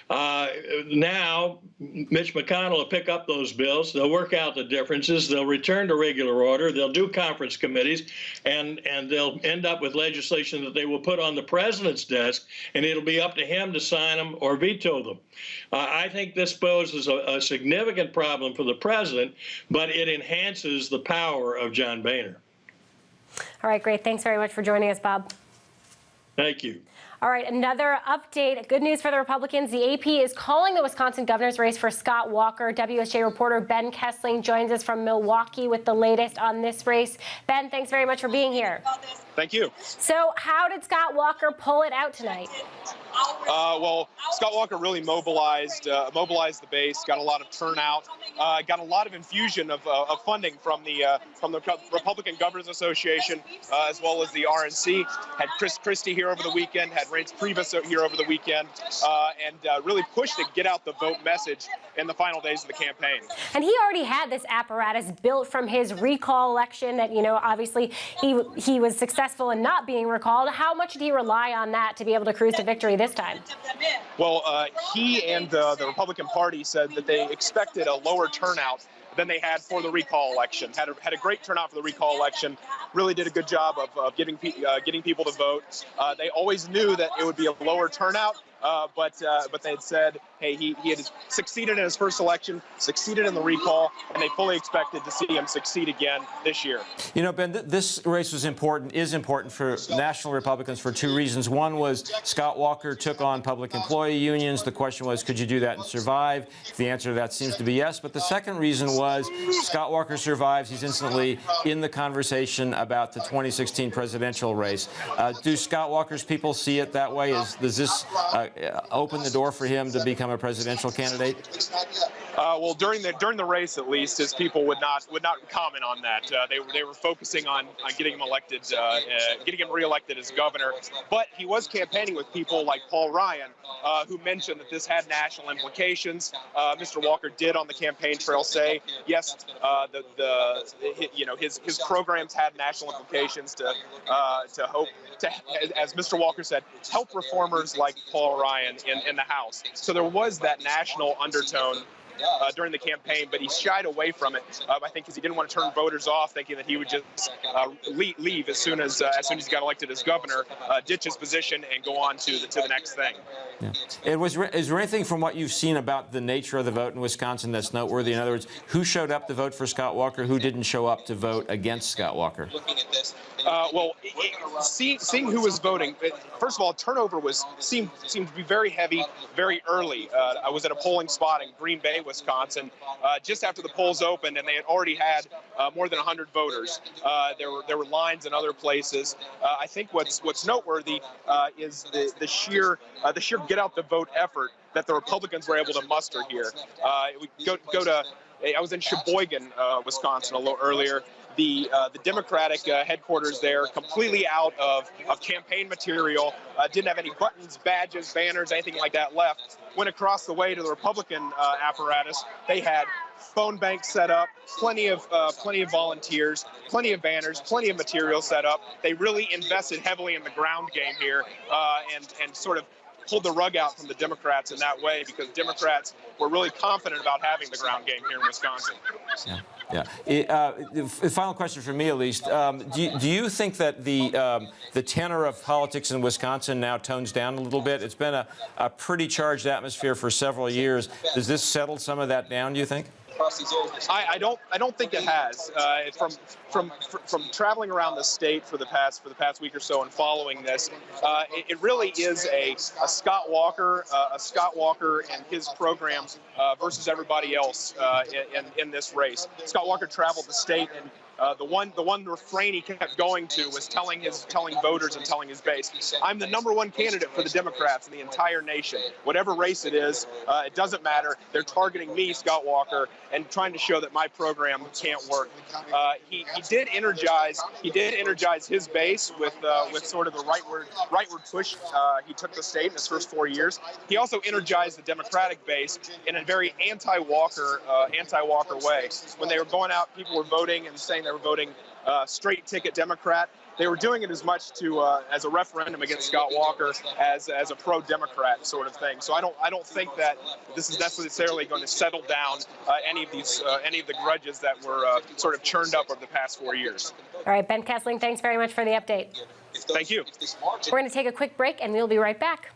Now, Mitch McConnell will pick up those bills. They'll work out the differences. They'll return to regular order. They'll do conference committees, and they'll end up with legislation that they will put on the president's desk, and it'll be up to him to sign them or veto them. I think this poses a significant problem for the president, but it enhances the power of John Boehner. All right, great. Thanks very much for joining us, Bob. Thank you. All right, another update. Good news for the Republicans. The AP is calling the Wisconsin governor's race for Scott Walker. WSJ reporter Ben Kessling joins us from Milwaukee with the latest on this race. Ben, thanks very much for being here. Thank you. So how did Scott Walker pull it out tonight? Well, Scott Walker really mobilized the base, got a lot of turnout, got a lot of infusion of funding from the Republican Governors Association, as well as the RNC. Had Chris Christie here over the weekend, had Reince Priebus here over the weekend, and really pushed to get out the vote message in the final days of the campaign. And he already had this apparatus built from his recall election that, obviously he was successful in not being recalled. How much did he rely on that to be able to cruise to victory this time? Well, he and the Republican Party said that they expected a lower turnout than they had for the recall election. Had a great turnout for the recall election. Really did a good job of getting people to vote. They always knew that it would be a lower turnout, but they had said, hey, he had succeeded in his first election, succeeded in the recall, and they fully expected to see him succeed again this year. Ben, this race is important for national Republicans for two reasons. One was Scott Walker took on public employee unions. The question was, could you do that and survive? The answer to that seems to be yes. But the second reason was Scott Walker survives. He's instantly in the conversation about the 2016 presidential race. Do Scott Walker's people see it that way? Does this open the door for him to become a presidential candidate? Well, during the race, at least, his people would not comment on that. They were focusing on getting him elected, getting him reelected as governor. But he was campaigning with people like Paul Ryan, who mentioned that this had national implications. Mr. Walker did on the campaign trail say, yes, his programs had national implications to hope to, as Mr. Walker said, help reformers like Paul Ryan in the House. So there was that national undertone during the campaign, but he shied away from it. I think because he didn't want to turn voters off, thinking that he would just leave as soon as he got elected as governor, ditch his position, and go on to the next thing. Yeah. Is there anything from what you've seen about the nature of the vote in Wisconsin that's noteworthy? In other words, who showed up to vote for Scott Walker? Who didn't show up to vote against Scott Walker? Seeing who was voting, first of all, turnover seemed to be very heavy, very early. I was at a polling spot in Green Bay, Wisconsin, just after the polls opened, and they had already had more than 100 voters. There were lines in other places. I think what's noteworthy is the sheer get out the vote effort that the Republicans were able to muster here. I was in Sheboygan, Wisconsin, a little earlier. The Democratic headquarters there, completely out of campaign material, didn't have any buttons, badges, banners, anything like that left. Went across the way to the Republican apparatus. They had phone banks set up, plenty of volunteers, plenty of banners, plenty of material set up. They really invested heavily in the ground game here, and sort of pulled the rug out from the Democrats in that way, because Democrats were really confident about having the ground game here in Wisconsin. Yeah. The final question for me, at least. Do you think that the tenor of politics in Wisconsin now tones down a little bit? It's been a pretty charged atmosphere for several years. Does this settle some of that down, do you think? I don't think it has. From traveling around the state for the past week or so and following this, it really is a Scott Walker and his programs versus everybody else in this race. Scott Walker traveled the state The one refrain he kept going to was telling voters and telling his base, I'm the #1 candidate for the Democrats in the entire nation. Whatever race it is, it doesn't matter. They're targeting me, Scott Walker, and trying to show that my program can't work. He did energize his base with sort of the rightward push. He took the state in his first 4 years. He also energized the Democratic base in a very anti-Walker way. When they were going out, people were voting and saying they were voting straight ticket Democrat. They were doing it as much as a referendum against Scott Walker as a pro-Democrat sort of thing. So I don't think that this is necessarily going to settle down any of the grudges that were sort of churned up over the past 4 years. All right, Ben Kessling, thanks very much for the update. Thank you. We're going to take a quick break, and we'll be right back.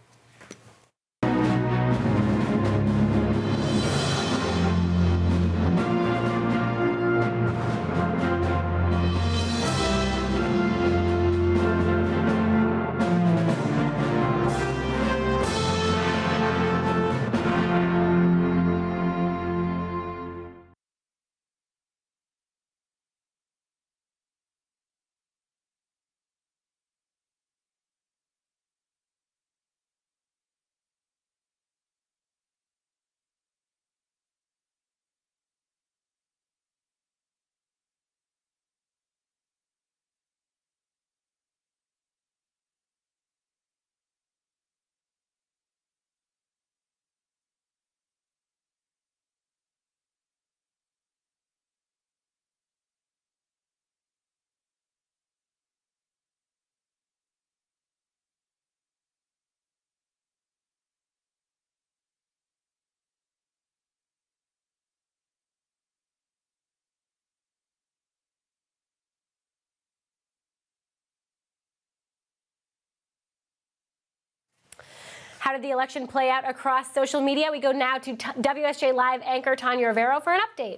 How did the election play out across social media? We go now to WSJ Live anchor Tanya Rivero for an update.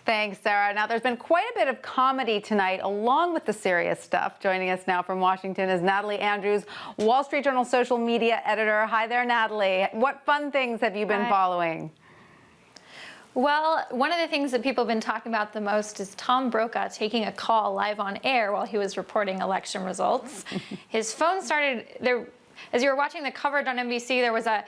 Thanks, Sarah. Now, there's been quite a bit of comedy tonight, along with the serious stuff. Joining us now from Washington is Natalie Andrews, Wall Street Journal social media editor. Hi there, Natalie. What fun things have you been following? Well, one of the things that people have been talking about the most is Tom Brokaw taking a call live on air while he was reporting election results. His phone started there. As you were watching the coverage on NBC, there was a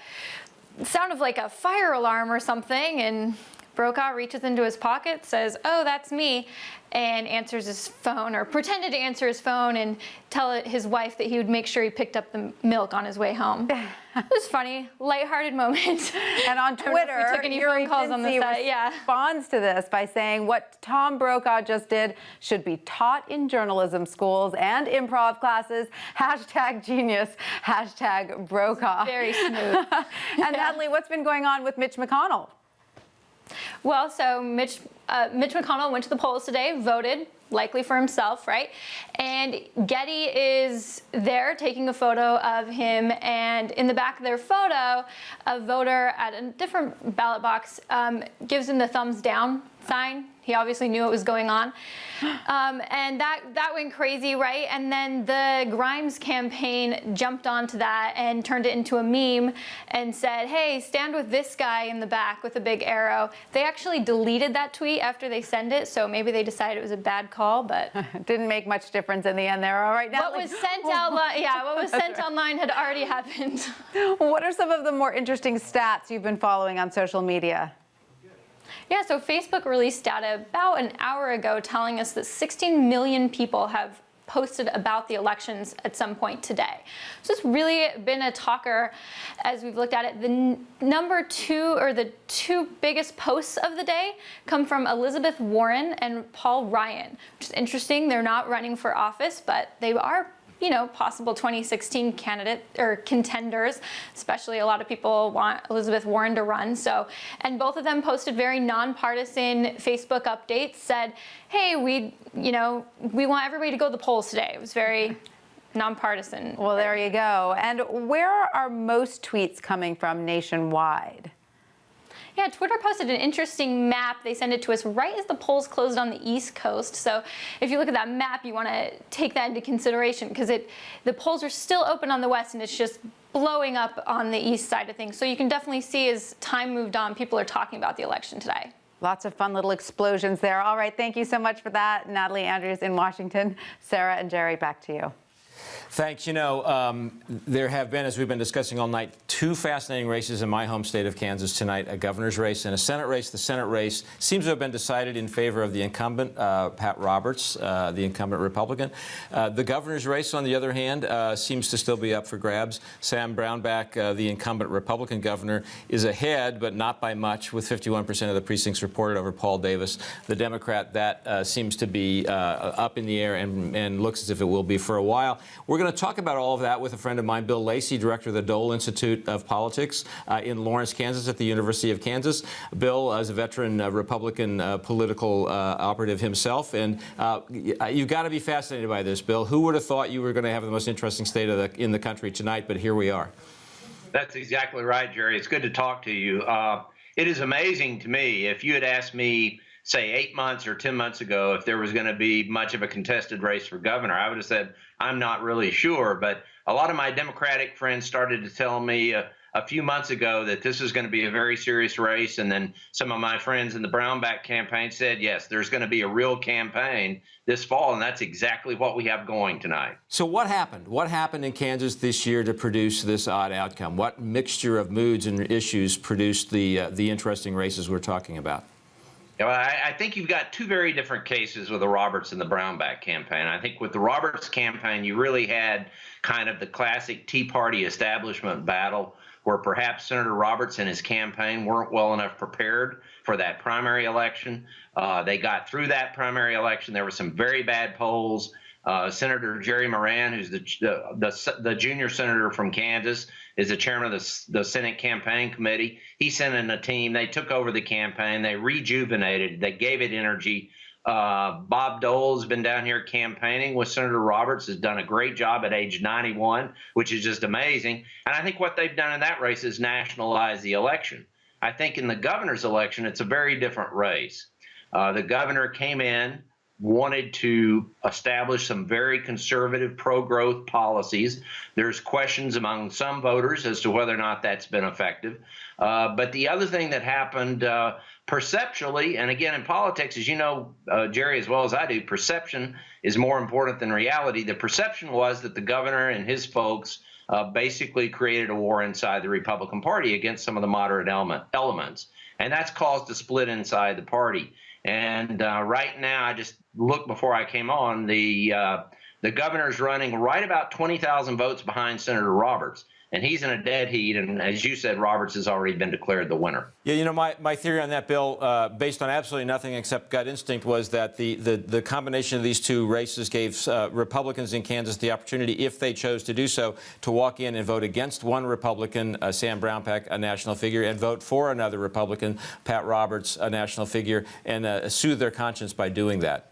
sound of like a fire alarm or something, and Brokaw reaches into his pocket, says, "Oh, that's me," and answers his phone, or pretended to answer his phone and tell his wife that he would make sure he picked up the milk on his way home. It was funny, lighthearted moment. And on Twitter, we took any phone calls on the site. Yeah. Responds to this by saying what Tom Brokaw just did should be taught in journalism schools and improv classes. #genius, #Brokaw. Very smooth. And Natalie, what's been going on with Mitch McConnell? Well, so Mitch McConnell went to the polls today, voted, likely for himself, right? And Getty is there taking a photo of him, and in the back of their photo, a voter at a different ballot box gives him the thumbs down sign. He obviously knew what was going on. And that went crazy, right? And then the Grimes campaign jumped onto that and turned it into a meme and said, hey, stand with this guy in the back with a big arrow. They actually deleted that tweet after they sent it, so maybe they decided it was a bad call, but didn't make much difference in the end there. All right, now what was sent online had already happened. What are some of the more interesting stats you've been following on social media? Yeah, so Facebook released data about an hour ago telling us that 16 million people have posted about the elections at some point today. So it's really been a talker as we've looked at it. The the two biggest posts of the day come from Elizabeth Warren and Paul Ryan, which is interesting. They're not running for office, but they are possible 2016 candidate or contenders, especially a lot of people want Elizabeth Warren to run. So, and both of them posted very nonpartisan Facebook updates, said, hey, we want everybody to go to the polls today. It was very nonpartisan. Well, there you go. And where are most tweets coming from nationwide? Yeah, Twitter posted an interesting map. They sent it to us right as the polls closed on the East Coast. So if you look at that map, you want to take that into consideration because the polls are still open on the West and it's just blowing up on the East side of things. So you can definitely see as time moved on, people are talking about the election today. Lots of fun little explosions there. All right, thank you so much for that. Natalie Andrews in Washington. Sarah and Jerry, back to you. Thanks. You know, there have been, as we've been discussing all night, two fascinating races in my home state of Kansas tonight, a governor's race and a Senate race. The Senate race seems to have been decided in favor of the incumbent, Pat Roberts, the incumbent Republican. The governor's race, on the other hand, seems to still be up for grabs. Sam Brownback, the incumbent Republican governor, is ahead, but not by much, with 51% of the precincts reported over Paul Davis. The Democrat, that seems to be up in the air and looks as if it will be for a while. We're going to talk about all of that with a friend of mine, Bill Lacey, director of the Dole Institute of Politics in Lawrence, Kansas, at the University of Kansas. Bill is a veteran Republican political operative himself, and you've got to be fascinated by this, Bill. Who would have thought you were going to have the most interesting state in the country tonight, but here we are. That's exactly right, Jerry. It's good to talk to you. It is amazing to me. If you had asked me, say, 8 months or 10 months ago, if there was going to be much of a contested race for governor, I would have said, I'm not really sure. But a lot of my Democratic friends started to tell me a few months ago that this is going to be a very serious race. And then some of my friends in the Brownback campaign said, yes, there's going to be a real campaign this fall. And that's exactly what we have going tonight. So what happened? What happened in Kansas this year to produce this odd outcome? What mixture of moods and issues produced the interesting races we're talking about? I think you've got two very different cases with the Roberts and the Brownback campaign. I think with the Roberts campaign, you really had kind of the classic Tea Party establishment battle where perhaps Senator Roberts and his campaign weren't well enough prepared for that primary election. They got through that primary election. There were some very bad polls. Senator Jerry Moran, who's the junior senator from Kansas, is the chairman of the Senate Campaign Committee. He sent in a team. They took over the campaign. They rejuvenated. They gave it energy. Bob Dole has been down here campaigning with Senator Roberts, has done a great job at age 91, which is just amazing. And I think what they've done in that race is nationalize the election. I think in the governor's election, it's a very different race. The governor came in, wanted to establish some very conservative pro-growth policies. There's questions among some voters as to whether or not that's been effective. But the other thing that happened perceptually, and again in politics, as you know, Jerry, as well as I do, perception is more important than reality. The perception was that the governor and his folks basically created a war inside the Republican Party against some of the moderate elements. And that's caused a split inside the party. And right now, I just looked before I came on, the governor's running right about 20,000 votes behind Senator Roberts. And he's in a dead heat. And as you said, Roberts has already been declared the winner. Yeah, you know, my theory on that, Bill, based on absolutely nothing except gut instinct, was that the combination of these two races gave Republicans in Kansas the opportunity, if they chose to do so, to walk in and vote against one Republican, Sam Brownback, a national figure, and vote for another Republican, Pat Roberts, a national figure, and soothe their conscience by doing that.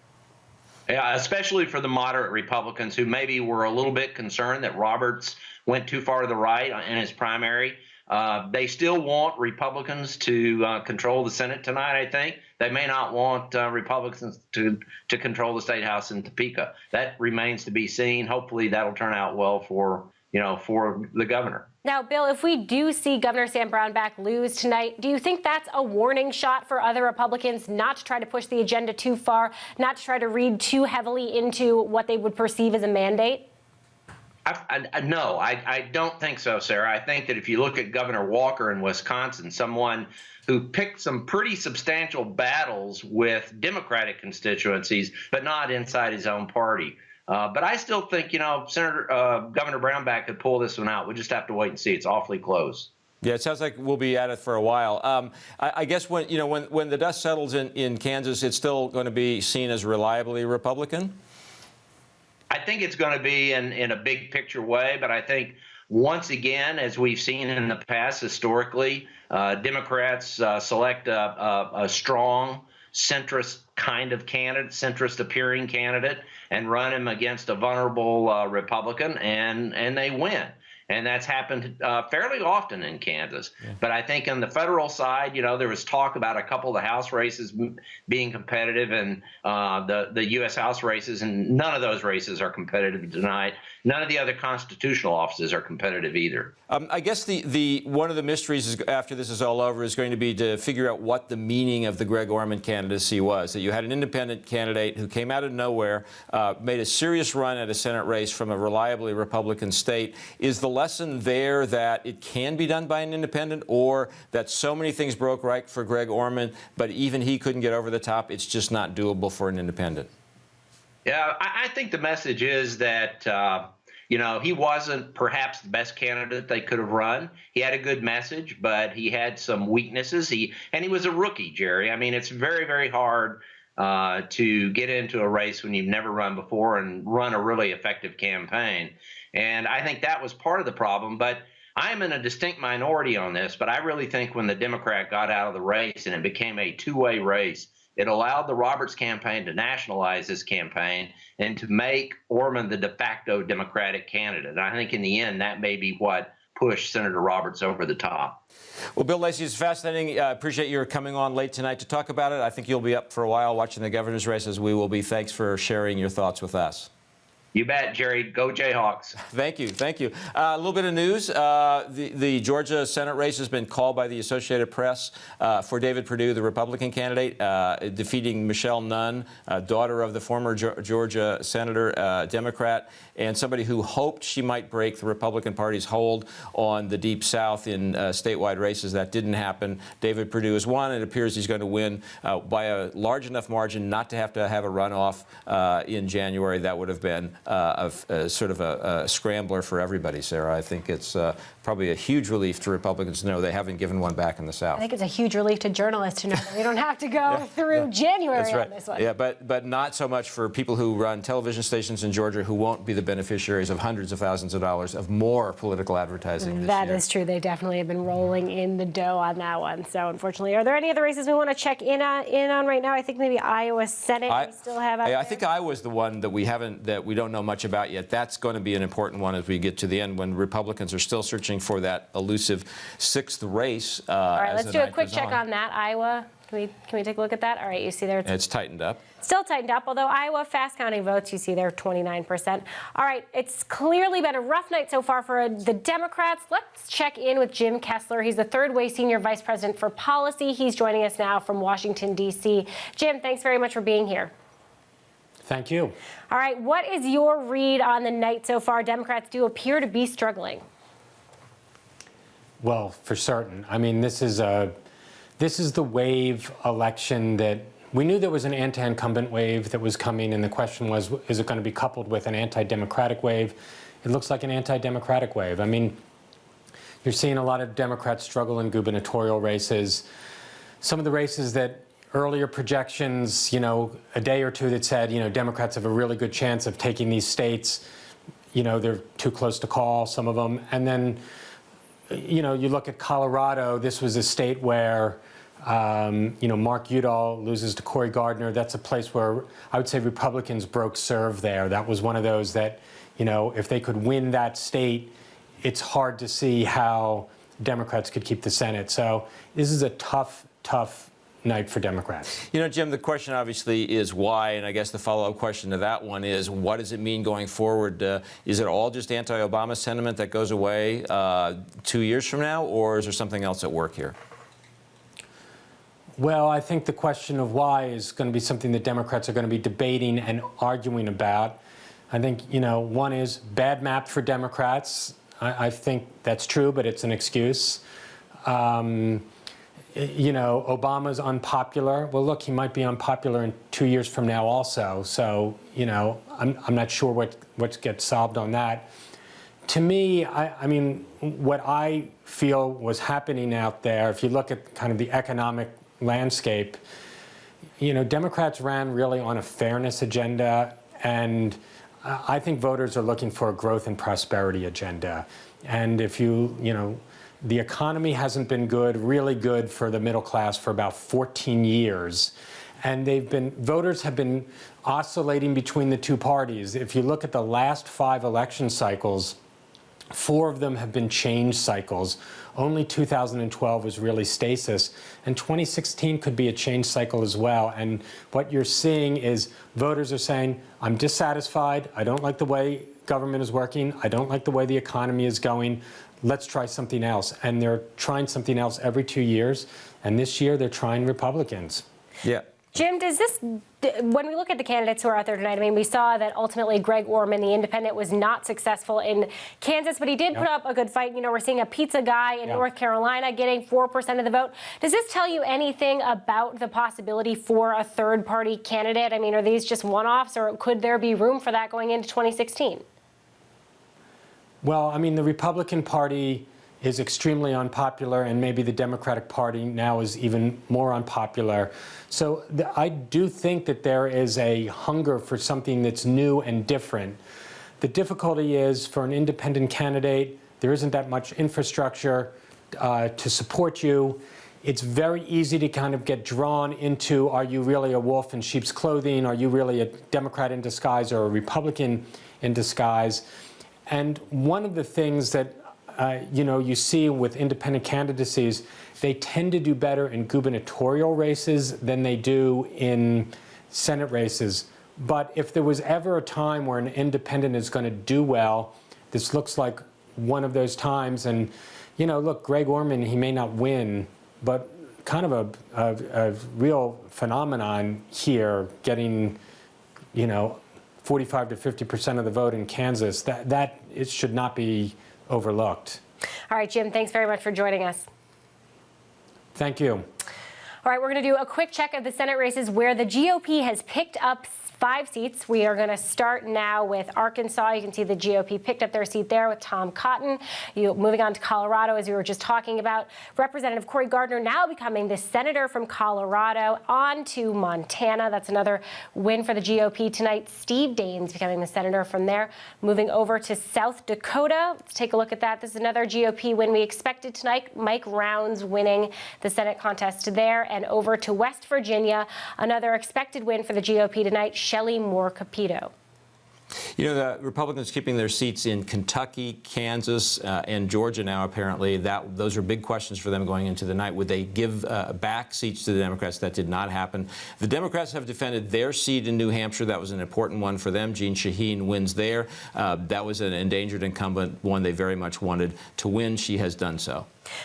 Yeah, especially for the moderate Republicans who maybe were a little bit concerned that Roberts went too far to the right in his primary. They still want Republicans to control the Senate tonight, I think. They may not want Republicans to control the State House in Topeka. That remains to be seen. Hopefully that'll turn out well for the governor. Now, Bill, if we do see Governor Sam Brownback lose tonight, do you think that's a warning shot for other Republicans not to try to push the agenda too far, not to try to read too heavily into what they would perceive as a mandate? No, I don't think so, Sarah. I think that if you look at Governor Walker in Wisconsin, someone who picked some pretty substantial battles with Democratic constituencies, but not inside his own party. But I still think, Governor Brownback could pull this one out. We'll just have to wait and see. It's awfully close. Yeah, it sounds like we'll be at it for a while. I guess when the dust settles in Kansas, it's still going to be seen as reliably Republican? I think it's going to be in a big picture way, but I think once again, as we've seen in the past historically, Democrats select a strong centrist kind of candidate, centrist appearing candidate, and run him against a vulnerable Republican, and they win. And that's happened fairly often in Kansas. But I think on the federal side, there was talk about a couple of the House races being competitive and the U.S. House races, and none of those races are competitive tonight. None of the other constitutional offices are competitive either. I guess the one of the mysteries is, after this is all over, is going to be to figure out what the meaning of the Greg Orman candidacy was. That you had an independent candidate who came out of nowhere, made a serious run at a Senate race from a reliably Republican state. Is the lesson there that it can be done by an independent, or that so many things broke right for Greg Orman, but even he couldn't get over the top? It's just not doable for an independent. Yeah, I think the message is that he wasn't perhaps the best candidate they could have run. He had a good message, but he had some weaknesses. He was a rookie, Jerry. I mean, it's very, very hard to get into a race when you've never run before and run a really effective campaign. And I think that was part of the problem. But I'm in a distinct minority on this, but I really think when the Democrat got out of the race and it became a two-way race, it allowed the Roberts campaign to nationalize this campaign and to make Orman the de facto Democratic candidate. And I think in the end, that may be what pushed Senator Roberts over the top. Well, Bill Lacey, it's fascinating. I appreciate your coming on late tonight to talk about it. I think you'll be up for a while watching the governor's race, as we will be. Thanks for sharing your thoughts with us. You bet, Jerry. Go Jayhawks. Thank you. Thank you. A little bit of news. The Georgia Senate race has been called by the Associated Press for David Perdue, the Republican candidate, defeating Michelle Nunn, daughter of the former Georgia senator, Democrat, and somebody who hoped she might break the Republican Party's hold on the Deep South in statewide races. That didn't happen. David Perdue has won. It appears he's going to win by a large enough margin not to have a runoff in January. That would have been sort of a scrambler for everybody, Sarah. I think it's probably a huge relief to Republicans to know they haven't given one back in the South. I think it's a huge relief to journalists to know that we don't have to go through January on this one. Yeah, but not so much for people who run television stations in Georgia who won't be the beneficiaries of hundreds of thousands of dollars of more political advertising this That year. is true. They definitely have been rolling in the dough on that one. So unfortunately, are there any other races we want to check in on right now? I think maybe Iowa Senate we still have out I there. think Iowa's the one that we don't know much about yet. That's going to be an important one as we get to the end, when Republicans are still searching for that elusive sixth race. All right, let's do a quick check on that. Iowa, can we take a look at that? All right, you see there it's tightened up. Still tightened up, although Iowa fast counting votes, you see there 29%. All right, it's clearly been a rough night so far for the Democrats. Let's check in with Jim Kessler. He's the third-way senior vice president for policy. He's joining us now from Washington, D.C. Jim, thanks very much for being here. Thank you. All right, what is your read on the night so far? Democrats do appear to be struggling. Well, for certain. I mean, this is the wave election that we knew there was an anti-incumbent wave that was coming, and the question was, is it going to be coupled with an anti-democratic wave? It looks like an anti-democratic wave. I mean, you're seeing a lot of Democrats struggle in gubernatorial races. Some of the races that earlier projections, a day or two that said, Democrats have a really good chance of taking these states, they're too close to call, some of them. And then, you look at Colorado, this was a state where, Mark Udall loses to Cory Gardner. That's a place where I would say Republicans broke serve there. That was one of those that, if they could win that state, it's hard to see how Democrats could keep the Senate. So this is a tough night for Democrats. Jim, the question obviously is why, and I guess the follow-up question to that one is, what does it mean going forward? Is it all just anti-Obama sentiment that goes away 2 years from now, or is there something else at work here? Well, I think the question of why is going to be something that Democrats are going to be debating and arguing about. I think, one is bad map for Democrats. I think that's true, but it's an excuse. Obama's unpopular. Well, look, he might be unpopular in 2 years from now also. So, I'm not sure what gets solved on that. To me, I mean, what I feel was happening out there, if you look at kind of the economic landscape, Democrats ran really on a fairness agenda, and I think voters are looking for a growth and prosperity agenda. And if the economy hasn't been really good for the middle class for about 14 years. And voters have been oscillating between the two parties. If you look at the last 5 election cycles, 4 of them have been change cycles. Only 2012 was really stasis, and 2016 could be a change cycle as well. And what you're seeing is voters are saying, I'm dissatisfied, I don't like the way government is working, I don't like the way the economy is going, let's try something else. And they're trying something else every 2 years, and this year they're trying Republicans. Yeah. Jim, does this, when we look at the candidates who are out there tonight, I mean, we saw that ultimately Greg Orman, the independent, was not successful in Kansas, but he did put up a good fight. You know, we're seeing a pizza guy in North Carolina getting 4% of the vote. Does this tell you anything about the possibility for a third-party candidate? I mean, are these just one-offs, or could there be room for that going into 2016? Well, I mean, the Republican Party is extremely unpopular, and maybe the Democratic Party now is even more unpopular. So I do think that there is a hunger for something that's new and different. The difficulty is, for an independent candidate, there isn't that much infrastructure to support you. It's very easy to kind of get drawn into, are you really a wolf in sheep's clothing? Are you really a Democrat in disguise or a Republican in disguise? And one of the things that you see with independent candidacies, they tend to do better in gubernatorial races than they do in Senate races. But if there was ever a time where an independent is going to do well, this looks like one of those times. And, look, Greg Orman, he may not win, but kind of a real phenomenon here, getting, 45 to 50% of the vote in Kansas, that it should not be overlooked. All right, Jim, thanks very much for joining us. Thank you. All right, we're going to do a quick check of the Senate races where the GOP has picked up 5 seats. We are going to start now with Arkansas. You can see the GOP picked up their seat there with Tom Cotton. Moving on to Colorado, as we were just talking about, Representative Cory Gardner now becoming the senator from Colorado. On to Montana. That's another win for the GOP tonight. Steve Daines becoming the senator from there. Moving over to South Dakota. Let's take a look at that. This is another GOP win we expected tonight. Mike Rounds winning the Senate contest there. And over to West Virginia, another expected win for the GOP tonight. Shelley Moore Capito. The Republicans keeping their seats in Kentucky, Kansas, and Georgia now, apparently. Those are big questions for them going into the night. Would they give back seats to the Democrats? That did not happen. The Democrats have defended their seat in New Hampshire. That was an important one for them. Jean Shaheen wins there. That was an endangered incumbent, one they very much wanted to win. She has done so.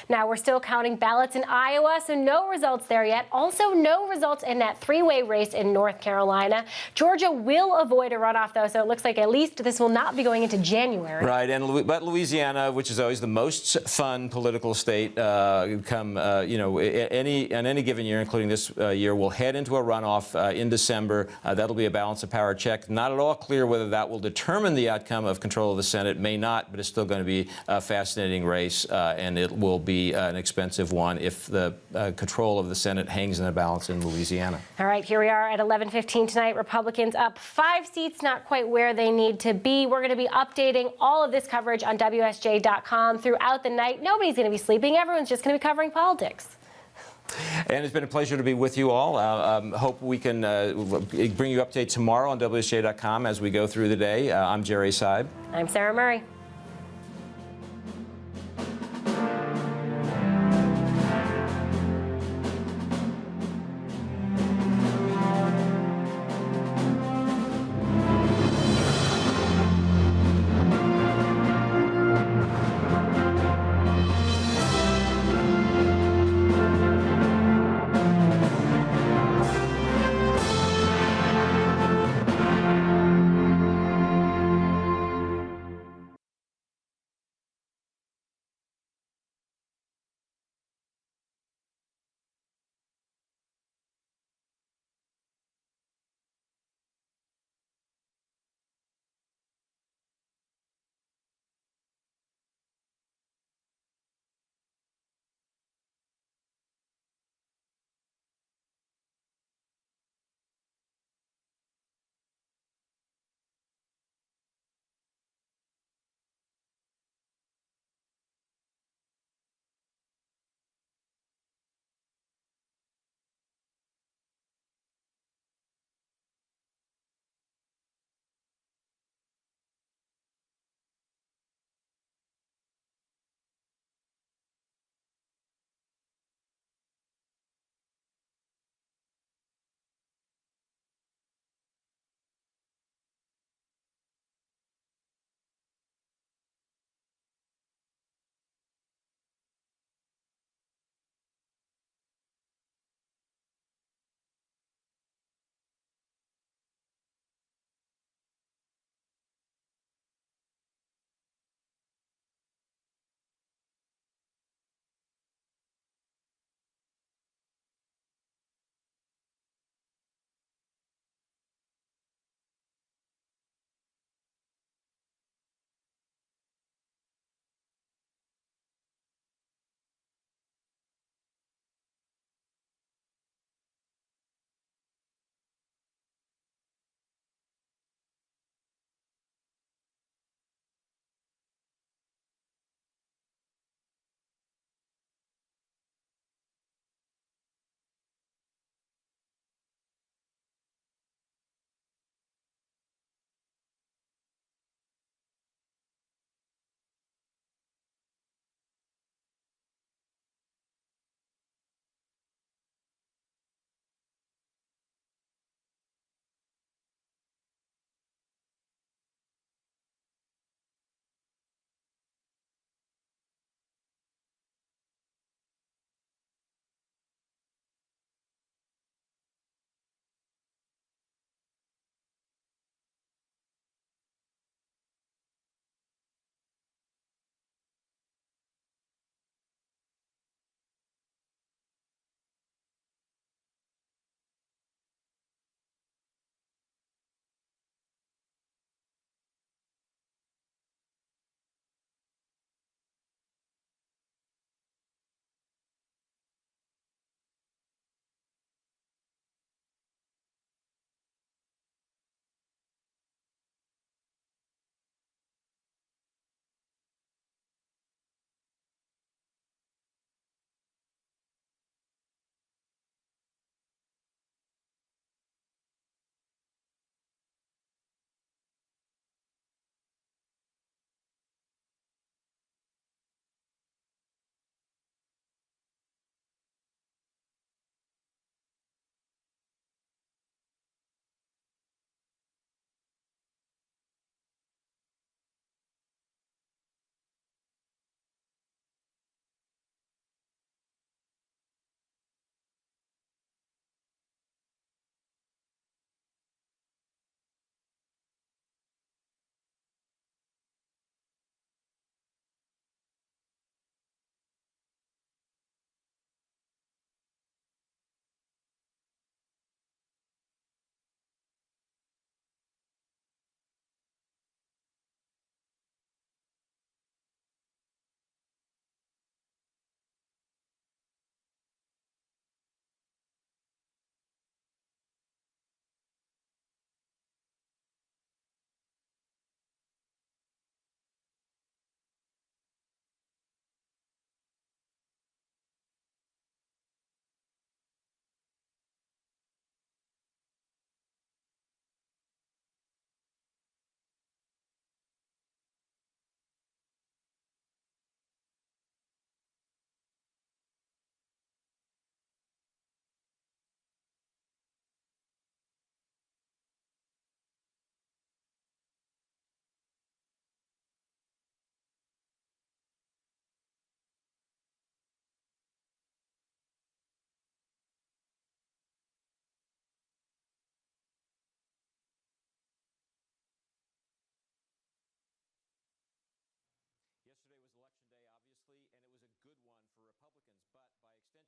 Now, we're still counting ballots in Iowa, so no results there yet. Also, no results in that 3-way race in North Carolina. Georgia will avoid a runoff, though, so it looks like at least this will not be going into January. Right, but Louisiana, which is always the most fun political state, any given year, including this year, will head into a runoff in December. That'll be a balance of power check. Not at all clear whether that will determine the outcome of control of the Senate. May not, but it's still going to be a fascinating race, and it will be an expensive one if the control of the Senate hangs in the balance in Louisiana. All right, here we are at 11:15 tonight. Republicans up 5 seats, not quite where they need to be. We're going to be updating all of this coverage on WSJ.com throughout the night. Nobody's going to be sleeping. Everyone's just going to be covering politics. And it's been a pleasure to be with you all. Hope we can bring you updates tomorrow on WSJ.com as we go through the day. I'm Jerry Seib. I'm Sara Murray.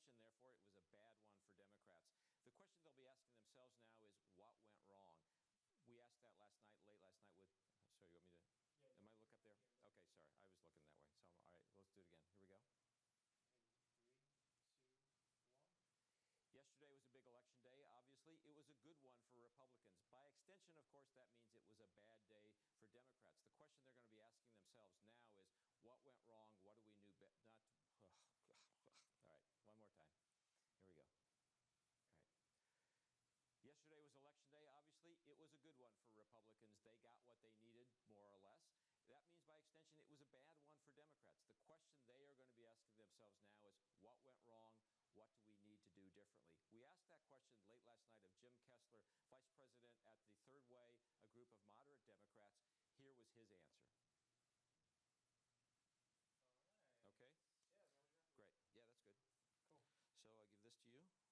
extension, therefore, it was a bad one for Democrats. The question they'll be asking themselves now is, what went wrong? We asked that late last night with, sorry, you want me to, am I look up there? Okay, sorry, I was looking that way. So, all right, let's do it again. Here we go. Yesterday was a big election day, obviously. It was a good one for Republicans. By extension, of course, that means it was a bad day for Democrats. The question they're going to be asking themselves now is, what went wrong? What do we do not? All right, one more time. Here we go. All right. Yesterday was election day, obviously. It was a good one for Republicans. They got what they needed, more or less. That means, by extension, it was a bad one for Democrats. The question they are going to be asking themselves now is, what went wrong? What do we need to do differently? We asked that question late last night of Jim Kessler, Vice President at the Third Way, a group of moderate Democrats. Here was his answer. All right. Okay? Yeah, great. Yeah, that's good. Cool. So I'll give this to you.